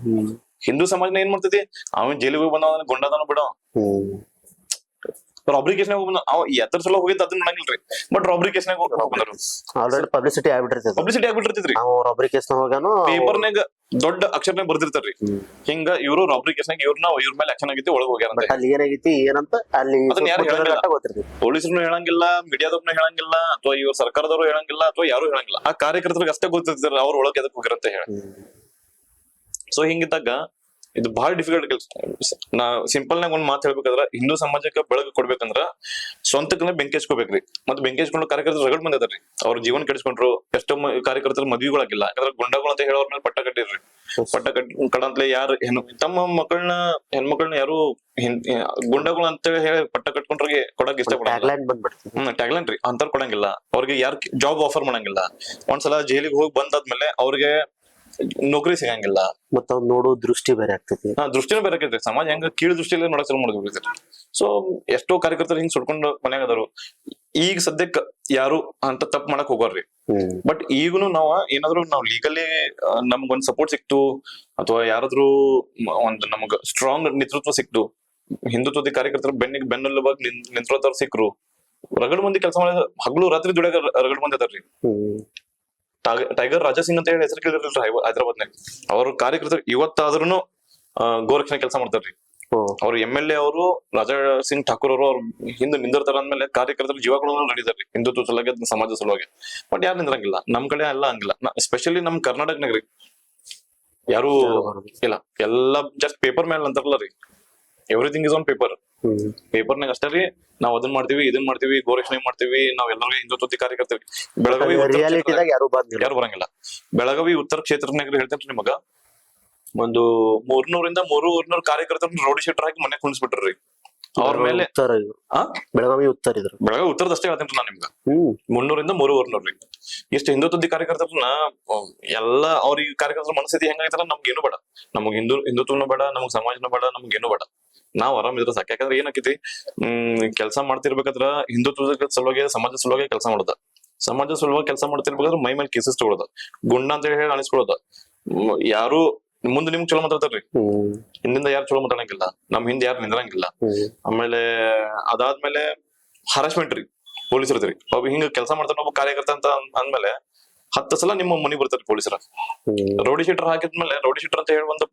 Speaker 2: ಹಿಂದೂ ಸಮಾಜನ ಏನ್ ಮಾಡ್ತೈತಿ, ಅವನ್ ಜೈಲಿಗೆ ಹೋಗಿ ಬಂದ ಗುಂಡಾದನ ಬಿಡೋ, ರಾಬ್ರಿ ಕೇಸ್ನಾಗ ಹೋಗಿ ಬಂದ ಅವ್ ಎತ್ತರ ಸಲ ಹೋಗಿದ್ದ ಅದನ್ನ ಮಾಡಂಗಿಲ್ರಿ. ಬಟ್ ರಾಬ್ರಿ ಕೇಸ್ನಾಗ ಬಂದರು
Speaker 1: ಆಲ್ರೆಡಿ ಪಬ್ಲಿಸಿಟಿ
Speaker 2: ಆಗ್ಬಿಟ್ಟಿರ್ತೈತ್ರಿ.
Speaker 1: ರಾಬರಿ ಕೇಸ್ನ ಹೋಗಾನು
Speaker 2: ಪೇಪರ್ನಾಗ ದೊಡ್ಡ ಅಕ್ಷರನಾಗ ಬರ್ದಿರ್ತಾರ್ರಿ, ಹಿಂಗ ಇವ್ರು ರಾಬ್ರಿ ಕೇಸ್ನಾಗ ಇವ್ರ ಮೇಲೆ ಆಕ್ಷನ್ ಆಗೈತಿ, ಒಳಗ್ ಹೋಗ್ಯಾರ ಅಂತ.
Speaker 1: ಅಲ್ಲಿ ಏನಾಗೈತಿ ಏನಂತ ಅಲ್ಲಿ
Speaker 2: ಪೊಲೀಸರು ಹೇಳಂಗಿಲ್ಲ, ಮೀಡಿಯಾದವ್ರನ್ನ ಹೇಳಂಗಿಲ್ಲ, ಅಥವಾ ಇವ್ರ ಸರ್ಕಾರದವ್ರು ಹೇಳಂಗಿಲ್ಲ, ಅಥವಾ ಯಾರು ಹೇಳಂಗಿಲ್ಲ. ಆ ಕಾರ್ಯಕರ್ತರಿಗೆ ಅಷ್ಟೇ ಗೊತ್ತಿರ್ತಾರ ಅವ್ರ ಒಳಗೆ ಎದಕ್ ಹೋಗಿರಂತ ಹೇಳಿ. ಸೊ ಹಿಂಗಿದ್ದಾಗ ಇದು ಬಹಳ ಡಿಫಿಕಲ್ಟ್ ಕೆಲಸ. ನಾ ಸಿಂಪಲ್ ನಾಗ ಒಂದ್ ಮಾತು ಹೇಳ್ಬೇಕಾದ್ರ, ಹಿಂದೂ ಸಮಾಜಕ್ಕೆ ಬೆಳಕು ಕೊಡ್ಬೇಕಂದ್ರ ಸ್ವಂತಕ್ಕನ್ನ ಬೆಂಕಿ ಹಚ್ಕೋಬೇಕ್ರಿ. ಮತ್ತೆ ಬೆಂಕಿ ಹಚ್ಕೊಂಡು ಕಾರ್ಯಕರ್ತರು ರಗಡ್ ಮಂದಿ ಅದಾರ್ರಿ, ಅವ್ರ ಜೀವನ ಕೆಡಿಸ್ಕೊಂಡ್ರು. ಎಷ್ಟೋ ಕಾರ್ಯಕರ್ತರ ಮದ್ವಿಗಳಾಗಿಲ್ಲ, ಯಾಕಂದ್ರೆ ಗುಂಡಗಳು ಅಂತ ಹೇಳೋರ್ ಮೇಲೆ ಪಟ್ಟ ಕಟ್ಟಿರ್ರಿ. ಪಟ್ಟ ಕಟ್ಟಂತಲೇ ಯಾರು ತಮ್ಮ ಹೆಣ್ಮಕ್ಳನ್ನ ಯಾರು ಗುಂಡಗಳು ಅಂತ ಹೇಳಿ ಪಟ್ಟ ಕಟ್ಕೊಂಡ್ರಿಗೆ ಕೊಡಕ್ ಇಷ್ಟ ಪಡಂಗಿಲ್ಲ. ಟ್ಯಾಗ್ಲೈನ್ ರೀ ಅಂತವ್ರು ಕೊಡಂಗಿಲ್ಲ. ಅವ್ರಿಗೆ ಯಾರು ಜಾಬ್ ಆಫರ್ ಮಾಡಂಗಿಲ್ಲ. ಒಂದ್ಸಲ ಜೈಲಿಗೆ ಹೋಗಿ ಬಂದಾದ್ಮೇಲೆ ಅವ್ರಿಗೆ ನೌಕರಿ ಸಿಗಂಗಿಲ್ಲ.
Speaker 1: ಮತ್ತ ನೋಡೋ ದೃಷ್ಟಿ ಬೇರೆ ಆಗ್ತೈತಿ.
Speaker 2: ದೃಷ್ಟಿನೂ ಬೇರೆ ಆಗ್ತೈತಿ. ಸಮಾಜ ಹೆಂಗ ಕೀಳು ದೃಷ್ಟಿಯಲ್ಲಿ ನೋಡಕ್ ಶುರು ಮಾಡಿದ್ರಿ. ಸೊ ಎಷ್ಟೋ ಕಾರ್ಯಕರ್ತರು ಹಿಂಗ್ ಸುಡ್ಕೊಂಡು ಮನ್ಯಾಗ ಅದಾರು. ಈಗ ಸದ್ಯಕ್ ಯಾರು ಅಂತ ತಪ್ಪು ಮಾಡಕ್ ಹೋಗ್ರಿ. ಬಟ್ ಈಗನು ಏನಾದ್ರು ನಾವು ಲೀಗಲಿ ನಮ್ಗೊಂದ್ ಸಪೋರ್ಟ್ ಸಿಕ್ತು, ಅಥವಾ ಯಾರಾದ್ರೂ ಒಂದ್ ನಮಗ್ ಸ್ಟ್ರಾಂಗ್ ನೇತೃತ್ವ ಸಿಕ್ತು, ಹಿಂದುತ್ವದ ಕಾರ್ಯಕರ್ತರು ಬೆನ್ನೆಲುಬಾಗಿ ನಿಂತ್ರೋತಾರ ಸಿಕ್ರು, ರಗಡ್ ಮಂದಿ ಕೆಲಸ ಮಾಡಿದ ಹಗಲು ರಾತ್ರಿ ದುಡಿಯಾಗ ರಗಡ್ ಮಂದಿ ಅದಾರ್ರಿ. ಟೈಗರ್ ರಾಜಾ ಸಿಂಗ್ ಅಂತ ಹೇಳಿ ಹೆಸರು ಕೇಳಿರ್ಲಿಲ್ರಿ ಹೈದರಾಬಾದ್ನಾಗ. ಅವ್ರ ಕಾರ್ಯಕರ್ತರು ಇವತ್ತಾದ್ರೂ ಗೋರಕ್ಷಣೆ ಕೆಲಸ ಮಾಡ್ತಾರ್ರಿ. ಅವ್ರ MLA ಅವರು ರಾಜಾ ಸಿಂಗ್ ಠಾಕೂರ್ ಅವರು ಅವ್ರ ಹಿಂದೆ ನಿಂದಿರ್ತಾರ ಅಂದ್ಮೇಲೆ ಕಾರ್ಯಕರ್ತರು ಜೀವಗಳು ನಡೀತಾರ್ರಿ ಹಿಂದುತ್ವ ಸಲುವಾಗಿ, ಸಮಾಜ ಸಲುವಾಗಿ. ಬಟ್ ಯಾರು ನಿಂದ್ರಂಗಿಲ್ಲ. ನಮ್ ಕಡೆ ಎಲ್ಲ ಹಂಗಿಲ್ಲ. ಎಸ್ಪೆಷಲಿ ನಮ್ ಕರ್ನಾಟಕನಾಗ್ರಿ ಯಾರು ಇಲ್ಲ, ಎಲ್ಲಾ ಜಸ್ಟ್ ಪೇಪರ್ ಮೇಲೆ ಅಂತಾರಲ್ಲ ರೀ, ಎವ್ರಿಥಿಂಗ್ ಇಸ್ ಆನ್ ಪೇಪರ್. ಪೇಪರ್ನಾಗ ಅಷ್ಟೇ ರೀ, ನಾವ್ ಅದನ್ನ ಮಾಡ್ತೀವಿ, ಇದನ್ ಮಾಡ್ತೀವಿ, ಗೋರಕ್ಷಣೆ ಮಾಡ್ತೀವಿ, ನಾವ್ ಎಲ್ಲರಿಗೂ ಹಿಂದುತ್ವದ ಕಾರ್ಯಕರ್ತವಿ. ಬೆಳಗಾವಿ ಯಾರು ಬರಂಗಿಲ್ಲ. ಬೆಳಗಾವಿ ಉತ್ತರ ಕ್ಷೇತ್ರನಾಗ ಹೇಳ್ತೇನ್ರಿ ನಿಮಗ, ಒಂದು 300 ಕಾರ್ಯಕರ್ತರನ್ನ ರೋಡಿ ಶೀಟರ್ ಹಾಕಿ ಮನೆ ಕುಣಿಸ್ಬಿಟ್ರಿ. ಅವ್ರ ಮೇಲೆ
Speaker 1: ಬೆಳಗಾವಿ
Speaker 2: ಉತ್ತರದ ಅಷ್ಟೇ ಹೇಳ್ತೇನ್ರಿ ನಾನ್ ನಿಮ್ಗ. 300 ರೀ. ಇಷ್ಟು ಹಿಂದುತ್ವದ ಕಾರ್ಯಕರ್ತರನ್ನ ಎಲ್ಲಾ ಅವ್ರಿಗೆ ಕಾರ್ಯಕರ್ತರ ಮನಸ್ಥಿತಿ ಹೆಂಗಾಗಿತ್ತಾರ, ನಮ್ಗೇನು ಬೇಡ, ನಮಗ್ ಹಿಂದುತ್ವನು ಬೇಡ, ನಮಗ್ ಸಮಾಜನೂ ಬೇಡ, ನಮ್ಗೇನು ಬೇಡ, ನಾವ್ ಆರಾಮ್ ಇದ್ರ ಸಾಕು. ಯಾಕಂದ್ರೆ ಏನಾಕೈತಿ, ಕೆಲ್ಸ ಮಾಡ್ತಿರ್ಬೇಕಾದ್ರ ಹಿಂದುತ್ವದ ಸಲುವಾಗಿ, ಸಮಾಜದ ಸಲುವಾಗಿ ಕೆಲಸ ಮಾಡೋದ, ಸಮಾಜದ ಸಲುವಾಗಿ ಕೆಲಸ ಮಾಡ್ತಿರ್ಬೇಕಾದ್ರೆ ಮೈ ಮೇಲೆ ಕೇಸಸ್ ತಗೊಳೋದ, ಗುಂಡ ಅಂತ ಹೇಳಿ ಅನಿಸ್ಕೊಳ್ಳೋದ. ಯಾರು ಮುಂದೆ ನಿಮ್ಗೆ ಚಲೋ ಮಾತಾಡ್ತಾರ್ರಿ, ಹಿಂದಿಂದ ಯಾರು ಚಲೋ ಮಾತಾಡಂಗಿಲ್ಲ, ನಮ್ ಹಿಂದೆ ಯಾರು ನಿಂದ್ರಂಗಿಲ್ಲ. ಆಮೇಲೆ ಅದಾದ್ಮೇಲೆ ಹರಾಸ್ಮೆಂಟ್ ರೀ, ಪೊಲೀಸರ್ದ್ರಿ. ಒಬ್ಬ ಹಿಂಗ ಕೆಲಸ ಮಾಡ್ತಾರ ಒಬ್ಬ ಕಾರ್ಯಕರ್ತ ಅಂತ ಅಂದ್ಮೇಲೆ 10 ಸಲ ನಿಮ್ಮ ಮನಿ ಬರ್ತಾರ ಪೊಲೀಸರ. ರೌಡಿ ಶೀಟರ್ ಹಾಕಿದ್ಮೇಲೆ, ರೌಡಿ ಶೀಟರ್ ಅಂತ ಹೇಳಿ ಒಂದು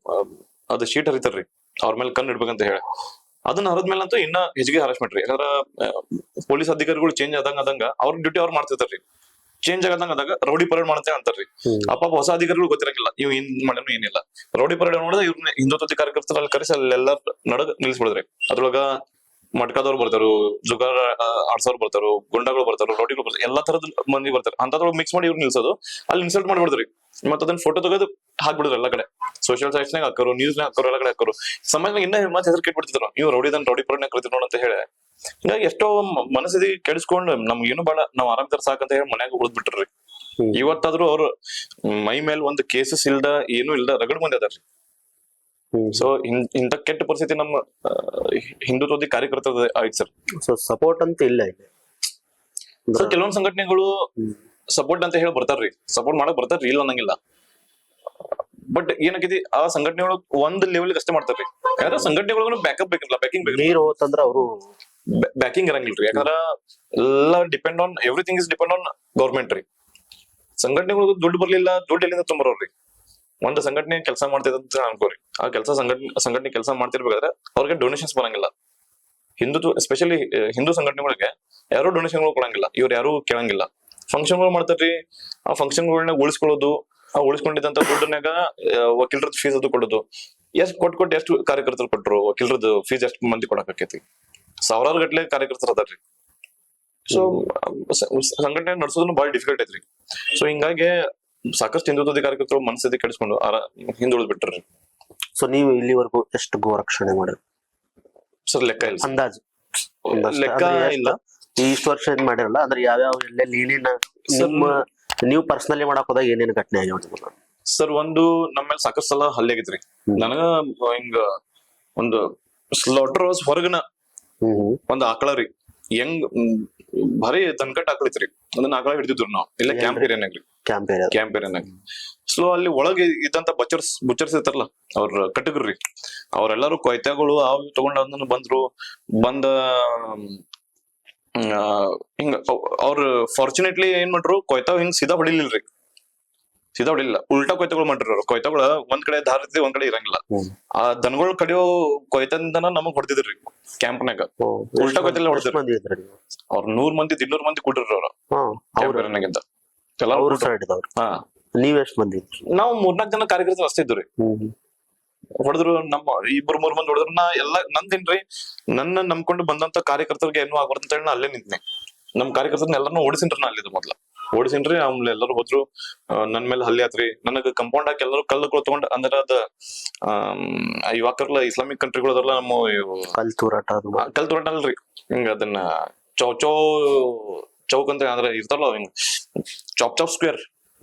Speaker 2: ಅದು ಶೀಟ್ ಹರಿತಾರ್ರಿ, ಅವ್ರ ಮೇಲೆ ಕಣ್ಣು ಇಡ್ಬೇಕಂತ ಹೇಳಿ. ಅದನ್ನ ಹರದ್ಮೇಲೆ ಅಂತೂ ಇನ್ನ ಹೆಚ್ಚಿಗೆ ಹರಾಸ್ಮೆಂಟ್ ರೀ. ಯಾಕಂದ್ರ ಪೊಲೀಸ್ ಅಧಿಕಾರಿಗಳು ಚೇಂಜ್ ಆದಂಗ ಅವ್ರ ಡ್ಯೂಟಿ ಅವ್ರು ಮಾಡ್ತಿರ್ತಾರ್ರಿ. ಚೇಂಜ್ ಆದಾಗ ರೌಡಿ ಪರೇಡ್ ಮಾಡಂತ ಅಂತಾರ್ರಿ. ಅಪ್ಪ ಹೊಸ ಅಧಿಕಾರಿಗಳು ಗೊತ್ತಿರಂಗಿಲ್ಲ, ಇವ್ ಹಿಂದ್ ಮಾಡೇನು ಏನಿಲ್ಲ. ರೌಡಿ ಪರೇಡ್ ನೋಡಿದ್ರೆ ಇವ್ರನ್ನ ಹಿಂದುತ್ವದ ಕಾರ್ಯಕರ್ತರ ಅಲ್ಲಿ ಕರೆಸಿ ಅಲ್ಲೆಲ್ಲ ನಡಗ್ ನಿಲ್ಸ್ಬಿಡಿದ್ರಿ. ಅದ್ರೊಳಗ ಮಟ್ಕಾದವ್ರು ಬರ್ತಾರು, ಜುಗಾರ್ ಆಡ್ಸೋರು ಬರ್ತಾರು, ಗುಂಡಗಳು ಬರ್ತಾರು, ರೌಡಿಗಳು ಬರ್ತಾರೆ, ಎಲ್ಲಾ ತರದ ಮಂದಿ ಬರ್ತಾರೆ. ಅಂತದ್ರೊಳಗೆ ಮಿಕ್ಸ್ ಮಾಡಿ ಇವ್ರು ನಿಲ್ಸೋದು, ಅಲ್ಲಿ ಇನ್ಸಲ್ಟ್ ಮಾಡ್ಬಿಡ್ದ್ರಿ. ಮತ್ತ ಅದನ್ನ ಫೋಟೋ ತೆಗೆದು ಹಾಕ್ಬಿಡಿದ್ರು ಎಲ್ಲ ಕಡೆ, ಸೋಷಿಯಲ್ ಸೈಟ್ಸ್ ನಾಗ ಹಾಕೋರು, ನ್ಯೂಸ್ ನಾಗ ಹಾಕೋರು, ಎಲ್ಲ ಕಡೆ ಹಾಕೋರು. ಸಮಾಜನಾಗ ಇನ್ನ ಮತ್ತೆ ಹೆಸರು ಕೆಟ್ಬಿಡ್ತಿದ್ರು, ಇವ್ ರೌಡಿ ಪರೇಡ್ ಕರಿತಿರ್ ನೋಡ ಅಂತ ಹೇಳಿ. ಹಿಂಗಾಗಿ ಎಷ್ಟೋ ಮನಸ್ಥಿತಿ ಕೆಡಿಸ್ಕೊಂಡು ನಮ್ಗೆ ಏನು ಬೇಡ, ನಾವ್ ಆರಾಮ್ದಾರ ಸಾಕಂತ ಹೇಳಿ ಮನ್ಯಾಗ ಉಳಿದ್ಬಿಟ್ರಿ. ಇವತ್ತಾದ್ರೂ ಅವ್ರು ಮೈ ಮೇಲೆ ಒಂದು ಕೇಸಸ್ ಇಲ್ದ, ಏನು ಇಲ್ದ ರಗಡ್ ಮಂದಿ ಅದಾರ್ರಿ. ಸೊ ಇಂತ ಕೆಟ್ಟ ಪರಿಸ್ಥಿತಿ ನಮ್ಮ ಹಿಂದುತ್ವದ ಕಾರ್ಯಕರ್ತದ ಆಯ್ತು ಸರ್.
Speaker 1: ಸೊ ಸಪೋರ್ಟ್ ಅಂತ ಇಲ್ಲ.
Speaker 2: ಸೊ ಕೆಲವೊಂದ್ ಸಂಘಟನೆಗಳು ಸಪೋರ್ಟ್ ಅಂತ ಹೇಳಿ ಬರ್ತಾರ್ರಿ, ಸಪೋರ್ಟ್ ಮಾಡಕ್ ಬರ್ತಾರ್ರಿ, ಇಲ್ಲ ಅನ್ನಂಗಿಲ್ಲ. ಬಟ್ ಏನಾಗೈತಿ ಆ ಸಂಘಟನೆಗಳು ಒಂದ್ ಲೆವೆಲ್ ಅಷ್ಟೇ ಮಾಡ್ತಾರ್ರಿ. ಯಾಕಂದ್ರೆ ಸಂಘಟನೆಗಳು ಬ್ಯಾಕಪ್ ಬೇಕಿಲ್ಲ, ಬ್ಯಾಕಿಂಗ್ ಬೇಕು,
Speaker 1: ನೀರ್ ಹೋತಂದ್ರ ಅವರು
Speaker 2: ಬ್ಯಾಕಿಂಗ್ ಇರಂಗಿಲ್ರಿ. ಯಾಕಂದ್ರ ಎಲ್ಲ depend on everything is depend on government ರೀ. ಸಂಘಟನೆಗಳು ದುಡ್ಡು ಬರ್ಲಿಲ್ಲ, ದುಡ್ಡು ಎಲ್ಲಿಂದ ತುಂಬರೋರ್ರಿ? ಒಂದು ಸಂಘಟನೆ ಕೆಲಸ ಮಾಡ್ತಿದೆ ಅಂತ ಅನ್ಕೋರಿ, ಆ ಕೆಲಸ ಸಂಘಟನೆ ಕೆಲಸ ಮಾಡ್ತಿರ್ಬೇಕಾದ್ರೆ ಅವ್ರಿಗೆ ಡೊನೇಷನ್ಸ್ ಬರಂಗಿಲ್ಲ. ಹಿಂದುತ್ವ ಎಸ್ಪೆಷಲಿ ಹಿಂದೂ ಸಂಘಟನೆಗಳಿಗೆ ಯಾರು ಡೊನೇಷನ್ಗಳು ಕೊಡಂಗಿಲ್ಲ, ಇವ್ರು ಯಾರು ಕೇಳಂಗಿಲ್ಲ. ಫಂಕ್ಷನ್ಗಳು ಮಾಡ್ತಾರ್ರಿ, ಆ ಫಂಕ್ಷನ್ಗಳನ್ನ ಉಳಿಸ್ಕೊಳ್ಳೋದು, ಆ ಉಳಿಸ್ಕೊಂಡಿದ್ದಂತ ದುಡ್ಡನ್ಯಾಗ ವಕೀಲರದ್ದು ಫೀಸ್ ಅದು ಕೊಡೋದು. ಕೊಟ್ಟು ಎಷ್ಟು ಕಾರ್ಯಕರ್ತರು ಕೊಟ್ಟರು, ವಕೀಲರದ್ದು ಫೀಸ್ ಎಷ್ಟು ಮಂದಿ ಕೊಡಕೈತಿ? ಸಾವಿರಾರು ಗಟ್ಲೆ ಕಾರ್ಯಕರ್ತರು ಅದಾರ್ರಿ. ಸೊ ಸಂಘಟನೆ ನಡೆಸೋದನ್ನು ಬಹಳ ಡಿಫಿಕಲ್ಟ್ ಐತ್ರಿ. ಸೊ ಹಿಂಗಾಗಿ ಸಾಕಷ್ಟು ಹಿಂದುತ್ವದ ಕಾರ್ಯಕರ್ತರು ಮನಸ್ಥಿತಿ ಕೆಡಿಸ್ಕೊಂಡು ಹಿಂದುಳಿದ್ ಬಿಟ್ರಿ.
Speaker 1: ಸೊ ನೀವು ಇಲ್ಲಿವರೆಗೂ ಎಷ್ಟು ಗೋ ರಕ್ಷಣೆ ಮಾಡಿರಿ
Speaker 2: ಸರ್? ಲೆಕ್ಕ ಇಲ್ಲ,
Speaker 1: ಅಂದಾಜು
Speaker 2: ಲೆಕ್ಕ ಇಲ್ಲ.
Speaker 1: ಇಷ್ಟು ವರ್ಷ ಏನ್ ಮಾಡಿರಲ್ಲ ಅಂದ್ರೆ ಯಾವ್ಯಾವ ಎಲ್ಲೆಲ್ಲಿ ಏನೇನ ನೀವು ಪರ್ಸನಲಿ ಮಾಡಕ್ ಹೋದಾಗ ಏನೇನು ಘಟನೆ ಆಗ್ಯಾವ
Speaker 2: ಸರ್? ಒಂದು ನಮ್ಮ ಮೇಲೆ ಸಾಕಷ್ಟು ಸಲ ಹಲ್ಲೆ ಆಗಿದ್ರಿ. ನನಗ ಹಿಂಗ ಒಂದು ಸ್ಲಾಟರ್ ಹೌಸ್ ಹೊರಗನ ಒಂದ್ ಆಕಳ ರೀ, ಹೆಂಗ್ ಭಾರಿ ತನ್ಕಟ್ ಆಕಳಿತ್ರಿ. ಅದನ್ನ ಆಕಳ ಹಿಡಿದಿದ್ರು ನಾವು ಇಲ್ಲ ಕ್ಯಾಂಪ್ ಏರಿಯಾನಾಗ್ರಿ, ಕ್ಯಾಂಪ್ ಏರಿಯಾನಾಗ. ಸೊ ಅಲ್ಲಿ ಒಳಗೆ ಇದ್ದಂತ ಬುಚರ್ಸ್ ಇರ್ತಾರಲ್ಲ, ಅವ್ರ ಕಟಗರಿ ಅವ್ರೆಲ್ಲಾರು ಕೊಯ್ತಾಗಳು ಅವ್ ತಗೊಂಡ್ ಅದನ್ನ ಬಂದ ಹಿಂಗ ಅವ್ರ ಫಾರ್ಚುನೇಟ್ಲಿ ಏನ್ ಮಾಡ್ರು, ಕೊಯ್ತಾವ್ ಹಿಂಗ್ ಸೀದಾ ಹೊಡಿಲಿಲ್ರಿ, ಸೀದಾ ಹೊಡಿಲಿಲ್ಲ, ಉಲ್ಟಾ ಕೊಯ್ತಗಳು ಮಾಡ್ರಿ. ಅವ್ರು ಕೊಯ್ತಗಳ ಒಂದ್ ಕಡೆ ದಾರ ಇರ್ತಿ, ಒಂದ್ ಕಡೆ ಇರಂಗಿಲ್ಲ. ಆ ದನಗಳು ಕಡಿಯೋ ಕೊಯ್ತದಿಂದನ ನಮಗ್ ಹೊಡೆದಿದ್ರಿ ಕ್ಯಾಂಪ್ನಾಗ. ಉಲ್ಟಾ ಕೊಯ್ತಲ್ಲ ಹೊಡೆದಿದ್ರು. ಅವ್ರ 100 ಮಂದಿ 200 ಮಂದಿ ಕೂಡ್ರಿ ಅವ್ರ ಕ್ಯಾಂಪ್. ಹಾ,
Speaker 1: ನೀವ್ ಎಷ್ಟ್ ಮಂದಿ?
Speaker 2: ನಾವು 3-4 ಜನ ಕಾರ್ಯಕರ್ತರು ಅಷ್ಟೇ ಇದ್ರಿ. ಹೊಡೆದ್ರು, ನಮ್ಮ 2-3 ಮಂದಿ ಹೊಡೆದ್ರು. ನಾ ಎಲ್ಲಾ ನಂದೇನ್ರಿ, ನನ್ನ ನಂಬ್ಕೊಂಡು ಬಂದಂತ ಕಾರ್ಯಕರ್ತರಿಗೆ ಏನು ಆಗ್ಬಾರ್ದು ಅಂತ ಹೇಳಿ ನಾ ಅಲ್ಲೇ ನಿಂತ್ನೆ. ನಮ್ ಕಾರ್ಯಕರ್ತರನ್ನ ಎಲ್ಲಾರು ಓಡಿಸಿನ್ರಿ. ನಾ ಅಲ್ಲಿದ್ದು ಮೊದ್ಲ ಓಡಿಸಿನ್ರಿ. ಆಮೇಲೆ ಎಲ್ಲರೂ ಹೋದ್ರು, ನನ್ ಮೇಲೆ ಹಲ್ಲೆ ಆತ್ರಿ. ನನಗ ಕಂಪೌಂಡ್ ಹಾಕಿ ಎಲ್ಲರೂ ಕಲ್ಲುಗಳು ತಗೊಂಡ್, ಅಂದ್ರೆ ಅದ ಇವಾಕರ್ಲ ಇಸ್ಲಾಮಿಕ್ ಕಂಟ್ರಿಗಳು ಅದಲ್ಲ, ನಮ್ಮ
Speaker 1: ಕಲ್ ತೂರಾಟ ಅಲ್ರಿ,
Speaker 2: ಹಿಂಗ ಅದನ್ನ ಚೌಕ್ ಅಂತ ಅಂದ್ರೆ ಇರ್ತಾರಲ್ಲ ಹಿಂಗ್ ಚಾಪ್ ಸ್ಕ್ವೇರ್,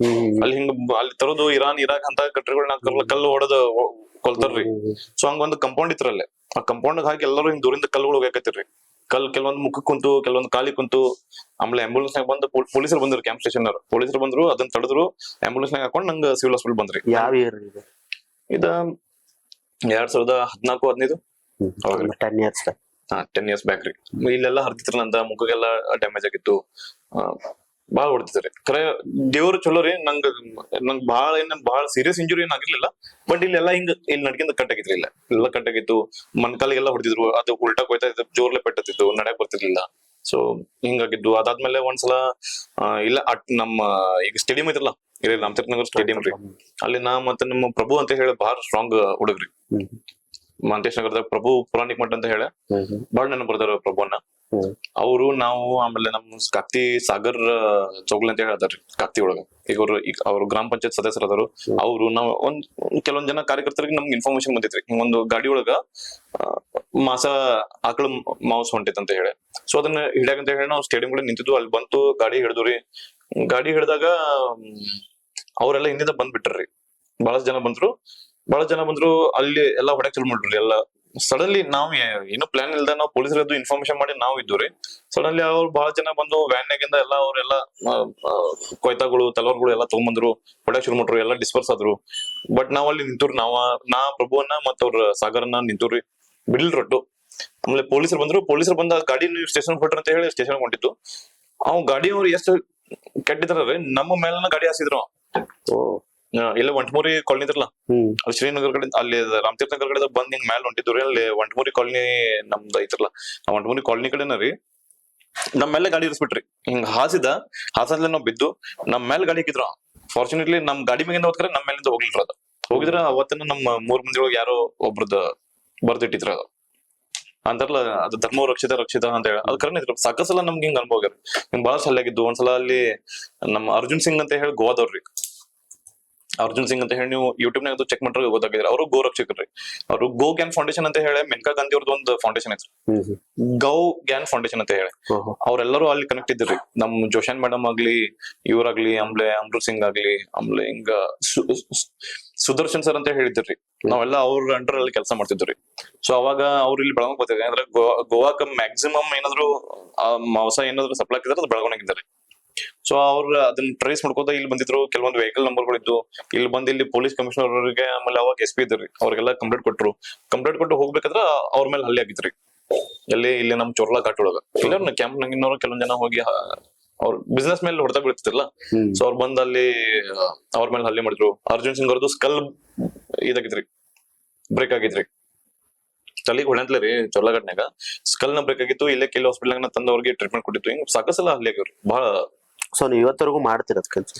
Speaker 2: ಅಲ್ಲಿ ಹಿಂಗ ಅಲ್ಲಿ ತರೋದು ಇರಾನ್ ಇರಾಕ್ ಅಂತ ಕಂಟ್ರಿಗಳನ್ನ ಕಲ್ಲು ಹೊಡೆದು ಕೊಲ್ತಾರ್ರಿ. ಸೊ ಹಂಗ ಒಂದು ಕಂಪೌಂಡ್ ಇತ್ರಲ್ಲೇ, ಆ ಕಂಪೌಂಡ್ ಹಾಕಿ ಎಲ್ಲರೂ ಹಿಂಗ್ ದೂರಿಂದ ಕಲ್ಲುಗಳು ಹೋಗಾಕತ್ತಿರ್ರಿ. ಕೆಲವೊಂದು ಮುಖಕ್ಕೆ ಕುಂತು, ಕೆಲವೊಂದು ಕಾಲಿ ಕುಂತು. ಆಮೇಲೆ ಆಂಬುಲೆನ್ಸ್ ನಾಗ ಬಂದು ಪೊಲೀಸರು ಬಂದ್ರು, ಕ್ಯಾಂಪ್ ಸ್ಟೇಷನ್ ಪೊಲೀಸರು ಬಂದ್ರು, ಅದನ್ನ ತಡೆದ್ರು. ಆಂಬುಲೆನ್ಸ್ ನಾಗ ಹಾಕೊಂಡು ನಂಗೆ ಸಿವಿಲ್ ಹಾಸ್ಪಿಟಲ್ ಬಂದ್ರಿ.
Speaker 1: ಯಾವ ಇಯರ್
Speaker 2: ಇದ 2014-15
Speaker 1: 10 years back.
Speaker 2: 10 years ಬ್ಯಾಕ್ ರೀ. ಇಲ್ಲೆಲ್ಲಾ ಹರ್ತಿತ್ರ, ನಂದ ಮುಖಕ್ಕೆಲ್ಲ ಡ್ಯಾಮೇಜ್ ಆಗಿತ್ತು, ಬಾಳ ಹೊಡ್ತಿದ್ರಿ. ಖರೆ ದೇವ್ರು ಚಲೋ ರೀ. ನಂಗ್ ಬಾಳ ಸೀರಿಯಸ್ ಇಂಜುರಿ ಏನ್ ಆಗಿರ್ಲಿಲ್ಲ. ಬಟ್ ಇಲ್ಲೆಲ್ಲಾ ಇಲ್ಲಿ ನಡ್ಕಿಂದ ಕಟ್ ಆಗಿದ್ರಿ. ಇಲ್ಲ ಕಟ್ ಆಗಿತ್ತು, ಮನ್ಕಾಲಿಗೆಲ್ಲ ಹೊಡೆದಿದ್ರು. ಅದು ಉಲ್ಟಾ ಕೊಯ್ತಾ ಇತ್ತು, ಜೋರ್ಲೆ ಪೆಟ್ಟಿತ್ತು, ನಡ್ಯಾಕ್ ಬರ್ತಿರ್ಲಿಲ್ಲ. ಸೊ ಹಿಂಗಾಗಿದ್ದು. ಅದಾದ್ಮೇಲೆ ಒಂದ್ಸಲ ಇಲ್ಲ ನಮ್ಮ ಈಗ ಸ್ಟೇಡಿಯಂ ಐತ್ರಲ್ಲ, ಇಲ್ಲಿ ರಾಮತೀರ್ಥ ನಗರ್ ಸ್ಟೇಡಿಯಂ ರೀ, ಅಲ್ಲಿ ನಾ ಮತ್ತೆ ನಮ್ಮ ಪ್ರಭು ಅಂತ ಹೇಳಿ ಬಹಳ ಸ್ಟ್ರಾಂಗ್ ಹುಡುಗ್ರಿ, ಮಂತೇಶ್ ನಗರದಾಗ ಪ್ರಭು ಪುರಾಣಿಕ್ ಮಠ ಅಂತ ಹೇಳಿ ಬಾಳ ನೆನಪು ಬರ್ತಾರ ಪ್ರಭುವನ್ನ. ಅವರು ನಾವು ಆಮೇಲೆ ನಮ್ ಕಾಕ್ತಿ ಸಾಗರ್ ಚೌಗ್ಲಿ ಅಂತ ಹೇಳ್ತಾರ್ರಿ ಕಾಕ್ತಿ ಒಳಗ. ಈಗ ಅವ್ರು ಗ್ರಾಮ ಪಂಚಾಯತ್ ಸದಸ್ಯರದಾರು. ಅವ್ರು ನಾವ್ ಕೆಲವೊಂದ್ ಜನ ಕಾರ್ಯಕರ್ತರಿಗೆ ನಮ್ಗೆ ಇನ್ಫಾರ್ಮೇಶನ್ ಬಂದಿತ್ರಿ, ಹಿಂಗೊಂದು ಗಾಡಿ ಒಳಗ ಮಾಸ ಆಕಳ ಮಾಂಸ ಹೊಂಟೈತ್ ಅಂತ ಹೇಳಿ. ಸೊ ಅದನ್ನ ಹಿಡ್ಯಾಕಂತ ಹೇಳಿ ನಾವು ಸ್ಟೇಡಿಯಂ ಕೂಡ ನಿಂತಿದ್ವು. ಅಲ್ಲಿ ಬಂತು, ಗಾಡಿ ಹಿಡಿದ್ರಿ. ಗಾಡಿ ಹಿಡಿದಾಗ ಅವ್ರೆಲ್ಲಾ ಹಿಂದಿಂದ ಬಂದ್ಬಿಟ್ರಿ. ಬಹಳಷ್ಟು ಜನ ಬಂದ್ರು. ಅಲ್ಲಿ ಎಲ್ಲಾ ಹೊಡ್ಯಾಕ್ ಚಲೋ ಮಾಡ್ರಿ. ಎಲ್ಲ ಸಡನ್ಲಿ ನಾವ್ ಏನು ಪ್ಲಾನ್ ಇಲ್ದ ನಾವು ಪೊಲೀಸರದ್ದು ಇನ್ಫಾರ್ಮೇಶನ್ ಮಾಡಿ ನಾವು ಇದ್ವಿ. ಸಡನ್ಲಿ ಅವ್ರು ಬಹಳ ಜನ ಬಂದು ವ್ಯಾನ್ಯಾಗಿಂದ ಎಲ್ಲ ಅವ್ರೆಲ್ಲಾ ಕೊಯ್ತಾಗಳು ತಲವಾರ್ಗಳು ಎಲ್ಲ ತಗೊಂಡ್ಬಂದ್ರು, ಹೊಡ್ಯಾಕ್ ಶುರು ಮಾಡ್ರು. ಎಲ್ಲ ಡಿಸ್ಪರ್ಸ್ ಆದ್ರು. ಬಟ್ ನಾವ್ ಅಲ್ಲಿ ನಿಂತವ್ರಿ. ನಾ ಪ್ರಭುವನ್ನ ಮತ್ತ ಅವ್ರ ಸಾಗರನ್ನ ನಿಂತವ್ರಿ, ಬಿಡ್ಲ್ ರೊಟ್ಟು. ಆಮೇಲೆ ಪೊಲೀಸರು ಬಂದ ಗಾಡಿ ನೀವು ಸ್ಟೇಷನ್ ಹೊಟ್ರ ಅಂತ ಹೇಳಿ ಸ್ಟೇಷನ್ ಹೊಂಟಿತ್ತು. ಅವ್ ಗಾಡಿ ಅವ್ರು ಎಷ್ಟು ಕೆಟ್ಟಿದಾರೆ, ನಮ್ಮ ಮೇಲನ ಗಾಡಿ ಹಾಸಿದ್ರು. ಇಲ್ಲ ಒಂಟ್ಮೂರಿ ಕಾಲನಿ ಇದ್ರಲ್ಲ, ಅಲ್ಲಿ ಶ್ರೀನಗರ್ ಕಡೆ, ಅಲ್ಲಿ ರಾಮತೀರ್ಥ ನಗರ್ ಕಡೆ ಬಂದ್ ಹಿಂಗ್ ಮ್ಯಾಲ ಹೊಂಟಿದ್ರಿ. ಅಲ್ಲಿ ಒಂಟ್ಮೂರಿ ಕಾಲನಿ ನಮ್ದು ಐತ್ರಲ್ಲ, ಆ ಒಂಟ್ಮೂರಿ ಕಾಲನಿ ಕಡೆನ ರೀ ನಮ್ ಮೇಲೆ ಗಾಡಿ ಇರಿಸ್ಬಿಟ್ರಿ. ಹಿಂಗ್ ಹಾಸದ್ಲೆ ನಾವ್ ಬಿದ್ದು ನಮ್ ಮೇಲೆ ಗಾಡಿ ಹಾಕಿದ್ರು. ಫಾರ್ಚುನೇಟ್ಲಿ ನಮ್ ಗಾಡಿ ಮೇಲಿಂದ ಹೋಗ್ತಾರೆ, ನಮ್ ಮೇಲಿಂದ ಹೋಗ್ಲಿಲ್ಲ. ಅದು ಹೋಗಿದ್ರ ಅವತ್ತಿನ ನಮ್ಮ 3 ಮಂದಿ ಒಳಗೆ ಯಾರೋ ಒಬ್ರದ್ದು ಬರ್ದಿಟ್ಟಿದ್ರ. ಅದು ಅಂತಾರಲ್ಲ, ಅದು ಧರ್ಮ ರಕ್ಷಿತ ಅಂತ ಹೇಳಿ, ಅದು ಕರೆಕ್ಟ್ ಇದ್ರು. ಸಾಕಷ್ಟು ಸಲ ನಮ್ಗೆ ಹಿಂಗ್ ಅನುಭವ ಆಗ್ಯಾರ. ಹಿಂಗ್ ಬಹಳ ಸಲ ಆಗಿದ್ದು. ಒಂದ್ಸಲ ಅಲ್ಲಿ ನಮ್ಮ ಅರ್ಜುನ್ ಸಿಂಗ್ ಅಂತ ಹೇಳಿ ಗೋವಾದವ್ರಿ, ಅರ್ಜುನ್ ಸಿಂಗ್ ಅಂತ ಹೇಳಿ ನೀವು ಯೂಟ್ಯೂಬ್ ನಾಗ ಚೆಕ್ ಮಾಡ್ರೆ ಗೊತ್ತಾಗಿದ್ರೆ. ಅವರು ಗೋ ರಕ್ಷಕರ್ರಿ. ಅವರು ಗೋ ಗ್ಯಾನ್ ಫೌಂಡೇಶನ್ ಅಂತ ಹೇಳಿ ಮೇನಕಾ ಗಾಂಧಿ ಅವ್ರದ್ದು ಒಂದು ಫೌಂಡೇಶನ್ ಐತ್ರಿ, ಗೌ ಗ್ಯಾನ್ ಫೌಂಡೇಶನ್ ಅಂತ ಹೇಳಿ. ಅವ್ರೆಲ್ಲರೂ ಅಲ್ಲಿ ಕನೆಕ್ಟ್ ಇದ್ರಿ. ನಮ್ ಜೋಶಾನ್ ಮೇಡಮ್ ಆಗ್ಲಿ, ಇವ್ರಾಗ್ಲಿ, ಆಮೇಲೆ ಅಮೃತ್ ಸಿಂಗ್ ಆಗ್ಲಿ, ಆಮೇಲೆ ಹಿಂಗ ಸುದರ್ಶನ್ ಸರ್ ಅಂತ ಹೇಳಿದ್ರಿ. ನಾವೆಲ್ಲ ಅವ್ರ ಅಂಡರ್ ಅಲ್ಲಿ ಕೆಲಸ ಮಾಡ್ತಿದ್ವಿ. ಸೊ ಅವಾಗ ಅವ್ರು ಇಲ್ಲಿ ಬೆಳಗಾವ್ ಬರ್ತಿದ್ರಿ. ಅಂದ್ರೆ ಗೋವಾಕ್ ಮ್ಯಾಕ್ಸಿಮಮ್ ಏನಾದ್ರು ಮಾಂಸ ಏನಾದ್ರು ಸಪ್ಲೈ ಆಗಿದ್ರೆ ಅದು ಬೆಳಗಾವಿನಾಗಿದ್ದಾರೆ. ಸೊ ಅವ್ರ ಅದನ್ನ ಟ್ರೇಸ್ ಮಾಡ್ಕೋತ ಇಲ್ಲಿ ಬಂದಿದ್ರು. ಕೆಲವೊಂದು ವೆಹಿಕಲ್ ನಂಬರ್ಗಳು ಇದ್ದು, ಇಲ್ಲಿ ಬಂದು ಇಲ್ಲಿ ಪೊಲೀಸ್ ಕಮಿಷನರ್ ಅವರಿಗೆ ಆಮೇಲೆ ಅವಾಗ SP ಇದ್ರಿ, ಅವ್ರಿಗೆಲ್ಲ ಕಂಪ್ಲೇಂಟ್ ಕೊಟ್ರು. ಕಂಪ್ಲೇಂಟ್ ಕೊಟ್ಟು ಹೋಗ್ಬೇಕಾದ್ರ ಅವ್ರ ಮೇಲೆ ಹಲ್ಲೆ ಆಗಿತ್ರಿ. ಎಲ್ಲಿ ಇಲ್ಲಿ ನಮ್ ಚೋರ್ಲಾ ಘಾಟ್ ಒಳಗ ಇಲ್ಲ ಕ್ಯಾಂಪ್ ನಂಗಿನವ್ರು ಕೆಲವೊಂದ್ ಜನ ಹೋಗಿ ಅವ್ರ ಬಿಸ್ನೆಸ್ ಮೇಲೆ ಹೊಡೆತ ಬೀಳ್ತಿರ್ಲ. ಸೊ ಅವ್ರು ಬಂದ್ ಅಲ್ಲಿ ಅವ್ರ ಮೇಲೆ ಹಲ್ಲೆ ಮಾಡಿದ್ರು. ಅರ್ಜುನ್ ಸಿಂಗ್ ಅವ್ರದ್ದು ಸ್ಕಲ್ ಇದಾಗಿತ್ರಿ, ಬ್ರೇಕ್ ಆಗಿತ್ರಿ. ತಲೆಗೆ ಹೊಡೆಂತ್ಲೆ ರೀ ಚೊರ್ಲಾಘಾಟ್ನಾಗ ಸ್ಕಲ್ ನ ಬ್ರೇಕ್ ಆಗಿತ್ತು. ಇಲ್ಲೇ ಕೆಲ್ ಹಾಸ್ಪಿಟಲ್ ತಂದವ್ರಿಗೆ ಟ್ರೀಟ್ಮೆಂಟ್ ಕೊಟ್ಟಿತ್ತು. ಹಿಂಗ್ ಸಾಕಷ್ಟು ಸಲ ಹಲ್ಲೆ ಆಗಿವ್ರಿ ಬಹಳ.
Speaker 1: ಸೊ ನೀವು ಇವತ್ತರೆಗೂ ಮಾಡ್ತಿರೋದ್ ಕೆಲ್ಸ?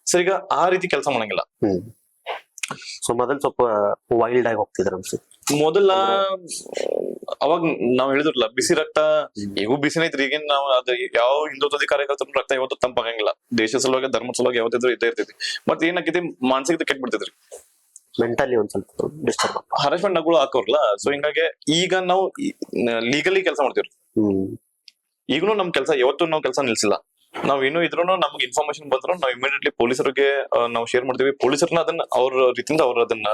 Speaker 2: ಸರ್ ಈಗ ಆ ರೀತಿ ಕೆಲಸ ಮಾಡಂಗಿಲ್ಲ.
Speaker 1: ಸೊ ಮೊದಲ್ ಸ್ವಲ್ಪ ವೈಲ್ಡ್ ಆಗಿ ಹೋಗ್ತಿದ್ರ ಅನ್ಸುತ್ತೆ.
Speaker 2: ಮೊದಲ ಅವಾಗ ನಾವ್ ಹೇಳಿದ್ರಲ್ಲ ಬಿಸಿ ರಕ್ತ, ಈಗೂ ಬಿಸಿನ ಐತ್ರಿ. ಈಗೇನ್ ನಾವ್ ಅದ ಯಾವ ಹಿಂದುತ್ವದ ಕಾರ್ಯಕರ್ತರ ರಕ್ತ ಯಾವತ್ತೂ ತಂಪಾಗಂಗಿಲ್ಲ. ದೇಶ ಸಲುವಾಗಿ ಧರ್ಮ ಸಲುವಾಗಿ ಯಾವತ್ತಿದ್ರು ಇದ್ದೇ ಇರ್ತೈತಿ. ಮತ್ ಏನಾಕೈತಿ, ಮಾನಸಿಕತೆ ಕೆಟ್ಟ ಬಿಡ್ತೈತ್ರಿ,
Speaker 1: ಮೆಂಟಲಿ ಒಂದ್ ಸ್ವಲ್ಪ ಡಿಸ್ಟರ್ಬ್,
Speaker 2: ಹರಾಸ್ಮೆಂಟ್ ನಗಳು ಹಾಕೋರ್ಲ. ಸೊ ಹಿಂಗಾಗಿ ಈಗ ನಾವು ಲೀಗಲಿ ಕೆಲಸ ಮಾಡ್ತೀವ್ರಿ. ಈಗನು ನಮ್ ಕೆಲಸ ಯಾವತ್ತೂ ನಾವ್ ಕೆಲಸ ನಿಲ್ಸಿಲ್ಲ. ನಾವ್ ಏನು ಇದ್ರು ನಮ್ಗೆ ಇನ್ಫಾರ್ಮೇಶನ್ ಬಂದ್ರು ನಾವ್ ಇಮಿಡಿಯೇಟ್ಲಿ ಪೊಲೀಸರಿಗೆ ನಾವು ಶೇರ್ ಮಾಡ್ತೀವಿ. ಪೊಲೀಸರನ್ನ ಅದನ್ನ ಅವ್ರ ರೀತಿಯಿಂದ ಅವ್ರ ಅದನ್ನ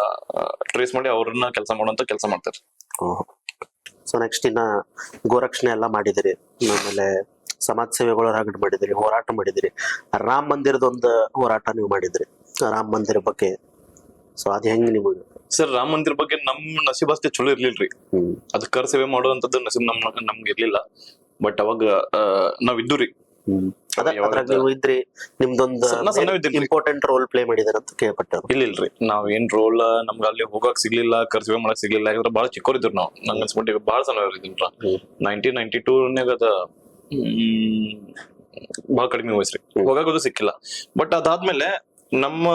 Speaker 2: ಟ್ರೇಸ್ ಮಾಡಿ ಅವ್ರನ್ನ ಕೆಲಸ ಮಾಡುವಂತ ಕೆಲಸ ಮಾಡ್ತಾರೆ.
Speaker 1: ಸೊ ನೆಕ್ಸ್ಟ್ ಇನ್ನ ಗೋರಕ್ಷಣೆ ಎಲ್ಲ ಮಾಡಿದಿರಿ, ಆಮೇಲೆ ಸಮಾಜ ಸೇವೆಗಳು ರಗಡ್ ಮಾಡಿದಿರಿ, ಹೋರಾಟ ಮಾಡಿದಿರಿ. ರಾಮ ಮಂದಿರದ ಒಂದು ಹೋರಾಟ ನೀವು ಮಾಡಿದ್ರಿ, ರಾಮ ಮಂದಿರ ಬಗ್ಗೆ. ಸೊ ಅದ್ ಹೆಂಗ್ ನಿಮಗೆ?
Speaker 2: ಸರ್ ರಾಮ ಮಂದಿರ ಬಗ್ಗೆ ನಮ್ ನಸೀಬ್ ಅಷ್ಟೇ ಚಲೋ ಇರ್ಲಿಲ್ರಿ. ಅದ್ ಕರ್ ಸೇವೆ ಮಾಡುವಂತದ್ದು ನಸೀಬ್ ನಮ್ಗೆ ಇರ್ಲಿಲ್ಲ. ಬಟ್ ಅವಾಗ ನಾವ್ ಇದ್ದುರಿ.
Speaker 1: ಅದ್ರಾಗ ನೀವು ಇದ್ರಿ, ನಿಮ್ದೊಂದು ಇಂಪಾರ್ಟೆಂಟ್ ರೋಲ್ ಪ್ಲೇ ಮಾಡಿದಾರ ಅಂತ ಕೇಳ್ಪಟ್ಟೆ.
Speaker 2: ಇಲ್ಲಿಲ್ರಿ, ನಾವ್ ಏನ್ ರೋಲ್ ನಮ್ಗೆ ಅಲ್ಲಿ ಹೋಗಕ್ ಸಿಗ್ಲಿಲ್ಲ, ಕರ್ಸಿವೆ ಮಾಡಕ್ ಸಿಗ್ಲಿಲ್ಲ. ಯಾಕಂದ್ರೆ ಬಹಳ ಚಿಕ್ಕವ್ರ ಇದ್ರು ನಾವು. ನಂಗೆ ಅನ್ಸ್ಬಿಟ್ಟಿವಿ ಬಹಳ ಸಣ್ಣ ಇದ್ದಿಲ್ರ. 1992 ಅದ ಬಹಳ ಕಡಿಮೆ ವಯಸ್ಸ್ರಿ, ಹೋಗಾಗೋದು ಸಿಕ್ಕಿಲ್ಲ. ಬಟ್ ಅದಾದ್ಮೇಲೆ ನಮ್ಮ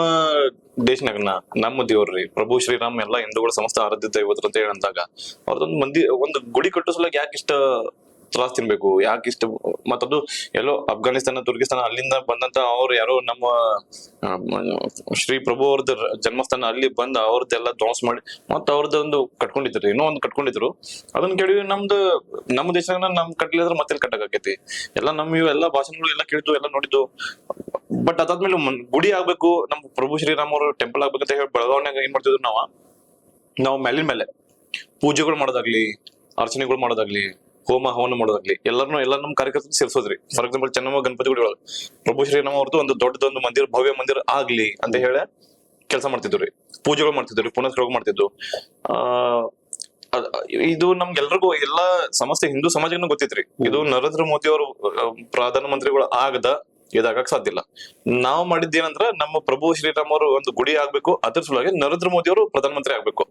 Speaker 2: ದೇಶನಾಗ ನಮ್ಮ ದೇವ್ರಿ ಪ್ರಭು ಶ್ರೀರಾಮ್ ಎಲ್ಲಾ ಹಿಂದೂಗಳ ಸಮಸ್ತ ಆರಾಧ್ಯ ದೈವದ್ರು ಅಂತ ಹೇಳಂದಾಗ ಅವ್ರದೊಂದು ಒಂದು ಗುಡಿ ಕಟ್ಟಿಸ್ಲಾಗ ಯಾಕೆ ಇಷ್ಟ ತ್ರಾಸ್ ತಿನ್ಬೇಕು, ಯಾಕೆ ಇಷ್ಟ? ಮತ್ತದು ಎಲ್ಲೋ ಅಫ್ಘಾನಿಸ್ತಾನ ತುರ್ಕಿಸ್ತಾನ ಅಲ್ಲಿಂದ ಬಂದಂತ ಅವ್ರು ಯಾರೋ ನಮ್ಮ ಶ್ರೀ ಪ್ರಭು ಅವ್ರದ್ದು ಜನ್ಮಸ್ಥಾನ ಅಲ್ಲಿ ಬಂದ್ ಅವ್ರದ್ದೆಲ್ಲ ಧ್ವಂಸ ಮಾಡಿ ಮತ್ತ ಅವ್ರದ್ದೊಂದು ಕಟ್ಕೊಂಡಿದ್ರು, ಇನ್ನೂ ಒಂದು ಕಟ್ಕೊಂಡಿದ್ರು. ಅದನ್ನ ಕೇಳಿ ನಮ್ಮ ದೇಶನ ನಮ್ ಕಟ್ಲಿದ್ರೆ ಮತ್ತೆ ಕಟ್ಟಕ್ ಎಲ್ಲ ನಮ್ ಇವೆಲ್ಲ ಭಾಷಣಗಳು ಎಲ್ಲ ಕೇಳಿದ್ವು, ಎಲ್ಲ ನೋಡಿದ್ದು. ಬಟ್ ಅದಾದ್ಮೇಲೆ ಗುಡಿ ಆಗ್ಬೇಕು, ನಮ್ ಪ್ರಭು ಶ್ರೀರಾಮ್ ಅವ್ರ ಟೆಂಪಲ್ ಆಗ್ಬೇಕಂತ ಹೇಳಿ ಬೆಳಗಾವ್ನಾಗ ಏನ್ ಮಾಡ್ತಿದ್ರು ನಾವು ಮೇಲಿನ ಮೇಲೆ ಪೂಜೆಗಳು ಮಾಡೋದಾಗ್ಲಿ, ಅರ್ಚನೆಗಳು ಮಾಡೋದಾಗ್ಲಿ, ಹೋಮ ಹವನ ಮಾಡೋದಾಗ್ಲಿ ಎಲ್ಲ ನಮ್ ಕಾರ್ಯಕರ್ತರು ಸೇರ್ಸೋದ್ರಿ. ಫಾರ್ ಎಕ್ಸಾಂಪಲ್ ಚೆನ್ನಮ್ಮ ಗಣಪತಿ ಗುಡಿ ಒಳಗೆ ಪ್ರಭು ಶ್ರೀರಾಮ್ ಅವ್ರದ್ದು ಒಂದು ದೊಡ್ಡದೊಂದು ಮಂದಿರ, ಭವ್ಯ ಮಂದಿರ ಆಗ್ಲಿ ಅಂತ ಹೇಳಿ ಕೆಲಸ ಮಾಡ್ತಿದ್ವಿ. ಪೂಜೆಗಳು ಮಾಡ್ತಿದ್ವಿ, ಪುನಸ್ಕಾರ ಮಾಡ್ತಿದ್ವು. ಇದು ನಮ್ಗೆಲ್ರಿಗೂ ಎಲ್ಲಾ ಸಮಸ್ಯೆ ಹಿಂದೂ ಸಮಾಜಕ್ಕೂ ಗೊತ್ತಿತ್ರಿ. ಇದು ನರೇಂದ್ರ ಮೋದಿ ಅವರು ಪ್ರಧಾನ ಮಂತ್ರಿಗಳು ಇದಾಗಕ್ ಸಾಧ್ಯ ಇಲ್ಲ. ನಾವು ಮಾಡಿದ್ದೇನಂದ್ರ ನಮ್ಮ ಪ್ರಭು ಶ್ರೀರಾಮ್ ಅವರು ಒಂದು ಗುಡಿ ಆಗ್ಬೇಕು, ಅದ್ರ ಸಲುವಾಗಿ ನರೇಂದ್ರ ಮೋದಿ ಅವರು ಪ್ರಧಾನ ಮಂತ್ರಿ ಆಗ್ಬೇಕು.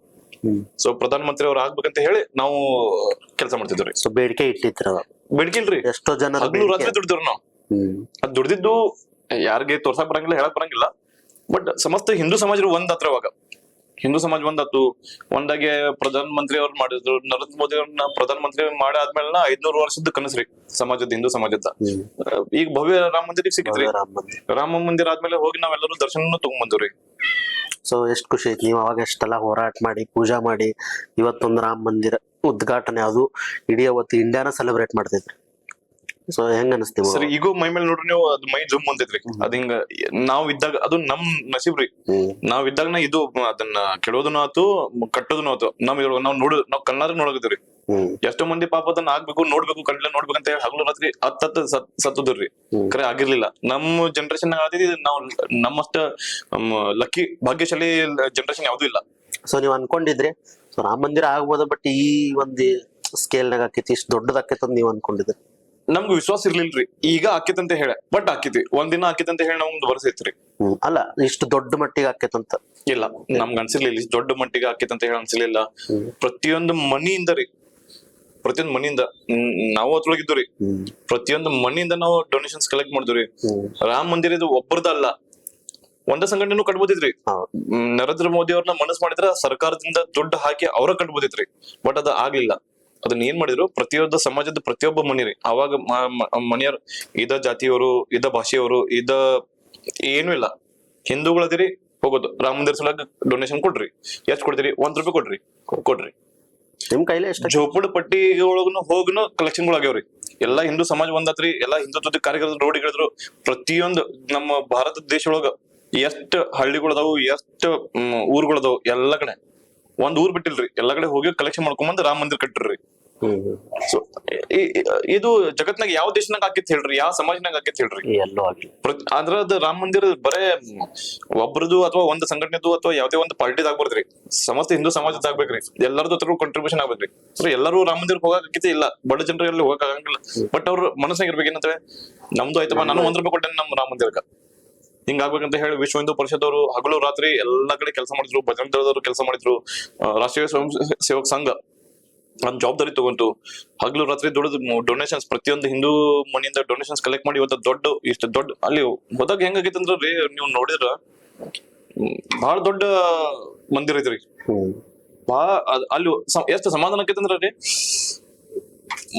Speaker 2: ಸೊ ಪ್ರಧಾನ ಮಂತ್ರಿ ಅವ್ರು ಆಗ್ಬೇಕಂತ ಹೇಳಿ ನಾವು ಕೆಲಸ ಮಾಡ್ತಿದ್ವಿ.
Speaker 1: ಸೊ ಬೇಡಿಕೆ ಇಟ್ಟಿದ್ರ?
Speaker 2: ಬೇಡಿಕೆ ಇಲ್ರಿ,
Speaker 1: ಎಷ್ಟೋ ಜನ
Speaker 2: ರಾತ್ರಿ ದುಡ್ದಿವ್ರಿ ನಾವು. ಅದ್ ದುಡ್ದಿದ್ದು ಯಾರಿಗೆ ತೋರ್ಸಕ್ ಬರಂಗಿಲ್ಲ, ಹೇಳಕ್ ಬರಂಗಿಲ್ಲ. ಬಟ್ ಸಮಸ್ತ ಹಿಂದೂ ಸಮಾಜ ಒಂದ್ ಹತ್ರ ಅವಾಗ ಹಿಂದೂ ಸಮಾಜ ಒಂದಾತು. ಒಂದಾಗೆ ಪ್ರಧಾನ ಮಂತ್ರಿ ಅವ್ರು ಮಾಡಿದ್ರು. ನರೇಂದ್ರ ಮೋದಿ ಅವ್ರನ್ನ ಪ್ರಧಾನ ಮಂತ್ರಿ ಮಾಡಾದ್ಮೇಲೆ 500 ವರ್ಷದ ಕನಸ್ರಿ ಸಮಾಜದ, ಹಿಂದೂ ಸಮಾಜದ. ಈಗ ಭವ್ಯ ರಾಮ ಮಂದಿರ ಸಿಕ್ಕಿದ್ರಿ. ರಾಮ ಮಂದಿರ ಆದ್ಮೇಲೆ ಹೋಗಿ ನಾವೆಲ್ಲರೂ ದರ್ಶನ ತಗೊಂಡ್ಬಂದ್ರಿ.
Speaker 1: ಸೊ ಎಷ್ಟ್ ಖುಷಿ ಐತಿ, ನೀವು ಅವಾಗ ಎಷ್ಟೆಲ್ಲ ಹೋರಾಟ ಮಾಡಿ ಪೂಜಾ ಮಾಡಿ ಇವತ್ತೊಂದು ರಾಮ ಮಂದಿರ ಉದ್ಘಾಟನೆ, ಅದು ಇಡೀ ಅವತ್ತು ಇಂಡಿಯಾನ ಸೆಲೆಬ್ರೇಟ್ ಮಾಡ್ತಿದ್ರಿ. ಸೊ ಹೆಂಗ ಅನಿಸ್ತೀವಿ
Speaker 2: ಸರ್? ಈಗೂ ಮೈ ಮೇಲೆ ನೋಡ್ರಿ ನೀವು, ಅದು ಮೈ ಜುಮ್ ಅಂತೈತ್ರಿ. ಅದ್ ಹಿಂಗ ನಾವ್ ಇದ್ದಾಗ ಅದು ನಮ್ ನಸೀಬ್ರಿ. ನಾವ್ ಇದ್ದಾಗ ಇದು ಅದನ್ನ ಕೆಡೋದನ್ನು ಆತು, ಕಟ್ಟೋದನ್ನು ಆತು. ನಾವ್ ಕಣ್ಣಾರ ನೋಡಕತ್ತೀವ್ರಿ. ಎಷ್ಟೋ ಮಂದಿ ಪಾಪ ಅದನ್ನ ಆಗ್ಬೇಕು, ನೋಡ್ಬೇಕು, ಕಣ್ಣ ನೋಡ್ಬೇಕಂತ ಹೇಳಿ ಹಗಲು ರಾತ್ರಿ ಸತ್ತದ್ರಿ. ಕರೆ ಆಗಿರ್ಲಿಲ್ಲ. ನಮ್ಮ ಜನರೇಷನ್ ಆದಿದ್ ನಾವ್ ನಮ್ಮಷ್ಟ ಲಕ್ಕಿ ಭಾಗ್ಯಶಾಲಿ ಜನರೇಷನ್ ಯಾವ್ದು ಇಲ್ಲ.
Speaker 1: ಸೊ ನೀವ್ ಅನ್ಕೊಂಡಿದ್ರಿ ಸೊ ರಾಮ ಮಂದಿರ ಆಗ್ಬೋದು, ಬಟ್ ಈ ಒಂದು ಸ್ಕೇಲ್ನಾಗ ಆಕೈತಿ, ಇಷ್ಟು ದೊಡ್ಡದಾಕೈತಿ ಅಂತ ನೀವ್ ಅನ್ಕೊಂಡಿದ್ರಿ?
Speaker 2: ನಮ್ಗೆ ವಿಶ್ವಾಸ ಇರ್ಲಿಲ್ರಿ. ಈಗ ಆಕಿತಂತ ಹೇಳ, ಬಟ್ ಆಕಿತಿ ಒಂದಿನ ಆಕಿತಂತ ಹೇಳಿ ನಮ್ದು ಭರವಸೆ ಐತ್ರಿ.
Speaker 1: ಅಲ್ಲ, ಇಷ್ಟು ದೊಡ್ಡ ಮಟ್ಟಿಗೆ ಆಕೈತಂತ
Speaker 2: ಇಲ್ಲ, ನಮ್ಗೆ ಅನ್ಸಿರ್ಲಿಲ್ಲ. ಇಷ್ಟು ದೊಡ್ಡ ಮಟ್ಟಿಗೆ ಆಕೈತಂತ ಹೇಳಿ ಅನ್ಸಿರ್ಲಿಲ್ಲ. ಪ್ರತಿಯೊಂದು ಮನಿಯಿಂದ ರೀ, ಪ್ರತಿಯೊಂದು ಮನಿಯಿಂದ ನಾವು ಅದ್ರೊಳಗಿದ್ವಿ. ಪ್ರತಿಯೊಂದು ಮನಿಯಿಂದ ನಾವು ಡೊನೇಷನ್ಸ್ ಕಲೆಕ್ಟ್ ಮಾಡಿದ್ವಿ. ರಾಮ ಮಂದಿರ ಇದು ಒಬ್ಬರದಲ್ಲ, ಒಂದೇ ಸಂಘಟನೆನೂ ಕಟ್ಬೋದಿದ್ರಿ. ನರೇಂದ್ರ ಮೋದಿ ಅವ್ರನ್ನ ಮನಸ್ಸು ಮಾಡಿದ್ರ ಸರ್ಕಾರದಿಂದ ದುಡ್ಡು ಹಾಕಿ ಅವ್ರ ಕಟ್ಬೋದಿತ್ರಿ. ಬಟ್ ಅದ ಆಗ್ಲಿಲ್ಲ. ಅದನ್ನ ಏನ್ ಮಾಡಿದ್ರು, ಪ್ರತಿಯೊಂದು ಸಮಾಜದ ಪ್ರತಿಯೊಬ್ಬ ಮನಿರಿ, ಅವಾಗ ಮನೆಯವ್ರು ಇದ ಜಾತಿಯವರು, ಇದ ಭಾಷೆಯವರು, ಏನು ಇಲ್ಲ, ಹಿಂದೂಗಳದಿರಿ, ಹೋಗೋದು ರಾಮ ಮಂದಿರ ಸಲುವಾಗಿ ಡೊನೇಷನ್ ಕೊಡ್ರಿ. ಎಷ್ಟ್ ಕೊಡ್ತೀರಿ? ₹1 ಕೊಡ್ರಿ.
Speaker 1: ನಿಮ್ ಕೈಲೇ ಎಷ್ಟು
Speaker 2: ಜೋಪುಡ ಪಟ್ಟಿ ಒಳಗನು ಹೋಗನು ಕಲೆಕ್ಷನ್ಗಳು ಆಗ್ಯಾವ್ರಿ. ಎಲ್ಲಾ ಹಿಂದೂ ಸಮಾಜ ಒಂದಾತ್ರಿ. ಎಲ್ಲಾ ಹಿಂದುತ್ವದ ಕಾರ್ಯಕರ್ತರು ರೋಡಿಗಳಿದ್ರು. ಪ್ರತಿಯೊಂದು ನಮ್ಮ ಭಾರತ ದೇಶ ಒಳಗ ಎಷ್ಟ್ ಹಳ್ಳಿಗಳದಾವು, ಎಷ್ಟ್ ಊರುಗಳದಾವು, ಎಲ್ಲಾ ಕಡೆ ಒಂದ್ ಊರ್ ಬಿಟ್ಟಿಲ್ರಿ. ಎಲ್ಲಾ ಕಡೆ ಹೋಗಿ ಕಲೆಕ್ಷನ್ ಮಾಡ್ಕೊಂಡ್ ಬಂದ್ ರಾಮ ಮಂದಿರ ಕಟ್ಟಿರ್ರಿ. ಸೊ ಇದು ಜಗತ್ನಾಗ ಯಾವ ದೇಶನಾಗ ಆಕಿತ್ ಹೇಳ್ರಿ, ಯಾವ ಸಮಾಜನಾಗ ಆಕಿತ್ ಹೇಳ್ರಿ.
Speaker 1: ಎಲ್ಲೂ ಆಗಿಲ್ಲ.
Speaker 2: ಆದ್ರ ಅದ್ ರಾಮ ಮಂದಿರ ಬರೇ ಒಬ್ರದು ಅಥವಾ ಒಂದ್ ಸಂಘಟನೆದು ಅಥವಾ ಯಾವ್ದೇ ಒಂದು ಪಾರ್ಟಿದ್ ಆಗ್ಬಾರ್ದ್ರಿ, ಸಮಸ್ತ ಹಿಂದೂ ಸಮಾಜದ ಆಗ್ಬೇಕ್ರಿ, ಎಲ್ಲರದ್ದು ಹತ್ರ ಕಾಂಟ್ರಿಬ್ಯೂಷನ್ ಆಗ್ಬೇಕ್ರಿ. ಎಲ್ಲರೂ ರಾಮ ಮಂದಿರಕ್ಕೆ ಹೋಗಕ್ಕೆ ಇಲ್ಲ, ಬಡ ಜನರಲ್ಲಿ ಹೋಗಕ್ ಆಗಂಗಿಲ್ಲ. ಬಟ್ ಅವ್ರ ಮನಸ್ಸಾಗ ಇರ್ಬೇಕು ಏನಂತ, ನಮ್ದು ಆಯ್ತಪ್ಪ, ನಾನು 1 ರೂಪಾಯಿ ಕೊಟ್ಟೆ ನಮ್ಮ ರಾಮ ಮಂದಿರಕ್ಕ, ಹಿಂಗ ಆಗ್ಬೇಕಂತ ಹೇಳಿ ವಿಶ್ವ ಹಿಂದೂ ಪರಿಷತ್ ಅವರು ಹಗಲು ರಾತ್ರಿ ಎಲ್ಲಾ ಕಡೆ ಕೆಲಸ ಮಾಡಿದ್ರು, ಬಜರಂಗ ದಳದವರು ಕೆಲಸ ಮಾಡಿದ್ರು, ರಾಷ್ಟ್ರೀಯ ಸ್ವಯಂ ಸೇವಕ ಸಂಘ ಒಂದ್ ಜವಾಬ್ದಾರಿ ತಗೊಂಡು ಹಗಲು ರಾತ್ರಿ ದುಡಿದು ಡೊನೇಷನ್ಸ್, ಪ್ರತಿಯೊಂದು ಹಿಂದೂ ಮನೆಯಿಂದ ಡೊನೇಷನ್ಸ್ ಕಲೆಕ್ಟ್ ಮಾಡಿ ಇವತ್ತು ಇಷ್ಟು ದೊಡ್ಡ ಅಲ್ಲಿ ಹೋದಾಗ ಹೆಂಗಾಗೈತೆ ಅಂದ್ರೆ ರೀ, ನೀವು ನೋಡಿದ್ರ ಬಹಳ ದೊಡ್ಡ ಮಂದಿರ ಐತ್ರಿ, ಬಹಳ ಅಲ್ಲಿ ಎಷ್ಟು ಸಮಾಧಾನ ಆಕೈತೆ ಅಂದ್ರ ರೀ,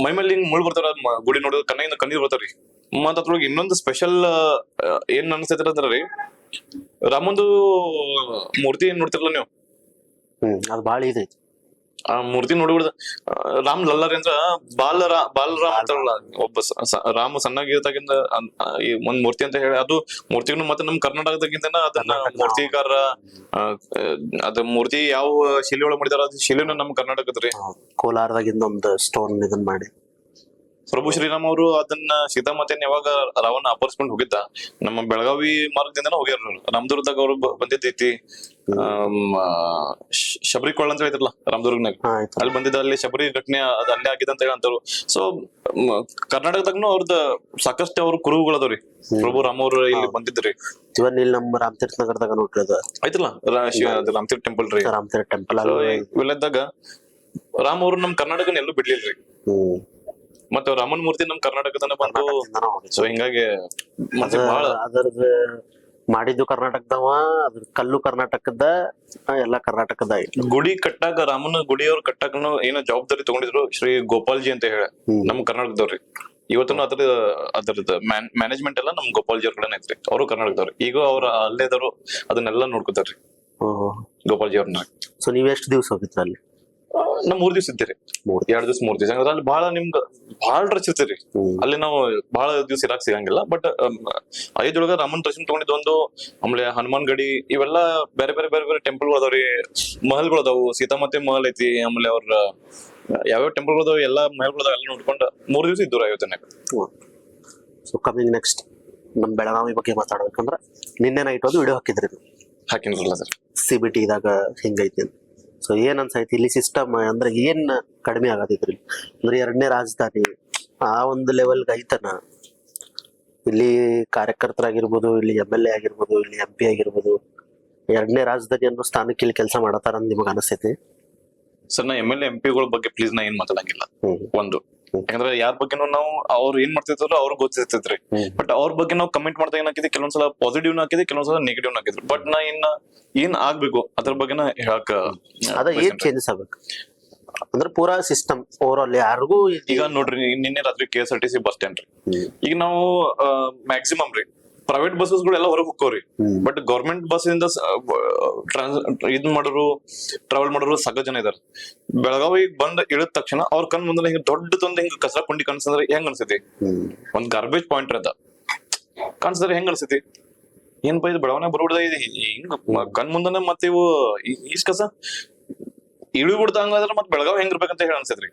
Speaker 2: ಮೈ ಮೇಲೆ ಹಿಂಗ್ ಮುಳ್ ಬರ್ತಾರ, ಗುಡಿ ನೋಡಿದ್ರೆ ಕಣ್ಣಿಂದ ಕಣ್ಣೀರ್ ಬರ್ತಾವ್ರಿ. ಮತ್ತ ಅದ್ರೊಳಗೆ ಇನ್ನೊಂದು ಸ್ಪೆಷಲ್ ಏನ್ ಅನ್ಸ್ತೈತ್ರ ಅಂದ್ರ ರೀ, ರಾಮಂದು ಮೂರ್ತಿ ಏನ್ ನೋಡ್ತಿರಲ್ಲ ನೀವು,
Speaker 1: ಅದು ಬಾಳ ಇದೈತಿ.
Speaker 2: ಆ ಮೂರ್ತಿ ನೋಡ್ಬಿಡ್ದ, ರಾಮ್ ಲಲ್ಲಾರಿ ಅಂದ್ರ ಬಾಲರಾಮ್ ಅಂತಾರಲ್ಲ, ಒಬ್ಬ ರಾಮ ಸಣ್ಣಾಗಿದ್ದಾಗಿಂದ ಒಂದ್ ಮೂರ್ತಿ ಅಂತ ಹೇಳಿ, ಅದು ಮೂರ್ತಿಗೂ ಮತ್ತೆ ನಮ್ ಕರ್ನಾಟಕದಾಗಿಂದ ಅದನ್ನ ಮೂರ್ತಿಕಾರ ಅದ ಮೂರ್ತಿ ಯಾವ ಶಿಲೆ ಒಳಗ್ ಮಾಡಿದಾರ, ಅದು ಶಿಲೆನೂ ನಮ್ ಕರ್ನಾಟಕದ್ರಿ.
Speaker 1: ಕೋಲಾರದಾಗಿಂದ ಒಂದು ಸ್ಟೋನ್ ಇದನ್ ಮಾಡಿ
Speaker 2: ಪ್ರಭು ಶ್ರೀರಾಮ್ ಅವರು ಅದನ್ನ ಸೀತಾಮಾತೆನ ಯಾವಾಗ ರಾವಣ ಅಪಹರಿಸ್ಕೊಂಡು ಹೋಗಿದ್ದ, ನಮ್ಮ ಬೆಳಗಾವಿ ಮಾರ್ಗದಿಂದನ ಹೋಗ್ಯಾರ. ರಾಮದುರ್ಗದಾಗ ಅವ್ರು ಬಂದಿದ್ದೈತಿ, ಶಬರಿ ಕೊಳ್ಳ ಅಂತ ಹೇಳಿದ್ರಲ್ಲ ರಾಮದುರ್ಗನಾಗ, ಅಲ್ಲಿ ಬಂದಿದ್ದ, ಅಲ್ಲಿ ಶಬರಿ ಘಟನೆ ಅದ್ ಅಲ್ಲೇ ಆಗಿದೆ ಅಂತ ಹೇಳಿ ಅಂತಾರು. ಸೊ ಕರ್ನಾಟಕದಾಗನು ಅವ್ರದ್ದು ಸಾಕಷ್ಟು ಅವ್ರ ಕುರುಹುಗಳದವ್ರಿ, ಪ್ರಭು ರಾಮ್ ಅವ್ರು ಇಲ್ಲಿ ಬಂದಿದ್ರಿ.
Speaker 1: ಇವನ್ ಇಲ್ಲಿ ನಮ್ಮ ರಾಮತೀರ್ಥ ನಗರದಾಗ ನೋಡ್ರಿ ಅದು
Speaker 2: ಆಯ್ತಲ್ಲ, ರಾಮತೀರ್ಥ ಟೆಂಪಲ್ ರೀ,
Speaker 1: ರಾಮತೀರ್ಥ ಟೆಂಪಲ್.
Speaker 2: ಇವೆಲ್ಲದಾಗ ರಾಮ್ ಅವ್ರು ನಮ್ ಕರ್ನಾಟಕನ ಎಲ್ಲೂ ಬಿಡ್ಲಿಲ್ರಿ, ಮತ್ತೆ ರಾಮನ್ ಮೂರ್ತಿ ನಮ್ ಕರ್ನಾಟಕದನ್ನ ಬಂದು. ಸೊ ಹಿಂಗಾಗಿ ಮತ್ತೆ ಬಹಳ
Speaker 1: ಅದರದ್ದು ಮಾಡಿದ್ದು ಕರ್ನಾಟಕದವ, ಅದ್ರ ಕಲ್ಲು ಕರ್ನಾಟಕದ, ಎಲ್ಲಾ ಕರ್ನಾಟಕದ.
Speaker 2: ಗುಡಿ ಕಟ್ಟಾಕ, ರಾಮನ ಗುಡಿಯವ್ರು ಕಟ್ಟಾಕನು ಏನೋ ಜವಾಬ್ದಾರಿ ತಗೊಂಡಿದ್ರು ಶ್ರೀ ಗೋಪಾಲ್ಜಿ ಅಂತ ಹೇಳಿ, ನಮ್ ಕರ್ನಾಟಕದವ್ರಿ. ಇವತ್ತನು ಅದರದ ಮ್ಯಾನೇಜ್ಮೆಂಟ್ ಎಲ್ಲ ನಮ್ ಗೋಪಾಲ್ಜಿ ಅವ್ರ ಕಡೆನೇ ಐತ್ರಿ, ಅವರು ಕರ್ನಾಟಕದವ್ರು. ಈಗ ಅವ್ರ ಅಲ್ಲೇ ಇದಾರು, ಅದನ್ನೆಲ್ಲ ನೋಡ್ಕೊತಾರ್ರಿ ಗೋಪಾಲ್ಜಿ ಅವ್ರನ್ನ.
Speaker 1: ಸೊ ನೀವ್ ಎಷ್ಟು ದಿವ್ಸ ಹೋಗಿದ್ರಿ ಅಲ್ಲಿ?
Speaker 2: ನಮ್ 3 ದಿವ್ಸ ಇದ್ದೀರಿ, 2 ದಿವ್ಸ 3 ದಿವ್ಸ. ಅಲ್ಲಿ ಬಹಳ ನಿಮ್ಗ ಬಹಳ ರಶ್ ಇರ್ತೀರಿ, ಅಲ್ಲಿ ನಾವು ಬಹಳ ದಿವ್ಸ ಇರಾಕ್ ಸಿಗಂಗಿಲ್ಲ. ಬಟ್ ಅಯೋಧ್ಯೊಳಗ ರಾಮನ್ ದರ್ಶನ ತಗೊಂಡಿದ್ದು ಒಂದು, ಆಮೇಲೆ ಹನುಮಾನ್ ಗಡಿ, ಇವೆಲ್ಲ ಬೇರೆ ಬೇರೆ ಬೇರೆ ಬೇರೆ ಟೆಂಪಲ್ ಅದಾವ್ರಿ, ಮಹಲ್ಗಳು ಅದಾವು, ಸೀತಾಮಾತೆ ಮಹಲ್ ಐತಿ, ಆಮೇಲೆ ಅವ್ರ ಯಾವ್ಯಾವ ಟೆಂಪಲ್ ಅದಾವ, ಎಲ್ಲಾ ಮಹಲ್ಗಳು ಅದಾವ, ಎಲ್ಲ ನೋಡ್ಕೊಂಡು 3 ದಿವ್ಸ ಇದ್ದು ಅಯೋಧ್ಯನಾಗ.
Speaker 1: ಸೊ ಕಮಿಂಗ್ ನೆಕ್ಸ್ಟ್ ನಮ್ ಬೆಳಗಾವಿ ಬಗ್ಗೆ ಮಾತಾಡ್ಬೇಕಂದ್ರ, ನಿನ್ನೆ ನೈಟ್ ಒಂದು ವಿಡಿಯೋ ಹಾಕಿದ್ರಿ,
Speaker 2: ಹಾಕಿನ್ರಲ್ಲ ಸರ್,
Speaker 1: CBT ಇದಾಗ ಹಿಂಗೈತಿ ಅಂತ. ಸೊ ಏನ್ ಅನ್ಸೈತಿ ಇಲ್ಲಿ ಸಿಸ್ಟಮ್ ಅಂದ್ರೆ ಏನ್ ಕಡಿಮೆ ಆಗತೈತ್ರಿ ಅಂದ್ರೆ, 2ನೇ ರಾಜಧಾನಿ ಆ ಒಂದು ಲೆವೆಲ್ಗೆ ಐತನ, ಇಲ್ಲಿ ಕಾರ್ಯಕರ್ತರಾಗಿರ್ಬೋದು, ಇಲ್ಲಿ MLA ಆಗಿರ್ಬೋದು, ಇಲ್ಲಿ MP ಆಗಿರ್ಬೋದು, 2ನೇ ರಾಜಧಾನಿ ಅನ್ನೋ ಸ್ಥಾನಕ್ಕೆ ಇಲ್ಲಿ ಕೆಲಸ ಮಾಡತಾರ ಅಂತ ನಿಮಗ ಅನಿಸ್ತೈತಿ?
Speaker 2: ಸರ್, ನಾ MLA MP ಗಳ ಬಗ್ಗೆ ಪ್ಲೀಸ್ ನಾ ಏನ್ ಮಾತಾಡಂಗಿಲ್ಲ. ಒಂದು ಯಾಕಂದ್ರೆ ಯಾರ ಬಗ್ಗೆನೂ ನಾವು ಅವ್ರು ಏನ್ ಮಾಡ್ತಿದ್ರು ಅವ್ರಿಗೆ ಗೊತ್ತಿರ್ತೈತ್ರಿ, ಬಟ್ ಅವ್ರ ಬಗ್ಗೆ ನಾವು ಕಮೆಂಟ್ ಮಾಡ್ತಾ ಏನಾಕಿದೆ, ಕೆಲವೊಂದ್ಸಲ ಪಾಸಿಟಿವ್ ಹಾಕಿದೆ, ಕೆಲವೊಂದ್ಸಲ ನೆಗೆಟಿವ್ ಹಾಕಿದ್ರು. ಬಟ್ ನಾ ಏನ್ ಆಗ್ಬೇಕು ಅದ್ರ ಬಗ್ಗೆ ಹೇಳಕ್,
Speaker 1: ಅದ ಏನ್ ಚೇಂಜಸ್ ಆಗ್ಬೇಕು ಅಂದ್ರೆ ಪೂರಾ ಸಿಸ್ಟಮ್ ಓವರ್ ಆಲ್ ಯಾರಿಗೂ.
Speaker 2: ಈಗ ನೋಡ್ರಿ, ನಿನ್ನೆ ರಾತ್ರಿ KSRTC ಬಸ್ ಸ್ಟ್ಯಾಂಡ್ ರೀ, ಈಗ ನಾವು ಮ್ಯಾಕ್ಸಿಮಮ್ ರೀ ಪ್ರೈವೇಟ್ ಬಸ್ಸಸ್ ಗಳೆಲ್ಲ ಹೊರಗೆ ಹೋಗ್ಕೋರಿ, ಬಟ್ ಗೌರ್ಮೆಂಟ್ ಬಸ್ ಇಂದ ಇದ್ ಮಾಡೋರು, ಟ್ರಾವೆಲ್ ಮಾಡೋರು ಸಾಕಷ್ಟು ಜನ ಇದಾರೆ. ಬೆಳಗಾವಿ ಬಂದ ಇಳಿದ ತಕ್ಷಣ ಅವ್ರ ಕಣ್ ಮುಂದೆ ಹಿಂಗ ದೊಡ್ಡದೊಂದು ಹಿಂಗ ಕಸರ ಕುಂಡಿ ಕಾಣಿಸ್ತಂದ್ರೆ ಹೆಂಗ್ ಅನ್ಸತಿ, ಒಂದ್ ಗಾರ್ಬೇಜ್ ಪಾಯಿಂಟ್ ಅದ ಕಾಣಿಸಿದ್ರೆ ಹೆಂಗ್ ಅನ್ಸತಿ, ಏನ್ಪಾ ಇದು ಬೆಳವಣಿಗೆ ಬರ್ಬಿಡ್ದ, ಇದು ಹಿಂಗ ಕಣ್ ಮುಂದನೆ ಮತ್ತೆ ಇವು ಈಸ್ ಕಸ ಇಳಿ ಬಿಡ್ದ ಹಂಗಾದ್ರೆ ಮತ್ ಬೆಳಗಾವಿ ಹೆಂಗಿರ್ಬೇಕಂತ ಹೇಳಿ ಅನ್ಸತ್ರಿ.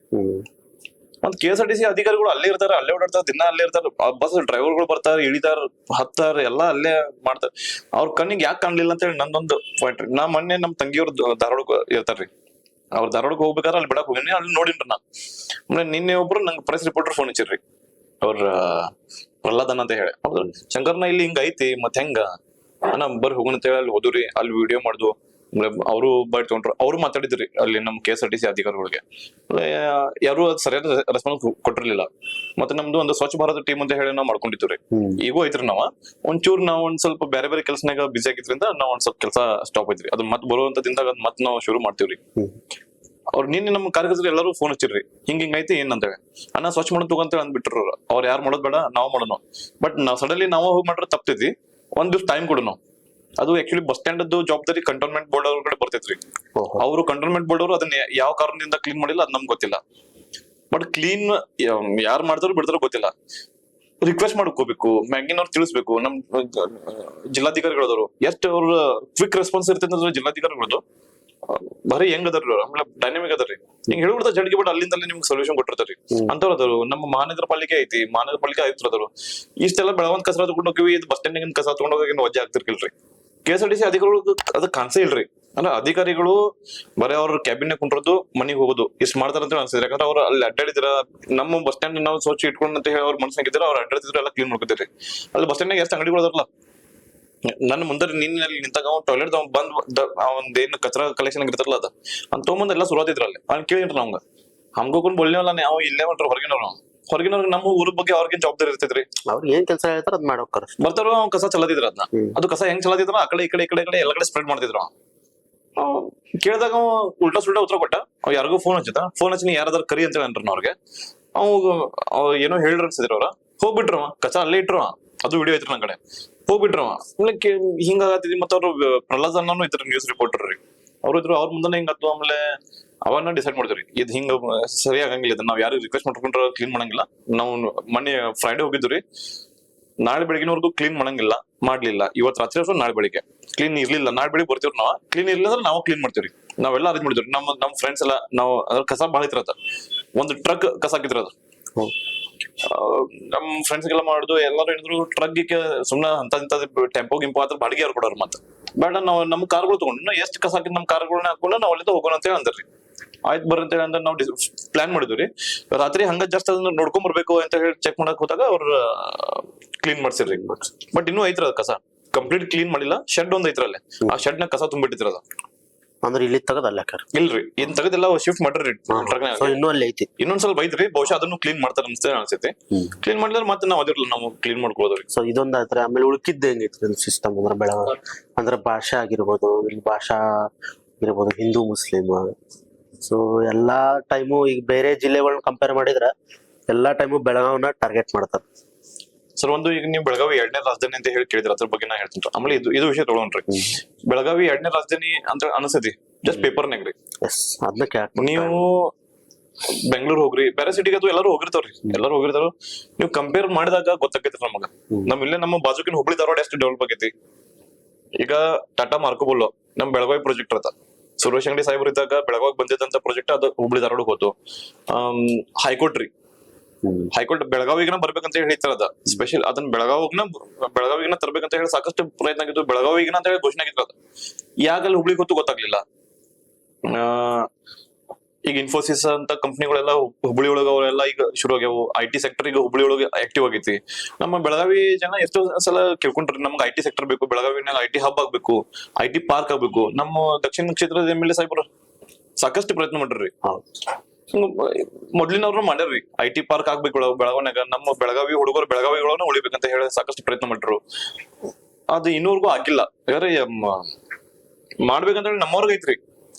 Speaker 2: ಒಂದ್ KSRTC ಅಧಿಕಾರಿಗಳು ಅಲ್ಲೇ ಇರ್ತಾರ, ಅಲ್ಲೇ ಓಡಾಡ್ತಾರ, ದಿನ ಅಲ್ಲೇ ಇರ್ತಾರ, ಬಸ್ ಡ್ರೈವರ್ಗಳು ಬರ್ತಾರ, ಇಳಿತಾರ, ಹತ್ತಾರ, ಎಲ್ಲಾ ಅಲ್ಲೇ ಮಾಡ್ತಾರ. ಅವ್ರ ಕಣ್ಣಿಗೆ ಯಾಕೆ ಕಾಣ್ಲಿಲ್ಲ ಅಂತ ಹೇಳಿ ನಂದೊಂದು ಪಾಯಿಂಟ್ ರೀ. ನಾ ಮೊನ್ನೆ ನಮ್ ತಂಗಿಯವ್ರ ಧಾರವಾಡಕ್ಕೆ ಇರ್ತಾರ್ರಿ, ಅವ್ರ ಧಾರವಾಡಕ್ಕೆ ಹೋಗ್ಬೇಕಾದ್ರೆ ಅಲ್ಲಿ ಬಿಡಕ್ ಹೋಗಿನಿ, ಅಲ್ಲಿ ನೋಡಿನ್ರಿ ನಾ. ಆಮೇಲೆ ನಿನ್ನೆ ಒಬ್ರು ನಂಗೆ ಪ್ರೆಸ್ ರಿಪೋರ್ಟರ್ ಫೋನ್ ಹಚ್ಚಿರ್ರಿ, ಅವ್ರ ಪ್ರಹ್ಲಾದನ್ ಅಂತ ಹೇಳಿ, ಹೌದು ಶಂಕರ್ನ ಇಲ್ಲಿ ಹಿಂಗ ಐತಿ ಮತ್ ಹೆಂಗ ಅಣ್ಣ ಬರ್ರಿ ಹೋಗೋಣ ಅಂತ ಹೇಳಿ ಅಲ್ಲಿ ಹೋದ್ರಿ, ಅಲ್ಲಿ ವಿಡಿಯೋ ಮಾಡ್ದು, ಅವರು ಬೈಟ್ ತಗೊಂಡ್ರು, ಅವ್ರು ಮಾತಾಡಿದ್ರಿ ಅಲ್ಲಿ ನಮ್ KSRTC ಅಧಿಕಾರಿಗಳಿಗೆ, ಯಾರು ಅದ್ ಸರಿಯಾದ ರೆಸ್ಪಾನ್ಸ್ ಕೊಟ್ಟಿರ್ಲಿಲ್ಲ. ಮತ್ತೆ ನಮ್ದು ಒಂದು ಸ್ವಚ್ಛ ಭಾರತ ಟೀಮ್ ಅಂತ ಹೇಳಿ ನಾವ್ ಮಾಡ್ಕೊಂಡಿದ್ವಿ, ಈಗೂ ಐತ್ರಿ. ಒಂಚೂರು ನಾವ್ ಒಂದ್ ಸ್ವಲ್ಪ ಬೇರೆ ಬೇರೆ ಕೆಲಸನಾಗ ಬಿಸಿ ಆಗಿದ್ರಿಂದ ನಾವ್ ಒಂದ್ ಸ್ವಲ್ಪ ಕೆಲಸ ಸ್ಟಾಪ್ ಐತ್ರಿ, ಅದು ಮತ್ ಬರುವಂತದಿಂದ ಮತ್ ನಾವ್ ಶುರು ಮಾಡ್ತೀವ್ರಿ. ಅವ್ರು ನಿನ್ನೆ ನಮ್ ಕಾರ್ಯಕರ್ತರು ಎಲ್ಲರೂ ಫೋನ್ ಹಚ್ಚಿರ್ರಿ, ಹಿಂಗ ಐತಿ ಏನ್ ಅಂತ ಹೇಳಿ, ಅಣ್ಣ ಸ್ವಚ್ಛ ಮಾಡೋದ್ ತಗೊಂತ ಅಂದ್ಬಿಟ್ರು. ಅವ್ರು ಯಾರು ಮಾಡೋದ್ ಬೇಡ, ನಾವ್ ಮಾಡೋಣ. ಬಟ್ ನಾವ್ ಸಡನ್ಲಿ ನಾವ್ ಹೋಗಿ ಮಾಡ್ರೆ ತಪ್ತೈತಿ, ಒಂದ್ ದಿವ್ಸ ಟೈಮ್ ಕೊಡು ನಾವು. ಅದು ಆಕ್ಚುಲಿ ಬಸ್ ಸ್ಟ್ಯಾಂಡ್ ಜವಾಬ್ದಾರಿ ಕಂಟೋನ್ಮೆಂಟ್ ಬೋರ್ಡ್ ಅವ್ರ ಕಡೆ ಬರ್ತೈತ್ರಿ. ಅವರು ಕಂಟೋನ್ಮೆಂಟ್ ಬೋರ್ಡ್ ಅವರು ಅದನ್ನ ಯಾವ ಕಾರಣದಿಂದ ಕ್ಲೀನ್ ಮಾಡಿಲ್ಲ ಅದ್ ನಮ್ಗೆ ಗೊತ್ತಿಲ್ಲ. ಬಟ್ ಕ್ಲೀನ್ ಯಾರು ಮಾಡ್ತಾರೋ ಬಿಡ್ತಾರೋ ಗೊತ್ತಿಲ್ಲ. ರಿಕ್ವೆಸ್ಟ್ ಮಾಡ್ಕೋಬೇಕು, ಮ್ಯಾಗಿನವ್ರು ತಿಳಿಸ್ಬೇಕು. ನಮ್ ಜಿಲ್ಲಾಧಿಕಾರಿಗಳದವರು ಎಷ್ಟು ಅವ್ರ ಕ್ವಿಕ್ ರೆಸ್ಪಾನ್ಸ್ ಇರ್ತೈತೆ ಅಂದ್ರೆ ಜಿಲ್ಲಾಧಿಕಾರಿಗಳದು ಭಾರಿ ಹೆಂಗ್ ಅದಾರಿ ಅವ್ರು, ಆಮೇಲೆ ಡೈನಾಮಿಕ್ ಅದಾರಿ. ಹಿಂಗ್ ಹೇಳ್ಬಿಡ್ತಾ ಜಡ್ಗಿ ಬಿಟ್ಟು ಅಲ್ಲಿಂದ ಅಲ್ಲಿ ನಿಮ್ಗೆ ಸೊಲ್ಯೂಷನ್ ಕೊಟ್ಟಿರ್ತಾರಿ. ಅಂತವ್ರು ಅದಾರು. ನಮ್ಮ ಮಹಾನಗರ ಪಾಲಿಕೆ ಐತಿ, ಮಹಾನಗರ ಪಾಲಿಕೆ ಆಯುಕ್ತರು ಇಷ್ಟೆಲ್ಲ ಬೆಳವಂತ ಕಸರ ತಗೊಂಡ್ ಹೋಗಿವಿ, ಇದು ಬಸ್ ಸ್ಟ್ಯಾಂಡ್ ಕಸ ತಗೊಂಡ್ ಹೋಗಿ ವಜ್ಜೆ ಆಗ್ತಿರ್ಕಿಲ್ರಿ. KSRTC ಅಧಿಕಾರಿಗಳು ಅದ ಕಾಣಿಸೇ ಇಲ್ರಿ. ಅಲ್ಲ ಅಧಿಕಾರಿಗಳು ಬರೀ ಅವ್ರ ಕ್ಯಾಬಿನ್ ಕುಂಡ್ರದು ಮನಿಗ್ ಹೋಗೋದು ಇಷ್ಟ ಮಾಡ್ತಾರ ಅಂತ ಅನ್ಸಿದ್ರೆ. ಯಾಕಂದ್ರೆ ಅವ್ರು ಅಲ್ಲಿ ಅಡ್ಡಾಡಿದ್ರ ನಮ್ಮ ಬಸ್ ಸ್ಟ್ಯಾಂಡ್ ನಾವು ಸ್ವಚ್ಛ ಇಟ್ಕೊಂಡ್ ಅಂತ ಹೇಳಿ ಅವ್ರ ಮನ್ಸಾಗಿದ್ರೆ ಅವ್ರು ಅಡ್ಡಾಡ್ತಿದ್ರು, ಎಲ್ಲ ಕ್ಲೀನ್ ಮಾಡ್ಕೊತೀರಿ. ಅಲ್ಲಿ ಬಸ್ ಸ್ಟ್ಯಾಂಡ್ ಎಷ್ಟು ಅಂಗಡಿಗಳು ಅದಾರಲ್ಲ, ನನ್ನ ಮುಂದೆ ನಿನ್ನಲ್ಲಿ ನಿಂತಾಗ ಅವ್ನು ಟಾಯ್ಲೆಟ್ ಬಂದ್ ಅವಂದೇನು ಕಚರಾ ಕಲೆಕ್ಷನ್ ಆಗಿರ್ತಾರಲ್ಲ ಅದ ಅಂತ ತೊಗೊಂಬಂದ್ ಎಲ್ಲ ಸುರುವಾತಿದ್ರಲ್ಲ ಅಲ್ಲಿ. ಅವ್ನು ಕೇಳಿನ್ರಿ ನಮ್ಗ ಹಂಗೋಕೊಂಡ್ ಬೊಳ್ಳಿವಲ್ಲ ನಾವು ಇಲ್ಲೇ ಮಾಡ್ರಿ ಹೊರಗಿನವ್ರು ನಮ್ಮ ಊರ ಬಗ್ಗೆ ಅವ್ರಿಗೆ ಜವಾಬ್ದಾರಿ ಇರ್ತೈತ್ರಿ.
Speaker 1: ಅವ್ರಿಗೆ ಏನ್ ಕೆಲಸ ಹೇಳ್ತಾರ ಅದ್ ಮಾಡೋಕರ
Speaker 2: ಬರ್ತಾರೋ ಅವ್ನ್ ಕಸ ಚಲದಿದ್ರ ಅದನ್ನ. ಅದು ಕಸ ಹೆಂಗ್ ಚಲದಿದ್ರ ಆ ಕಡೆ ಈ ಕಡೆ ಎಲ್ಲ ಕಡೆ ಸ್ಪ್ರೆಡ್ ಮಾಡ್ತಿದ್ರು. ಕೇಳಿದಾಗ ಉಲ್ಟಾ ಸುಲ್ಟಾ ಉತ್ತರ ಕೊಟ್ಟ. ಅವ್ ಯಾರಿಗೂ ಫೋನ್ ಹಚ್ಚಿದ, ಫೋನ್ ಹಚ್ಚಿ ಯಾರಾದ್ರೂ ಕರಿ ಅಂತ ಹೇಳಿ ಅವ್ರಿಗೆ. ಅವ್ ಏನೋ ಹೇಳ್ರ ಅನ್ಸಿದ್ರ ಅವ್ರ. ಹೋಗ್ಬಿಟ್ರವ ಕಸ ಅಲ್ಲೇ ಇಟ್ರವ, ಅದು ವಿಡಿಯೋ ಐತ್ರಿ ನನ್ ಕಡೆ. ಹೋಗ್ಬಿಟ್ರವ ಹಿಂಗಾಗತ್ತಿದ್. ಮತ್ತ ಅವ್ರು ಪ್ರಹ್ಲಾದ್ ಅನ್ನೋನು ಇದ್ರ ನ್ಯೂಸ್ ರಿಪೋರ್ಟರ್ ರೀ. ಅವ್ರು ಇದ್ರು, ಅವ್ರ ಮುಂದೆ ಹಿಂಗತ್ತು. ಆಮೇಲೆ ಅವನ್ನ ಡಿಸೈಡ್ ಮಾಡಿದ್ರಿ ಇದು ಹಿಂಗ ಸರಿ ಆಗಂಗಿಲ್ಲ, ಇದನ್ನ ನಾವ್ ಯಾರು ರಿಕ್ವೆಸ್ಟ್ ಮಾಡ್ಕೊಂಡ್ರ ಕ್ಲೀನ್ ಮಾಡಂಗಿಲ್ಲ. ನಾವು ಮೊನ್ನೆ ಫ್ರೈಡೆ ಹೋಗಿದ್ವಿ, ನಾಳೆ ಬೆಳಗಿನವರೆಗೂ ಕ್ಲೀನ್ ಮಾಡಂಗಿಲ್ಲ, ಮಾಡ್ಲಿಲ್ಲ. ಇವತ್ತು ರಾತ್ರಿ ನಾಳೆ ಬೆಳಿಗ್ಗೆ ಕ್ಲೀನ್ ಇರ್ಲಿಲ್ಲ, ನಾಳೆ ಬೆಳಿಗ್ಗೆ ಬರ್ತೀವ್ರಿ ನಾವು. ಕ್ಲೀನ್ ಇರ್ಲಿಲ್ಲ ಅಂದ್ರೆ ನಾವು ಕ್ಲೀನ್ ಮಾಡ್ತೀವ್ರಿ. ನಾವೆಲ್ಲ ಅರೇಂಜ್ ಮಾಡಿದ್ವಿ. ನಮ್ಮ ಫ್ರೆಂಡ್ಸ್ ಎಲ್ಲ ನಾವು ಅದ್ರ ಕಸ ಭಾಳ ಇತ್ರತ, ಒಂದು ಟ್ರಕ್ ಕಸ ಹಾಕಿದ್ರ ಅದು. ನಮ್ ಫ್ರೆಂಡ್ಸ್ ಗೆಲ್ಲ ಮಾಡುದು ಎಲ್ಲಾರು ಹೇಳಿದ್ರು ಟ್ರಕ್ಗೆ ಸುಮ್ನೆ ಅಂತ ಟೆಂಪೋ ಗಿಂಪೋ ಅದ್ರ ಬಾಡಿಗೆ ಯಾರು ಕೊಡೋರು. ಮತ್ತೆ ಬೇಡ ನಾವು ನಮ್ ಕಾರ್ಗಳು ತಗೊಂಡು ಎಷ್ಟು ಕಸ ಹಾಕಿ ನಮ್ ಕಾರ್ಗಳನ್ನ ಹಾಕೊಂಡು ನಾವ್ ಅಲ್ಲಿಂದ ಹೋಗೋಣ ಅಂತ ಹೇಳಿ ಅಂದ್ರಿ. ಆಯ್ತು ಬರ್ರಿ ಅಂತ ಹೇಳಿ ಅಂದ್ರೆ ನಾವು ಪ್ಲಾನ್ ಮಾಡಿದ್ವಿ. ರಾತ್ರಿ ಹಂಗ ಜಸ್ಟ್ ಅದನ್ನ ನೋಡ್ಕೊಂಡ್ ಬರ್ಬೇಕು ಅಂತ ಹೇಳಿ ಚೆಕ್ ಮಾಡಕ್ ಹೋದಾಗ ಅವ್ರ ಕ್ಲೀನ್ ಮಾಡ್ಸಿರ್ರಿ. ಬಟ್ ಇನ್ನೂ ಐತ್ರ ಅದ ಕಸ ಕಂಪ್ಲೀಟ್ ಕ್ಲೀನ್ ಮಾಡಿಲ್ಲ. ಶೆಡ್ ಒಂದ್ ಐತ್ರಲ್ಲೇ, ಆ ಶೆಡ್ ನ ಕಸ ತುಂಬಿಟ್ಟಿದ್ರ ಅದ.
Speaker 1: ಅಂದ್ರೆ ಇಲ್ಲಿ ತಗದ್ ಅಲ್ಲ
Speaker 2: ಇಲ್ರಿ, ಇನ್ ತಗದೆಲ್ಲ ಶಿಫ್ಟ್ ಮಾಡ್ರಿ.
Speaker 1: ಇನ್ನೂ ಅಲ್ಲಿ ಐತಿ,
Speaker 2: ಇನ್ನೊಂದ್ ಸ್ವಲ್ಪ ಐತ್ರಿ. ಬಹುಶಃ ಅದನ್ನು ಕ್ಲೀನ್ ಮಾಡ್ತಾರ ಅನ್ಸೈತಿ. ಕ್ಲೀನ್ ಮಾಡಿದ್ರೆ ಮತ್ತೆ ನಾವ್ ಅದಿರಲ್ಲ, ನಾವು ಕ್ಲೀನ್ ಮಾಡ್ಕೊಳ್ಳೋದ್ರಿ.
Speaker 1: ಸೊ ಇದೊಂದ್ ಆಯ್ತ್ರಿ. ಆಮೇಲೆ ಉಳ್ಕಿದ್ದ ಹೆಂಗೈತ್ರಿ ಸಿಸ್ಟಮ್ ಅಂದ್ರೆ ಅಂದ್ರೆ ಭಾಷೆ ಆಗಿರ್ಬೋದು, ಇಲ್ಲಿ ಭಾಷಾ ಇರ್ಬೋದು, ಹಿಂದೂ ಮುಸ್ಲಿಂ. ಸೊ ಎಲ್ಲಾ ಟೈಮು ಈಗ ಬೇರೆ ಜಿಲ್ಲೆಗಳನ್ನ ಕಂಪೇರ್ ಮಾಡಿದ್ರ ಎಲ್ಲಾ ಟೈಮು ಬೆಳಗಾವಿನ ಟಾರ್ಗೆಟ್ ಮಾಡ್ತಾರ.
Speaker 2: ಸರ್ ಒಂದು ಈಗ ನೀವು ಬೆಳಗಾವಿ 2ನೇ ರಾಜಧಾನಿ ಅಂತ ಹೇಳಿ ಕೇಳಿದ್ರ, ಅದ್ರ ಬಗ್ಗೆ ನಾ ಹೇಳ್ತೀನಿ. ಆಮೇಲೆ ಇದು ವಿಷಯ ತಗೊಳ್ರಿ. ಬೆಳಗಾವಿ 2ನೇ ರಾಜಧಾನಿ ಅಂತ ಅನಿಸ್ತೈತಿ ಜಸ್ಟ್ ಪೇಪರ್ನಾಗ್ರಿ.
Speaker 1: ಅದನ್ನ
Speaker 2: ನೀವು ಬೆಂಗಳೂರು ಹೋಗ್ರಿ, ಬೇರೆ ಸಿಟಿಗೆ ಅದು ಎಲ್ಲರೂ ಹೋಗಿರ್ತಾವ್ರಿ, ಎಲ್ಲರೂ ಹೋಗಿರ್ತಾರ. ನೀವು ಕಂಪೇರ್ ಮಾಡಿದಾಗ ಗೊತ್ತಾಗೈತಿ ನಮಗ. ನಮ್ ಇಲ್ಲೇ ನಮ್ಮ ಬಾಜುಕಿನ ಹುಬ್ಳಿ ಧಾರವಾಡ ಎಷ್ಟು ಡೆವಲಪ್ ಆಗೈತಿ. ಈಗ ಟಾಟಾ ಮಾರ್ಕೋಬೋಲೋ ನಮ್ ಬೆಳಗಾವಿ ಪ್ರಾಜೆಕ್ಟ್ ಅದ. ಸುರೇಶ್ ಅಂಗಡಿ ಸಾಹೇಬ್ರು ಇದ್ದಾಗ ಬೆಳಗಾವಿ ಬಂದಿದ್ದಂತ ಪ್ರಾಜೆಕ್ಟ್ ಅದು ಹುಬ್ಳಿ ಧಾರವಾಡ ಹೋತು. ಹೈಕೋರ್ಟ್ ರೀ, ಹೈಕೋರ್ಟ್ ಬೆಳಗಾವಿಗನ ಬರ್ಬೇಕಂತ ಹೇಳಿ ಹೇಳ್ತಾರದ. ಸ್ಪೆಷಲ್ ಅದನ್ನ ಬೆಳಗಾವಿಗನ ತರ್ಬೇಕಂತ ಹೇಳಿ ಸಾಕಷ್ಟು ಪ್ರಯತ್ನ ಆಗಿತ್ತು. ಬೆಳಗಾವಿಗನ ಅಂತ ಹೇಳಿ ಘೋಷಣೆ ಆಗಿತ್ತು. ಅದು ಯಾಕಲ್ಲಿ ಹುಬ್ಳಿಗೆ ಹೊತ್ತು ಗೊತ್ತಾಗ್ಲಿಲ್ಲ. ಈಗ ಇನ್ಫೋಸಿಸ್ ಅಂತ ಕಂಪ್ನಿಗಳೆಲ್ಲ ಹುಬ್ಳಿ ಒಳಗ ಅವೆಲ್ಲ ಈಗ ಶುರು ಆಗ್ಯಾವು. IT ಸೆಕ್ಟರ್ ಈಗ ಹುಬ್ಳಿ ಒಳಗೆ ಆಕ್ಟಿವ್ ಆಗೈತಿ. ನಮ್ಮ ಬೆಳಗಾವಿ ಜನ ಎಷ್ಟೋ ಸಲ ಕೇಳ್ಕೊಂಡ್ರಿ, ನಮ್ಗೆ IT ಸೆಕ್ಟರ್ ಬೇಕು, ಬೆಳಗಾವಿನಾಗ IT ಹಬ್ ಆಗ್ಬೇಕು, IT ಪಾರ್ಕ್ ಆಗ್ಬೇಕು. ನಮ್ಮ ದಕ್ಷಿಣ ಕ್ಷೇತ್ರದ MLA ಸಾಹೇಬ್ರು ಸಾಕಷ್ಟು ಪ್ರಯತ್ನ ಮಾಡ್ರಿ. ಮೊದ್ಲಿನವ್ರು ಮಾಡ್ಯಾರ್ರಿ, IT ಪಾರ್ಕ್ ಆಗ್ಬೇಕು ಬೆಳಗಾವಿನಾಗ. ನಮ್ಮ ಬೆಳಗಾವಿ ಹುಡುಗರು ಬೆಳಗಾವಿಗಳನ್ನ ಉಳಿಬೇಕಂತ ಹೇಳಿ ಸಾಕಷ್ಟು ಪ್ರಯತ್ನ ಮಾಡ್ರು. ಅದು ಇನ್ನೂರ್ಗೂ ಆಗಿಲ್ಲ. ಯಾಕಂದ್ರೆ ಮಾಡ್ಬೇಕಂತ ಹೇಳಿ ನಮ್ಮವ್ರಿಗೆ ಐತ್ರಿ.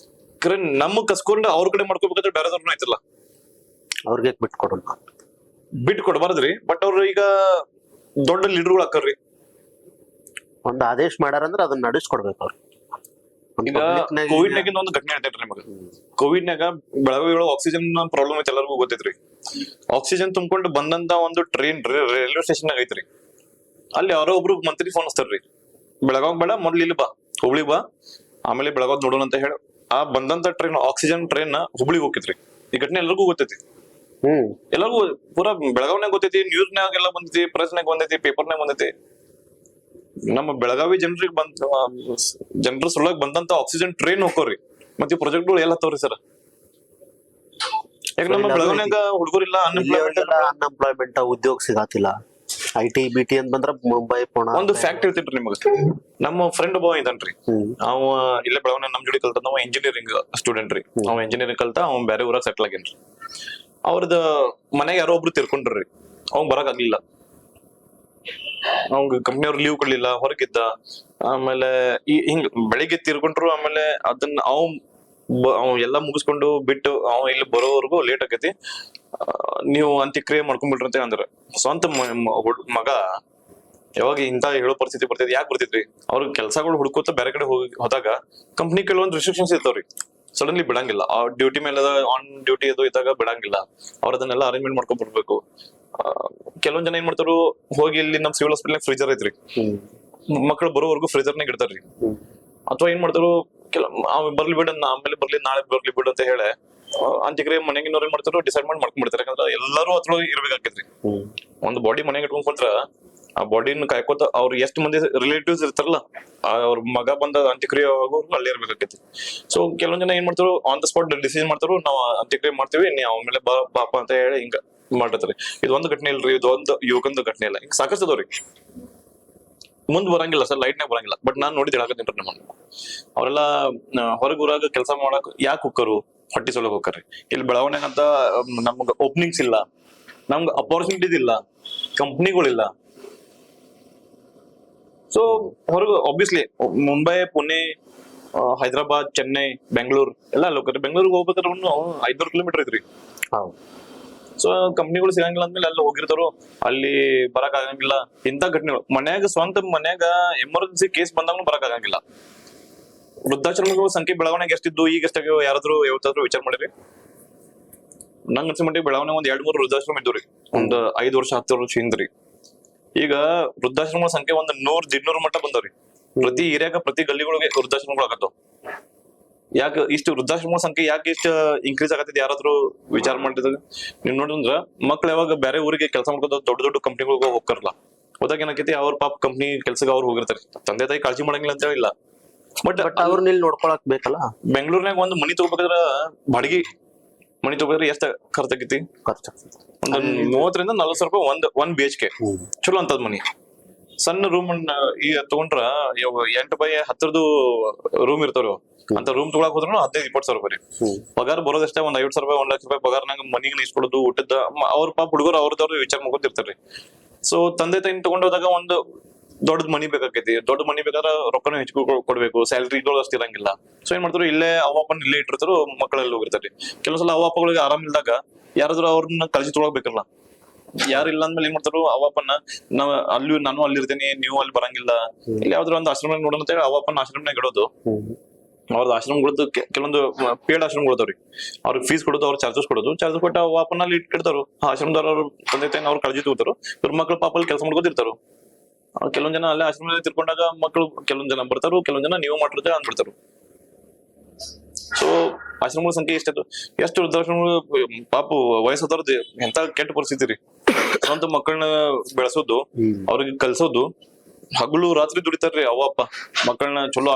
Speaker 2: ಕರೆ ನಮ್ ಕಸ್ಕೊಂಡ್ ಅವ್ರ ಕಡೆ ಮಾಡ್ಕೋಬೇಕಂದ್ರೆ ಬೇರೆದವ್ರನ್ನ ಐತಿಲ್ಲ,
Speaker 1: ಅವ್ರಿಗೆ
Speaker 2: ಬಿಟ್ಟು ಕೊಡ್ಬಾರ್ದ್ರಿ. ಬಟ್ ಅವ್ರು ಈಗ ದೊಡ್ಡ ಲೀಡರ್ಗಳು ಹಾಕರ್ರಿ.
Speaker 1: ಒಂದ್ ಆದೇಶ ಮಾಡ್ಯಾರಂದ್ರ ಅದನ್ನ ನಡೆಸ್ಕೊಡ್ಬೇಕು ಅವ್ರು.
Speaker 2: ಈಗ ಕೋವಿಡ್ನಾಗಿಂದ ಒಂದು ಘಟನೆ ಹೇಳ್ತೇನ್ರಿ ನಿಮಗೆ. ಕೋವಿಡ್ನಾಗ ಬೆಳಗಾವಿ ಒಳಗೆ ಆಕ್ಸಿಜನ್ ಪ್ರಾಬ್ಲಮ್ ಐತಿ, ಎಲ್ಲರಿಗೂ ಗೊತ್ತೈತ್ರಿ. ಆಕ್ಸಿಜನ್ ತುಂಬ್ಕೊಂಡು ಬಂದಂತ ಒಂದು ಟ್ರೈನ್ ರೈಲ್ವೆ ಸ್ಟೇಷನ್ ಐತ್ರಿ. ಅಲ್ಲಿ ಯಾರೋ ಒಬ್ರು ಮಂತ್ರಿ ಫೋನ್ ಹಚ್ತಾರ್ರಿ, ಬೆಳಗಾವ್ ಬೇಡ ಮೊದ್ಲು ಇಲ್ಲಿ ಬಾ, ಹುಬ್ಳಿ ಬಾ, ಆಮೇಲೆ ಬೆಳಗಾವ್ ನೋಡೋಣ ಅಂತ ಹೇಳಿ. ಆ ಬಂದಂತ ಟ್ರೈನ್ ಆಕ್ಸಿಜನ್ ಟ್ರೈನ್ ಹುಬ್ಳಿಗೆ ಹೋಗಿತ್ರಿ. ಈ ಘಟನೆ ಎಲ್ಲರಿಗೂ ಗೊತ್ತೈತಿ. ಎಲ್ಲರಿಗೂ ಪೂರಾ ಬೆಳಗಾವ್ನಾಗ ಗೊತ್ತೈತಿ, ನ್ಯೂಸ್ನಾಗ ಎಲ್ಲ ಬಂದೈತಿ, ಪ್ರೆಸ್ನಾಗ ಬಂದೈತಿ, ಪೇಪರ್ನಾಗ ಬಂದೈತಿ. ನಮ್ಮ ಬೆಳಗಾವಿ ಜನರ ಸಲುವಾಗಿ ಬಂದಂತ ಆಕ್ಸಿಜನ್ ಟ್ರೈನ್ ಹೋಗೋರಿ. ಮತ್ತೆ ಪ್ರಾಜೆಕ್ಟ್ಗಳು ಎಲ್ಲ ಹತ್ತವ್ರಿ ಸರ್. ಯಾಕ ನಮ್ಮ ಬೆಳಗಾವ್ನಾಗ ಹುಡುಗರಿಲ್ಲ,
Speaker 1: ಅನ್ಎಂಪ್ಲಾಯ್ಮೆಂಟ್, ಉದ್ಯೋಗ ಸಿಗಾತಿಲ್ಲ. IT BT ಅಂತ ಬಂದ್ರ ಮುಂಬೈ ಪುಣೆ.
Speaker 2: ಒಂದು ಫ್ಯಾಕ್ಟ್ ಹೇಳ್ತೀನಿ ನಿಮಗ. ನಮ್ಮ ಫ್ರೆಂಡ್ ಒಬ್ಬ ಇದಾನ್ರಿ, ಅವ ಇಲ್ಲೇ ಬೆಳಗಾವಿ ನಮ್ ಜೋಡಿ ಕಲ್ತ. ಅವ ಇಂಜಿನಿಯರಿಂಗ್ ಸ್ಟೂಡೆಂಟ್ ರೀ. ಅವ ಇಂಜಿನಿಯರಿಂಗ್ ಕಲ್ತ, ಅವ್ ಬೇರೆ ಊರಾಗ ಸೆಟ್ಲ್ ಆಗೇನ್ರಿ. ಅವ್ರದ ಮನೆಗೆ ಯಾರೋ ಒಬ್ರು ತೀರ್ಕೊಂಡ್ರಿ. ಅವ್ ಬರಕ್ ಆಗ್ಲಿಲ್ಲ, ಅವಂಗ ಕಂಪ್ನಿಯವ್ರು ಲೀವ್ ಕೊಡ್ಲಿಲ್ಲ, ಹೊರಗಿದ್ದ. ಆಮೇಲೆ ಹಿಂಗ್ ಬೆಳಿಗ್ಗೆ ತೀರ್ಕೊಂಡ್ರು. ಆಮೇಲೆ ಅದನ್ನ ಅವ್ ಎಲ್ಲಾ ಮುಗಿಸ್ಕೊಂಡು ಬಿಟ್ಟು ಅವ್ ಇಲ್ಲಿ ಬರೋವರೆಗೂ ಲೇಟ್ ಆಕೈತಿ, ನೀವು ಅಂತ್ಯಕ್ರಿಯೆ ಮಾಡ್ಕೊಂಡ್ಬಿಡ್ರಿ ಅಂತ ಅಂದ್ರ. ಸ್ವಂತ ಮಗ ಯಾವಾಗ ಇಂತ ಹೇಳೋ ಪರಿಸ್ಥಿತಿ ಬರ್ತೈತಿ. ಯಾಕೆ ಬರ್ತಿದ್ರಿ? ಅವ್ರ ಕೆಲ್ಸಗಳು ಹುಡ್ಕೋತ ಬೇರೆ ಕಡೆ ಹೋದಾಗ ಕಂಪ್ನಿ ಕೆಲವೊಂದು ರಿಸ್ಟ್ರಿಕ್ಷನ್ಸ್ ಇರ್ತಾವ್ರಿ, ಸಡನ್ಲಿ ಬಿಡಂಗಿಲ್ಲ. ಆ ಡ್ಯೂಟಿ ಮೇಲೆ ಆನ್ ಡ್ಯೂಟಿ ಅದು ಇದ್ದಾಗ ಬಿಡಂಗಿಲ್ಲ. ಅವ್ರ ಅದನ್ನೆಲ್ಲ ಅರೇಂಜ್ಮೆಂಟ್ ಮಾಡ್ಕೊಂಡ್ ಬರ್ಬೇಕು. ಕೆಲವೊಂದ್ ಜನ ಏನ್ ಮಾಡ್ತಾರು, ಹೋಗಿ ಇಲ್ಲಿ ನಮ್ ಸಿವಿಲ್ ಹಾಸ್ಪಿಟಲ್ ಫ್ರೀಜರ್ ಐತ್ರಿ, ಮಕ್ಳು ಬರೋವರೆಗೂ ಫ್ರೀಜರ್ನಾಗ ಇಡ್ತಾರ್ರಿ. ಅಥವಾ ಏನ್ ಮಾಡ್ತಾರು, ಬರ್ಲಿ ಬಿಡ, ಆಮೇಲೆ ಬರ್ಲಿ, ನಾಳೆ ಬರ್ಲಿ ಬಿಡು ಅಂತ ಹೇಳಿ ಅಂತ್ಯಕ್ರಿಯೆ ಮನೆಗಿನವ್ರು ಏನ್ ಮಾಡ್ತಾರೋ ಡಿಸೈಡ್ ಮಾಡ್ಕೊಂಡ್ಬಿಡ್ತಾರೆ. ಯಾಕಂದ್ರೆ ಎಲ್ಲರೂ ಅದ್ರೊಳಗೆ ಇರ್ಬೇಕಾಕೈತ್ರಿ. ಒಂದ್ ಬಾಡಿ ಮನೆಗೆ ಇಟ್ಕೊಂಡ್ ಕುಂತ್ರ ಆ ಬಾಡಿನ ಕಾಯ್ಕೋತ ಅವ್ರ ಎಷ್ಟ್ ಮಂದಿ ರಿಲೇಟಿವ್ಸ್ ಇರ್ತಾರಲ್ಲ, ಅವ್ರ ಮಗ ಬಂದ ಅಂತ್ಯಕ್ರಿಯೆ ಆಗೋರ್ಗು ಅಲ್ಲೇ ಇರ್ಬೇಕಾಕೈತಿ. ಸೊ ಕೆಲವೊಂದ್ ಜನ ಏನ್ ಮಾಡ್ತಾರೋ ಆನ್ ದ ಸ್ಪಾಟ್ ಡಿಸಿಷನ್ ಮಾಡ್ತಾರೋ, ನಾವು ಅಂತ್ಯಕ್ರಿಯೆ ಮಾಡ್ತೀವಿ, ನೀ ಆಮೇಲೆ ಬಾಪ ಅಂತ ಹೇಳಿ ಹಿಂಗ ಮಾಡಿರ್ತಾರೆ. ಇದೊಂದು ಘಟನೆ ಇಲ್ರಿ, ಇದೊಂದು ಯುವಕಂದು ಘಟನೆ ಇಲ್ಲ. ಹಿಂಗ ಸಾಕಷ್ಟು ಅದಾವ್ರಿ. ಮುಂದ್ ಬರಂಗಿಲ್ಲ ಸರ್, ಲೈಟ್ನಾಗ ಬರಂಗಿಲ್ಲ. ಬಟ್ ನಾನ್ ನೋಡಿ ಹೇಳಕತ್ತೀನಿ ನಮ್ಮ ಅವರೆಲ್ಲ ಹೊರಗ್ ಊರಾಗ ಕೆಲಸ ಮಾಡಕ್ ಯಾಕೆ ಹೋಗ್ಕರು, ಹೊಟ್ಟಿ ಸೊಳಗ್ ಹೋಗ್ತಾರ್ರಿ. ಇಲ್ಲಿ ಬೆಳವಣಿಗೆ ಅಂತ ನಮ್ಗ ಓಪನಿಂಗ್ಸ್ ಇಲ್ಲ, ನಮ್ಗ ಅಪರ್ಚುನಿಟೀಸ್ ಇಲ್ಲ, ಕಂಪ್ನಿಗಳಿಲ್ಲ. ಸೊ ಹೊರಗ ಆಬ್ವಿಯಸ್ಲಿ ಮುಂಬೈ, ಪುಣೆ, ಹೈದರಾಬಾದ್, ಚೆನ್ನೈ, ಬೆಂಗಳೂರು ಎಲ್ಲ ಅಲ್ಲಿ ಹೋಗ್ತಾರೆ. ಬೆಂಗಳೂರಿಗೆ ಹೋಗ್ಬೇಕಾದ್ರೆ 500 ಕಿಲೋಮೀಟರ್ ಐತ್ರಿ. ಸೊ ಕಂಪ್ನಿಗಳು ಸಿಗಂಗಿಲ್ಲ ಅಂದ್ಮೇಲೆ ಅಲ್ಲಿ ಹೋಗಿರ್ತಾರೋ, ಅಲ್ಲಿ ಬರಕ್ ಆಗಂಗಿಲ್ಲ. ಇಂಥ ಘಟನೆಗಳು ಸ್ವಂತ ಮನ್ಯಾಗ ಎಮರ್ಜೆನ್ಸಿ ಕೇಸ್ ಬಂದಾಗ ಬರಕ್ ಆಗಂಗಿಲ್ಲ. ವೃದ್ಧಾಶ್ರಮಗಳ ಸಂಖ್ಯೆ ಬೆಳವಣಿಗೆ ಎಷ್ಟಿದ್ದು, ಈಗ ಎಷ್ಟಾಗ್ಯಾವ, ಯಾರಾದ್ರೂ ಯಾವತ್ತಾದ್ರೂ ವಿಚಾರ ಮಾಡಿರಿ? ನಂಗ್ ಅನ್ಸ ಮಟ್ಟಿಗೆ ಬೆಳವಣಿಗೆ 1-2-3 ವೃದ್ಧಾಶ್ರಮ ಇದ್ದುರಿ, ಒಂದ್ 5 ವರ್ಷ 10 ವರ್ಷ ಹಿಂದ್ರಿ. ಈಗ ವೃದ್ಧಾಶ್ರಮಗಳ ಸಂಖ್ಯೆ 100-200 ಮಟ್ಟ ಬಂದವ್ರಿ. ಪ್ರತಿ ಏರಿಯಾಗ, ಪ್ರತಿ ಗಲ್ಲಿಗಳಿಗೆ ವೃದ್ಧಾಶ್ರಮಗಳು ಆಗತ್ತವ್. ಯಾಕೆ ಇಷ್ಟು ವೃದ್ಧಾಶ್ರಮ ಸಂಖ್ಯೆ ಯಾಕೆ ಇಷ್ಟು ಇನ್ಕ್ರೀಸ್ ಆಗತ್ತಿದೆ? ಯಾರಾದ್ರೂ ವಿಚಾರ ಮಾಡಿದಾಗ ನೀವ್ ನೋಡಿದ್ರ, ಮಕ್ಳು ಯಾವಾಗ ಬೇರೆ ಊರಿಗೆ ಕೆಲಸ ಮಾಡ್ಕೋತ ದೊಡ್ಡ ದೊಡ್ಡ ಕಂಪ್ನಿಗಳಿಗೆ ಹೋಗ್ತಾರಲ್ಲ, ಹೋದಾಗ ಏನಾಕೈತಿ, ಅವ್ರ ಪಾಪ ಕಂಪ್ನಿ ಕೆಲ್ಸಕ್ಕೆ ಅವ್ರು ಹೋಗಿರ್ತಾರೆ. ತಂದೆ ತಾಯಿ ಕಾಳಜಿ ಮಾಡಂಗಿಲ್ಲ ಅಂತ ಹೇಳಿಲ್ಲ. ಬಟ್
Speaker 1: ಅವ್ರನ್ನ ಇಲ್ಲಿ ನೋಡ್ಕೊಳಕ್ ಬೇಕಲ್ಲ.
Speaker 2: ಬೆಂಗಳೂರಿನಾಗ ಒಂದು ಮನಿ ತಗೋಬೇಕಾದ್ರ, ಬಾಡಿಗೆ ಮನಿ ತಗೋಬೇಕಾದ್ರೆ ಎಷ್ಟ ಖರ್ಚಾಗೈತಿ? ಒಂದು 30-40 ರೂಪಾಯಿ ಒಂದ್ BHK. ಚಲೋ ಅಂತದ್ ಮನಿ. ಸಣ್ಣ ರೂಮ್ ಈಗ ತಗೊಂಡ್ರ 8x10 ರೂಮ್ ಇರ್ತಾರ. ಅಂತ ರೂಮ್ ತಗೊಳಕ್ ಹೋದ್ರು 15-20 ಸಾವಿರ ರೂಪಾಯಿ. ಪಗಾರ ಬರೋದಷ್ಟೇ ಒಂದ್ 50 ಸಾವಿರ ರೂಪಾಯಿ, 1 ಲಕ್ಷ ರೂಪಾಯಿ ಪಗಾರ್ನಾಗ ಮನಿಗೆ ನಿಸ್ಕೊಡೋದು, ಊಟದ ಅವ್ರ ಪಾಪ ಹುಡುಗರು ಅವ್ರದವ್ರು ವಿಚಾರ ಮಾಡ್ಕೊತಿರ್ತಾರ್ರಿ. ಸೊ ತಂದೆ ತಾಯಿನ ತಗೊಂಡ್ ಹೋದಾಗ ಒಂದು ದೊಡ್ಡದ್ ಮನಿ ಬೇಕಾಕೈತಿ. ದೊಡ್ಡ ಮನಿ ಬೇಕಾದ್ರೆ ರೊಕ್ಕನ ಹೆಚ್ಚು ಕೊಡ್ಬೇಕು, ಸ್ಯಾಲ್ರಿ ಅಷ್ಟು ಇರಂಗಿಲ್ಲ. ಸೊ ಏನ್ ಮಾಡ್ತಾರೋ, ಇಲ್ಲೇ ಅವ್ವಪ್ಪನ ಇಲ್ಲೇ ಇಟ್ಟಿರ್ತಾರೋ, ಮಕ್ಕಳೆಲ್ಲ ಹೋಗಿರ್ತಾರೆ. ಕೆಲವೊಂದ್ಸಲ ಅವ್ವಪ್ಪಗಳಿಗೆ ಆರಾಮ ಇಲ್ದಾಗ ಯಾರಾದ್ರೂ ಅವ್ರನ್ನ ಕಳ್ಸಿ ತೊಗೊಳ್ಬೇಕಲ್ಲ. ಯಾರಿಲ್ಲ ಅಂದ್ಮೇಲೆ ಏನ್ ಮಾಡ್ತಾರೋ, ಅವ್ವಪ್ಪನ ನಾನು ಅಲ್ಲಿರ್ತೇನೆ, ನೀವು ಅಲ್ಲಿ ಬರಂಗಿಲ್ಲ, ಇಲ್ಲಿ ಯಾವ್ದಾದ್ರು ಒಂದು ಆಶ್ರಮ ನೋಡೋಣ ಅಂತ ಹೇಳಿ ಅವ್ವಪ್ಪನ ಆಶ್ರಮನಾಗ ಇಡೋದು. ಅವ್ರದ್ದು ಆಶ್ರಮಗಳದ್ದು ಕೆಲವೊಂದು ಪೇಡ್ ಆಶ್ರಮಗಳು ಅದಾವ್ರಿ. ಅವ್ರಿಗೆ ಫೀಸ್ ಕೊಡೋದು, ಅವ್ರ ಚಾರ್ಜಸ್ ಕೊಡೋದು. ಚಾರ್ಜಸ್ ಕೊಟ್ಟು ಅವ್ವಪ್ಪನ ಅಲ್ಲಿ ಇಟ್ಟಿರ್ತಾರೋ. ಆಶ್ರಮದವ್ರು ತಂದೆ ತಾಯಿನ ಅವ್ರು ಕಳ್ಸಿ ತಗೋತಾರೋ, ಇವ್ರ ಮಕ್ಳು ಪಾಪ ಅಲ್ಲಿ ಕೆಲಸ ಮಾಡ್ಕೋತಿರ್ತಾರೋ. ಕೆಲವೊಂದ್ ಜನ ಅಲ್ಲೇ ಆಶ್ರಮದಲ್ಲಿ ತಿರ್ಕೊಂಡಾಗ ಮಕ್ಕಳು ಕೆಲವೊಂದ್ ಜನ ಬರ್ತಾರೋ, ಕೆಲವೊಂದ್ ಜನ ನೀವು ಮಾಡಿರುತ್ತೆ ಅಂದ್ಬಿಡ್ತಾರೋ. ಸೊ ಆಶ್ರಮಗಳ ಸಂಖ್ಯೆ ಎಷ್ಟು ವೃದ್ಧಾಶ್ರಮಗಳು ಪಾಪ ವಯಸ್ಸಾದವ್ರದ್ದು ಎಂತ ಕೆಟ್ಟ ಪರಿಸ್ಥಿತಿ ರೀ. ಸ್ವಂತ ಮಕ್ಕಳನ್ನ ಬೆಳೆಸೋದು, ಅವ್ರಿಗೆ ಕಲ್ಸೋದು, ಹಗಲು ರಾತ್ರಿ ದುಡಿತಾರ್ರಿ ಅವ್ವ ಅಪ್ಪ. ಮಕ್ಕಳನ್ನ ಚಲೋ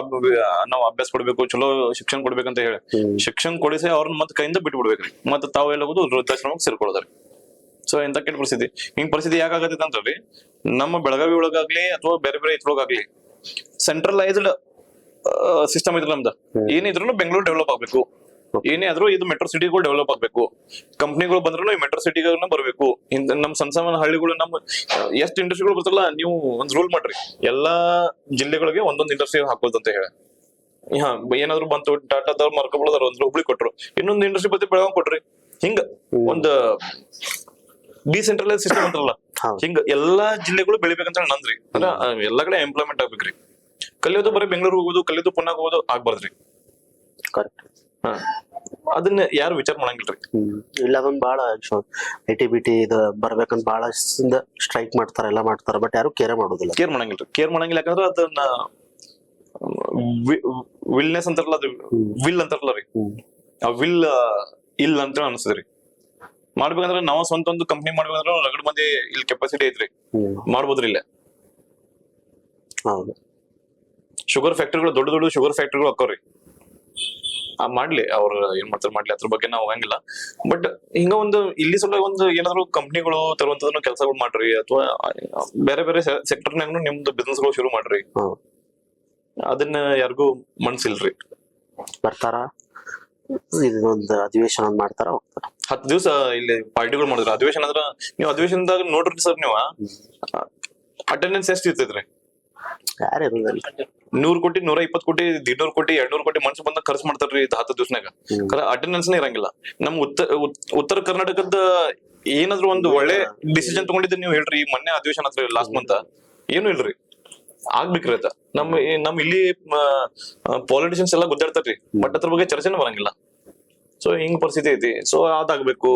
Speaker 2: ನಾವು ಅಭ್ಯಾಸ ಕೊಡ್ಬೇಕು, ಚಲೋ ಶಿಕ್ಷಣ ಕೊಡ್ಬೇಕಂತ ಹೇಳಿ ಶಿಕ್ಷಣ ಕೊಡಿಸಿ ಅವ್ರನ್ನ ಮತ್ತೆ ಕೈಯಿಂದ ಬಿಟ್ಟು ಬಿಡ್ಬೇಕ್ರಿ. ಮತ್ತೆ ತಾವು ಎಲ್ಲೋಗೋದು ವೃದ್ಧಾಶ್ರಮಕ್ಕೆ ಸೇರ್ಕೊಳ್ಳೋದ್ರಿ. ಸೊ ಎಂತ ಕೆಟ್ಟ ಪರಿಸ್ಥಿತಿ. ಹಿಂಗ್ ಪರಿಸ್ಥಿತಿ ಯಾಕಾಗತ್ತೈತೆ ಅಂತಂದ್ರಿ, ನಮ್ಮ ಬೆಳಗಾವಿ ಒಳಗಾಗ್ಲಿ ಅಥವಾ ಬೇರೆ ಬೇರೆ ಇದ್ರೊಳಗಾಗ್ಲಿ ಸೆಂಟ್ರಲೈಸ್ಡ್ ಸಿಸ್ಟಮ್ ಇದ್ರ ನಮ್ದು. ಏನಿದ್ರು ಬೆಂಗಳೂರು ಡೆವಲಪ್ ಆಗ್ಬೇಕು, ಏನೇ ಆದ್ರೂ ಇದು ಮೆಟ್ರೋ ಸಿಟಿಗಳು ಡೆವಲಪ್ ಆಗ್ಬೇಕು. ಕಂಪ್ನಿಗಳು ಬಂದ್ರು ಈ ಮೆಟ್ರೋ ಸಿಟಿಗಳನ್ನ ಬರ್ಬೇಕು. ನಮ್ ಸಣ್ಣ ಸಣ್ಣ ಹಳ್ಳಿಗಳು, ನಮ್ ಎಷ್ಟು ಇಂಡಸ್ಟ್ರಿಗಳು ಬರ್ತಾರಲ್ಲ, ನೀವು ಒಂದ್ ರೂಲ್ ಮಾಡ್ರಿ, ಎಲ್ಲಾ ಜಿಲ್ಲೆಗಳಿಗೆ ಒಂದೊಂದು ಇಂಡಸ್ಟ್ರಿ ಹಾಕೋದು ಅಂತ ಹೇಳಿ. ಏನಾದ್ರು ಬಂತು, ಟಾಟಾದವ್ರು ಮಾರ್ಕೊಬೋದಾರ ಒಂದ್ ಹುಬ್ಳಿ ಕೊಟ್ರು, ಇನ್ನೊಂದು ಇಂಡಸ್ಟ್ರಿ ಬತ್ತಿ ಬೆಳಗಾವ್ ಕೊಟ್ರಿ. ಹಿಂಗ ಒಂದು ಡಿಸೆಂಟ್ರಲೈಸ್ ಸಿಸ್ಟಮ್ ಅಂತಾರಲ್ಲ, ಹಿಂಗ ಎಲ್ಲಾ ಜಿಲ್ಲೆಗಳು ಬೆಳಿಬೇಕಂತ ನಂದ್ರಿ. ಅಂದ್ರ ಎಲ್ಲಾ ಕಡೆ ಎಂಪ್ಲಾಯ್ಮೆಂಟ್ ಆಗ್ಬೇಕ್ರಿ. ಕಲಿಯೋದು ಬರೀ ಬೆಂಗಳೂರು ಹೋಗೋದು, ಕಲಿಯೋದು ಪುನಾಗ ಹೋಗೋದು ಆಗ್ಬಾರ್ದ್ರಿ. ಅದನ್ನ ಯಾರು ವಿಚಾರ ಮಾಡಂಗಿಲ್ರಿ.
Speaker 1: ಇಲ್ಲ, ಅದೊಂದ್ ಬಾಳ ITBT ಇದು ಬರ್ಬೇಕಂತ ಬಾಳ ಸ್ಟ್ರೈಕ್ ಮಾಡ್ತಾರ, ಎಲ್ಲ ಮಾಡ್ತಾರ. ಬಟ್ ಯಾರು ಕೇರ್ ಮಾಡೋದಿಲ್ಲ.
Speaker 2: ಕೇರ್ ಮಾಡಂಗಿಲ್ಲ. ಯಾಕಂದ್ರ ಅದನ್ನ ವಿಲ್ನೆಸ್ ಅಂತಾರಲ್ಲ, ಅದು ವಿಲ್ ಅಂತಾರಲ್ಲ ರೀ, ಆ ವಿಲ್ ಇಲ್ಲ ಅಂತ ಅನ್ಸದ್ರಿ. ಮಾಡ್ಬೇಕಂದ್ರ ನಾವ್ ಸ್ವಂತ ಒಂದು ಕಂಪ್ನಿ ಮಾಡ್ಬೇಕಂದ್ರ ರಗಡ್ ಮಂದಿ ಇಲ್ಲಿ ಕೆಪಾಸಿಟಿ ಐತ್ರಿ, ಮಾಡ್ಬೋದ್ರಿ ಇಲ್ಲೇ. ಶುಗರ್ ಫ್ಯಾಕ್ಟ್ರಿಗಳು, ದೊಡ್ಡ ದೊಡ್ಡ ಶುಗರ್ ಫ್ಯಾಕ್ಟ್ರಿಗಳು ಹಾಕೋರಿ. ಮಾಡ್ಲಿ, ಅವ್ರು ಏನ್ ಮಾಡ್ತಾರ ಮಾಡ್ಲಿ, ಅದ್ರ ಬಗ್ಗೆ ನಾವು ಹೋಗಂಗಿಲ್ಲ. ಬಟ್ ಹಿಂಗ ಒಂದು ಇಲ್ಲಿ ಸ್ವಲ್ಪ ಒಂದು ಏನಾದ್ರು ಕಂಪ್ನಿಗಳು ತರುವಂತದನ್ನ ಕೆಲಸಗಳು ಮಾಡ್ರಿ, ಅಥವಾ ಬೇರೆ ಬೇರೆ ಸೆಕ್ಟರ್ನಾಗ ನಿಮ್ದು ಬಿಸ್ನೆಸ್ ಗಳು ಶುರು ಮಾಡ್ರಿ. ಅದನ್ನ ಯಾರಿಗೂ ಮನ್ಸಿಲ್ರಿ.
Speaker 1: ಬರ್ತಾರ, ಇದೊಂದು ಅಧಿವೇಶನ ಮಾಡ್ತಾರ, ಹೋಗ್ತಾರ.
Speaker 2: 10 ದಿವಸ ಇಲ್ಲಿ ಪಾರ್ಟಿಗಳು ಮಾಡಿದ್ರ ಅಧಿವೇಶನ. ಅಂದ್ರ ನೀವು ಅಧಿವೇಶನದಾಗ ನೋಡ್ರಿ ಸರ್, ನೀವು ಅಟೆಂಡೆನ್ಸ್ ಎಷ್ಟ್ ಇರ್ತೈತ್ರಿ?
Speaker 1: ಯಾರು ಇರೋದಿಲ್ಲ.
Speaker 2: 100 ಕೋಟಿ, 120 ಕೋಟಿ, 150 ಕೋಟಿ, 200 ಕೋಟಿ ಮನ್ಸು ಬಂದಾಗ ಖರ್ಚು ಮಾಡ್ತಾರ್ರಿ 10 ದಿವಸನಾಗ. ಅಟೆಂಡೆನ್ಸ್ ಇರಂಗಿಲ್ಲ. ನಮ್ ಉತ್ತರ ಕರ್ನಾಟಕದ ಏನಾದ್ರು ಒಂದು ಒಳ್ಳೆ ಡಿಸಿಷನ್ ತಗೊಂಡಿದ್ರೆ ನೀವು ಹೇಳ್ರಿ. ಮೊನ್ನೆ ಅಧಿವೇಶನ ಹತ್ರ ಲಾಸ್ಟ್ ಮಂತ್ ಏನು ಇಲ್ರಿ, ಆಗ್ಬೇಕ್ರಿ ಅದ. ನಮ್ ಇಲ್ಲಿ ಪಾಲಿಟಿಷಿಯನ್ಸ್ ಎಲ್ಲ ಗುದ್ದಾಡ್ತಾರ್ರಿ, ಬಟ್ ಅದ್ರ ಬಗ್ಗೆ ಚರ್ಚೆನೂ ಬರಂಗಿಲ್ಲ. ಸೊ ಹಿಂಗ್ ಪರಿಸ್ಥಿತಿ ಐತಿ. ಸೊ ಅದಾಗ್ಬೇಕು,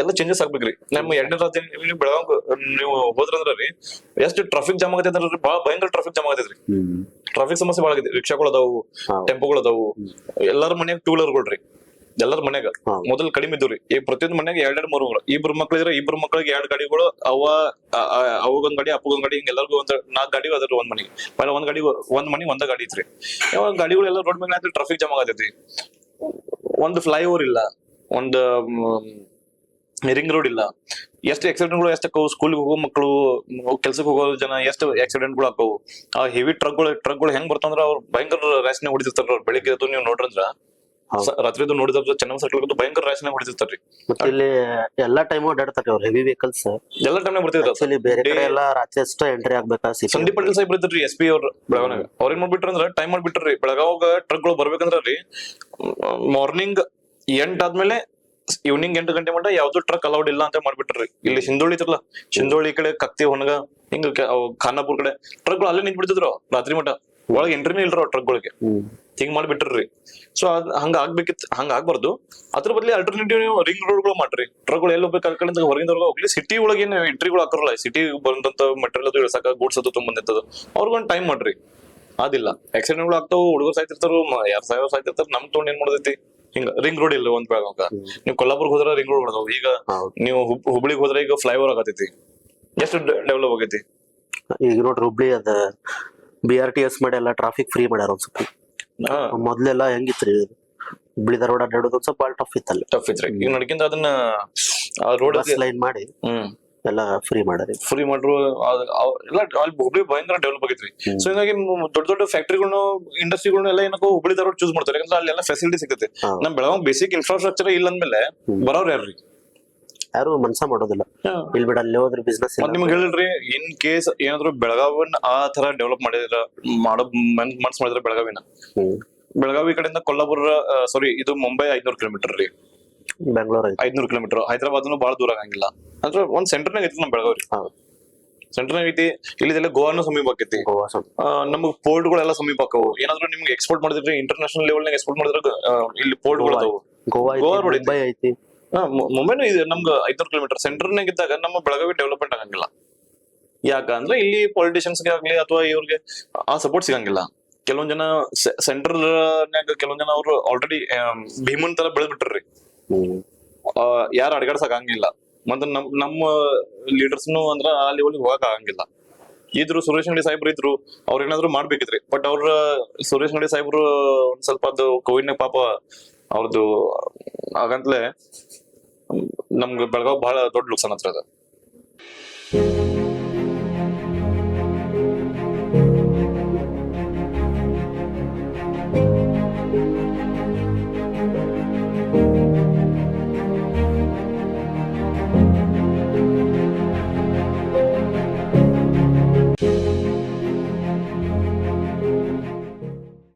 Speaker 2: ಎಲ್ಲ ಚೇಂಜಸ್ ಆಗ್ಬೇಕ್ರಿ. ನಮ್ಮ 2ನೇ ರಾಜಧಾನಿ ನೀವು ಬೆಳಗಾವ್ ನೀವು ಹೋದ್ರಂದ್ರ ರೀ, ಎಷ್ಟು ಟ್ರಾಫಿಕ್ ಜಾಮ್ ಆಗತೈತಿ ಅಂದ್ರೆ ಬಹಳ ಭಯಂಕರ ಟ್ರಾಫಿಕ್ ಜಾಮ್ ಆಗತೈತ್ರಿ. ಟ್ರಾಫಿಕ್ ಸಮಸ್ಯೆ ಭಾಳ ಆಗೈತಿ. ರಿಕ್ಷಾಗಳು ಅದಾವು, ಟೆಂಪೋಗಳು ಅದಾವು, ಎಲ್ಲಾರ ಮನ್ಯಾಗ 2 ವೀಲರ್ಗಳ್ರಿ. ಎಲ್ಲರ ಮನ್ಯಾಗ ಮೊದಲ್ ಕಡಿಮೆ ಇದ್ರಿ. ಈಗ ಪ್ರತಿಯೊಂದು ಮನ್ಯಾಗ 2 3 ಇಬ್ರು ಮಕ್ಳು ಇದ್ರೆ ಇಬ್ರು ಮಕ್ಳಿಗೆ 2 ಗಾಡಿಗಳು, ಅವಗೊಂದ್ ಗಾಡಿ ಅಪ್ಪಗೊಂದ್ ಗಾಡಿ, ಹಿಂಗ ಎಲ್ಲರಿಗೂ 4 ಗಾಡಿ ಅದ್ರಿ ಒಂದ್ ಮನೆಗೆ. ಪೈಲ ಒಂದ್ ಮನಿ ಒಂದ ಗಾಡಿ ಐತ್ರಿ. ಯಾವಾಗ ಗಾಡಿಗಳೆಲ್ಲ ರೋಡ್ ಮೇಲೆ ಟ್ರಾಫಿಕ್ ಜಾಮ್ ಆಗತೈತಿ. ಒಂದು ಫ್ಲೈಓವರ್ ಇಲ್ಲ, ಒಂದು ರಿಂಗ್ ರೋಡ್ ಇಲ್ಲ. ಎಷ್ಟು ಆಕ್ಸಿಡೆಂಟ್ಗಳು ಎಷ್ಟಕ್ಕವು. ಸ್ಕೂಲ್ಗೆ ಹೋಗೋ ಮಕ್ಕಳು, ಕೆಲ್ಸಕ್ಕೆ ಹೋಗೋ ಜನ ಎಷ್ಟು ಆಕ್ಸಿಡೆಂಟ್ಗಳು ಆಕವು. ಆ ಹೆವಿ ಟ್ರಕ್ಗಳು ಹೆಂಗ್ ಬರ್ತಾವಂದ್ರ ಅವ್ರು ಭಯಂಕರ ರ್ಯಾಶ್ನೆ ಹೊಡಿತಿರ್ತಾರ. ಅವ್ರು ಬೆಳಿಗ್ಗೆ ಎದ್ದು ನೀವು ನೋಡ್ರಂದ್ರ ರಾತ್ರಿದು ನೋಡಿದ್ರ ಚೆನ್ನಮ್ಮ ಸರ್ಕಲ್ ಭಯಂಕರ ರ್ಯಾಶ್ನೆ ಹೊಡಿತಿರ್ತಾರ್ರಿ.
Speaker 1: ಮತ್ತೆ ಇಲ್ಲಿ ಎಲ್ಲಾ ಟೈಮ್ ಓಡಾಡ್ತಾರೆ ಅವ್ರು, ಹೆವಿ ವೆಹಿಕಲ್ಸ್
Speaker 2: ಎಲ್ಲಾ ಟೈಮ್ ಬರ್ತಿದ್ರು.
Speaker 1: ಬೇರೆ ಕಡೆ ಎಲ್ಲ ರಾತ್ರಿ ಅಷ್ಟೇ ಎಂಟ್ರಿ ಆಗ್ಬೇಕಾ.
Speaker 2: ಸಂದೀಪ್ ಪಾಟೀಲ್ ಸಾಹೇಬ್ ಇದ್ರಿ SP ಅವ್ರು ಬೆಳಗಾವ್ನಾಗ. ಅವ್ರೇನ್ ಮಾಡ್ಬಿಟ್ರಂದ್ರ ಟೈಮ್ ಮಾಡ್ಬಿಟ್ರಿ. ಬೆಳಗಾವಾಗ ಟ್ರಕ್ಗಳು ಬರ್ಬೇಕಂದ್ರ ರೀ, ಮಾರ್ನಿಂಗ್ 8 ಆದ್ಮೇಲೆ ಈವ್ನಿಂಗ್ 8 ಗಂಟೆ ಮಟ್ಟ ಯಾವ್ದು ಟ್ರಕ್ ಅಲೌಡ್ ಇಲ್ಲ ಅಂತ ಮಾಡ್ಬಿಟ್ರಿ. ಇಲ್ಲಿ ಶಿಂದೋಳಿ ಇತ್ರಲ್ಲ, ಶಿಂದೋಳಿ ಕಡೆ ಕಕ್ತಿ ಹೊಣಗ ಹಿಂಗ ಖಾನಾಪುರ್ ಕಡೆ ಟ್ರಕ್ಗಳು ಅಲ್ಲೇ ನಿಂತ್ ಬಿಡ್ತಿದ್ರು ರಾತ್ರಿ ಮಟ್ಟ. ಒಳಗೆ ಎಂಟ್ರಿನೇ ಇಲ್ರ ಟ್ರಕ್ಗಳಿಗೆ. ಹಿಂಗ್ ಮಾಡ್ಬಿಟ್ರಿ. ಸೊ ಹಂಗ ಆಗ್ಬಾರ್ದು. ಅದ್ರ ಬದ್ಲಿ ಅಲ್ಟರ್ನೇಟಿವ್ ನೀವು ರಿಂಗ್ ರೋಡ್ಗಳು ಮಾಡ್ರಿ. ಟ್ರಕ್ಗಳು ಎಲ್ಲಿ ಹೋಗ್ಬೇಕು, ಆ ಕಡೆ ಹೊರಗಿಂದ ಹೋಗ್ಲಿ. ಸಿಟಿ ಒಳಗೆ ಏನು ಎಂಟ್ರಿಗಳು ಹಾಕರಲ್ಲ. ಸಿಟಿ ಬಂದಂತ ಮೆಟೀರಿಯಲ್ ಅದು ಇಳ್ಸಕ, ಗೂಡ್ಸ್ ಅದು ತುಂಬಂದಿರ್ತದ. ಅವ್ರಿಗೊಂದು ಟೈಮ್ ಮಾಡ್ರಿ. ಅದಿಲ್ಲ, ಆಕ್ಸಿಡೆಂಟ್ಗಳು ಆಗ್ತಾವು, ಹುಡುಗರು ಸಾಯ್ತಿರ್ತಾರು, ಯಾರು ಸಾಯ್ತಿರ್ತಾರ. ನಮ್ ತೊಗೊಂಡ್ ಏನ್ ಮಾಡತೈತಿ, ಹಿಂಗ ರಿಂಗ್ ರೋಡ್ ಇಲ್ಲ ಒಂದ್ ಬೆಳಗಾವ್ಕ. ನೀವು ಕೊಲ್ಲಾಪುರ್ಗೆ ಹೋದ್ರ ರಿಂಗ್ ರೋಡ್ ಅದಾವ. ಈಗ ನೀವು ಹುಬ್ಳಿಗೆ ಹೋದ್ರೆ ಈಗ ಫ್ಲೈಓವರ್ ಆಗತೈತಿ. ಎಷ್ಟು ಡೆವಲಪ್ ಆಗೈತಿ
Speaker 1: ಈಗ ನೋಡ್ರಿ. ಹುಬ್ಳಿ ಅದ BRTS ಮಾಡಿ ಎಲ್ಲ ಟ್ರಾಫಿಕ್ ಫ್ರೀ ಮಾಡ್ಯಾರ ಒಂದ್ ಸ್ವಲ್ಪ. ಮೊದ್ಲೆಲ್ಲ ಹೆಂಗಿತ್ರಿ, ಹುಬ್ಳಿ ಧಾರವಾಡ ಅಡ್ಡಾಡೋದು ಒಂದ್ ಸ್ವಲ್ಪ ಭಾಳ ಟಫ್
Speaker 2: ಇತ್ರಿ. ಈಗ ನಡ್ಕಿಂತ ಅದನ್ನ ರೋಡ್
Speaker 1: ಲೈನ್ ಮಾಡಿ ಎಲ್ಲ ಫ್ರೀ ಮಾಡ್ಯಾರ.
Speaker 2: ಫ್ರೀ ಮಾಡ್ರು ಎಲ್ಲ. ಅಲ್ಲಿ ಹುಬ್ಳಿ ಭಯಂಕರ ಡೆವಲಪ್ ಆಗೈತ್ರಿ. ಸೊ ಹಿಂಗಾಗಿ ದೊಡ್ಡ ಫ್ಯಾಕ್ಟ್ರಿಗಳನ್ನು, ಇಂಡಸ್ಟ್ರಿಗಳನ್ನ ಎಲ್ಲ ಏನಕ್ಕೋ ಹುಬ್ಳಿ ಧಾರವಾಡ ಚೂಸ್ ಮಾಡ್ತಾರೆ. ಯಾಕಂದ್ರೆ ಅಲ್ಲೆಲ್ಲ ಫೆಸಿಲಿಟಿ ಸಿಗುತ್ತೆ. ನಮ್ ಬೆಳಗಾವ್ ಬೇಸಿಕ್ ಇನ್ಫ್ರಾಸ್ಟ್ರಕ್ಚರ್ ಇಲ್ಲ ಅಂದ್ಮೇಲೆ ಬರೋರ್
Speaker 1: ಯಾರು ಮನ್ಸ ಮಾಡೋದಿಲ್ಲ. ಇಲ್ಲಿ ಬಿಡ, ಅಲ್ಲಿ ಹೋದ್ರೆ ಬಿಸ್ನೆಸ್.
Speaker 2: ನಿಮ್ಗೆ ಹೇಳಿಲ್ರಿ, ಇನ್ ಕೇಸ್ ಏನಾದ್ರು ಬೆಳಗಾವಿನ ಆ ತರ ಡೆವಲಪ್ ಮನ್ಸ್ ಮಾಡಿದ್ರೆ ಬೆಳಗಾವಿ ಕಡೆಯಿಂದ ಕೊಲ್ಲಾಪುರ, ಸಾರಿ ಇದು ಮುಂಬೈ 500 ಕಿಲೋಮೀಟರ್ ರೀ.
Speaker 1: ಬೆಂಗಳೂರು
Speaker 2: 500 ಕಿಲೋಮೀಟರ್. ಹೈದರಾಬಾದ್ನು ಬಹಳ ದೂರ ಆಗಂಗಿಲ್ಲ. ಅಂದ್ರೆ ಒಂದ್ ಸೆಂಟರ್ನಾಗ ಐತಿ ನಮ್ ಬೆಳಗಾವಿ. ಸೆಂಟರ್ನಾಗ ಐತಿ. ಇಲ್ಲಿದೆಲ್ಲ ಗೋವಾನು ಸಮೀಪ ಆಕೈತಿ. ನಮಗ್ ಪೋರ್ಟ್ಗಳೆಲ್ಲ ಸಮೀಪ ಆಕವು. ಏನಾದ್ರು ನಿಮ್ಗೆ ಎಕ್ಸ್ಪೋರ್ಟ್ ಮಾಡಿದ್ರೆ ಇಂಟರ್ನ್ಯಾಷನಲ್ ಲೆವೆಲ್ ನಾಗ ಎಕ್ಸ್ಪೋರ್ಟ್ ಮಾಡಿದ್ರೆ ಇಲ್ಲಿ ಪೋರ್ಟ್ಗಳು ಅದಾವು. ಗೋವಾ ಐತಿ. ಮುಂಬೈನು ಇದೆ. ನಮ್ಗೆ 500 ಕಿಲೋಮೀಟರ್. ಸೆಂಟರ್ನಾಗ ಇದ್ದಾಗ ನಮ್ಮ ಬೆಳಗಾವಿ ಡೆವಲಪ್ಮೆಂಟ್ ಆಗಂಗಿಲ್ಲ. ಯಾಕಂದ್ರೆ ಇಲ್ಲಿ ಪೊಲಿಟಿಷಿಯನ್ಸ್ಗೆ ಆಗ್ಲಿ ಅಥವಾ ಇವ್ರಿಗೆ ಆ ಸಪೋರ್ಟ್ ಸಿಗಂಗಿಲ್ಲ. ಕೆಲವೊಂದ್ ಜನ ಸೆಂಟ್ರಲ್ನಾಗ ಕೆಲವೊಂದ್ ಜನ ಅವ್ರು ಆಲ್ರೆಡಿ ಭೀಮನ್ ತರ ಬೆಳೆದ್ಬಿಟ್ರಿ. ಯಾರು ಅಡ್ಗಾಡ್ಸಕ್ ಆಗಂಗಿಲ್ಲ. ಮತ್ತೆ ನಮ್ಮ ಲೀಡರ್ಸ್ನು ಅಂದ್ರ ಆ ಲೆವೆಲ್ ಹೋಗಕ್ ಆಗಂಗಿಲ್ಲ. ಇದ್ರು ಸುರೇಶ್ ಅಂಗಡಿ ಸಾಹೇಬ್ರು ಇದ್ರು, ಅವ್ರ ಏನಾದ್ರು ಮಾಡ್ಬೇಕಿದ್ರಿ. ಬಟ್ ಅವ್ರ ಸುರೇಶ್ ಅಂಗಡಿ ಸಾಹೇಬ್ರು ಒಂದ್ ಸ್ವಲ್ಪ ಅದು ಕೋವಿಡ್ನಾಗ ಪಾಪ ಅವ್ರದ್ದು ಆಗಂತಲೇ ನಮ್ಗೆ ಬೆಳಗಾವ್ ಬಹಳ ದೊಡ್ಡ ನುಕ್ಸಾನ್ ಹತ್ರ ಅದ.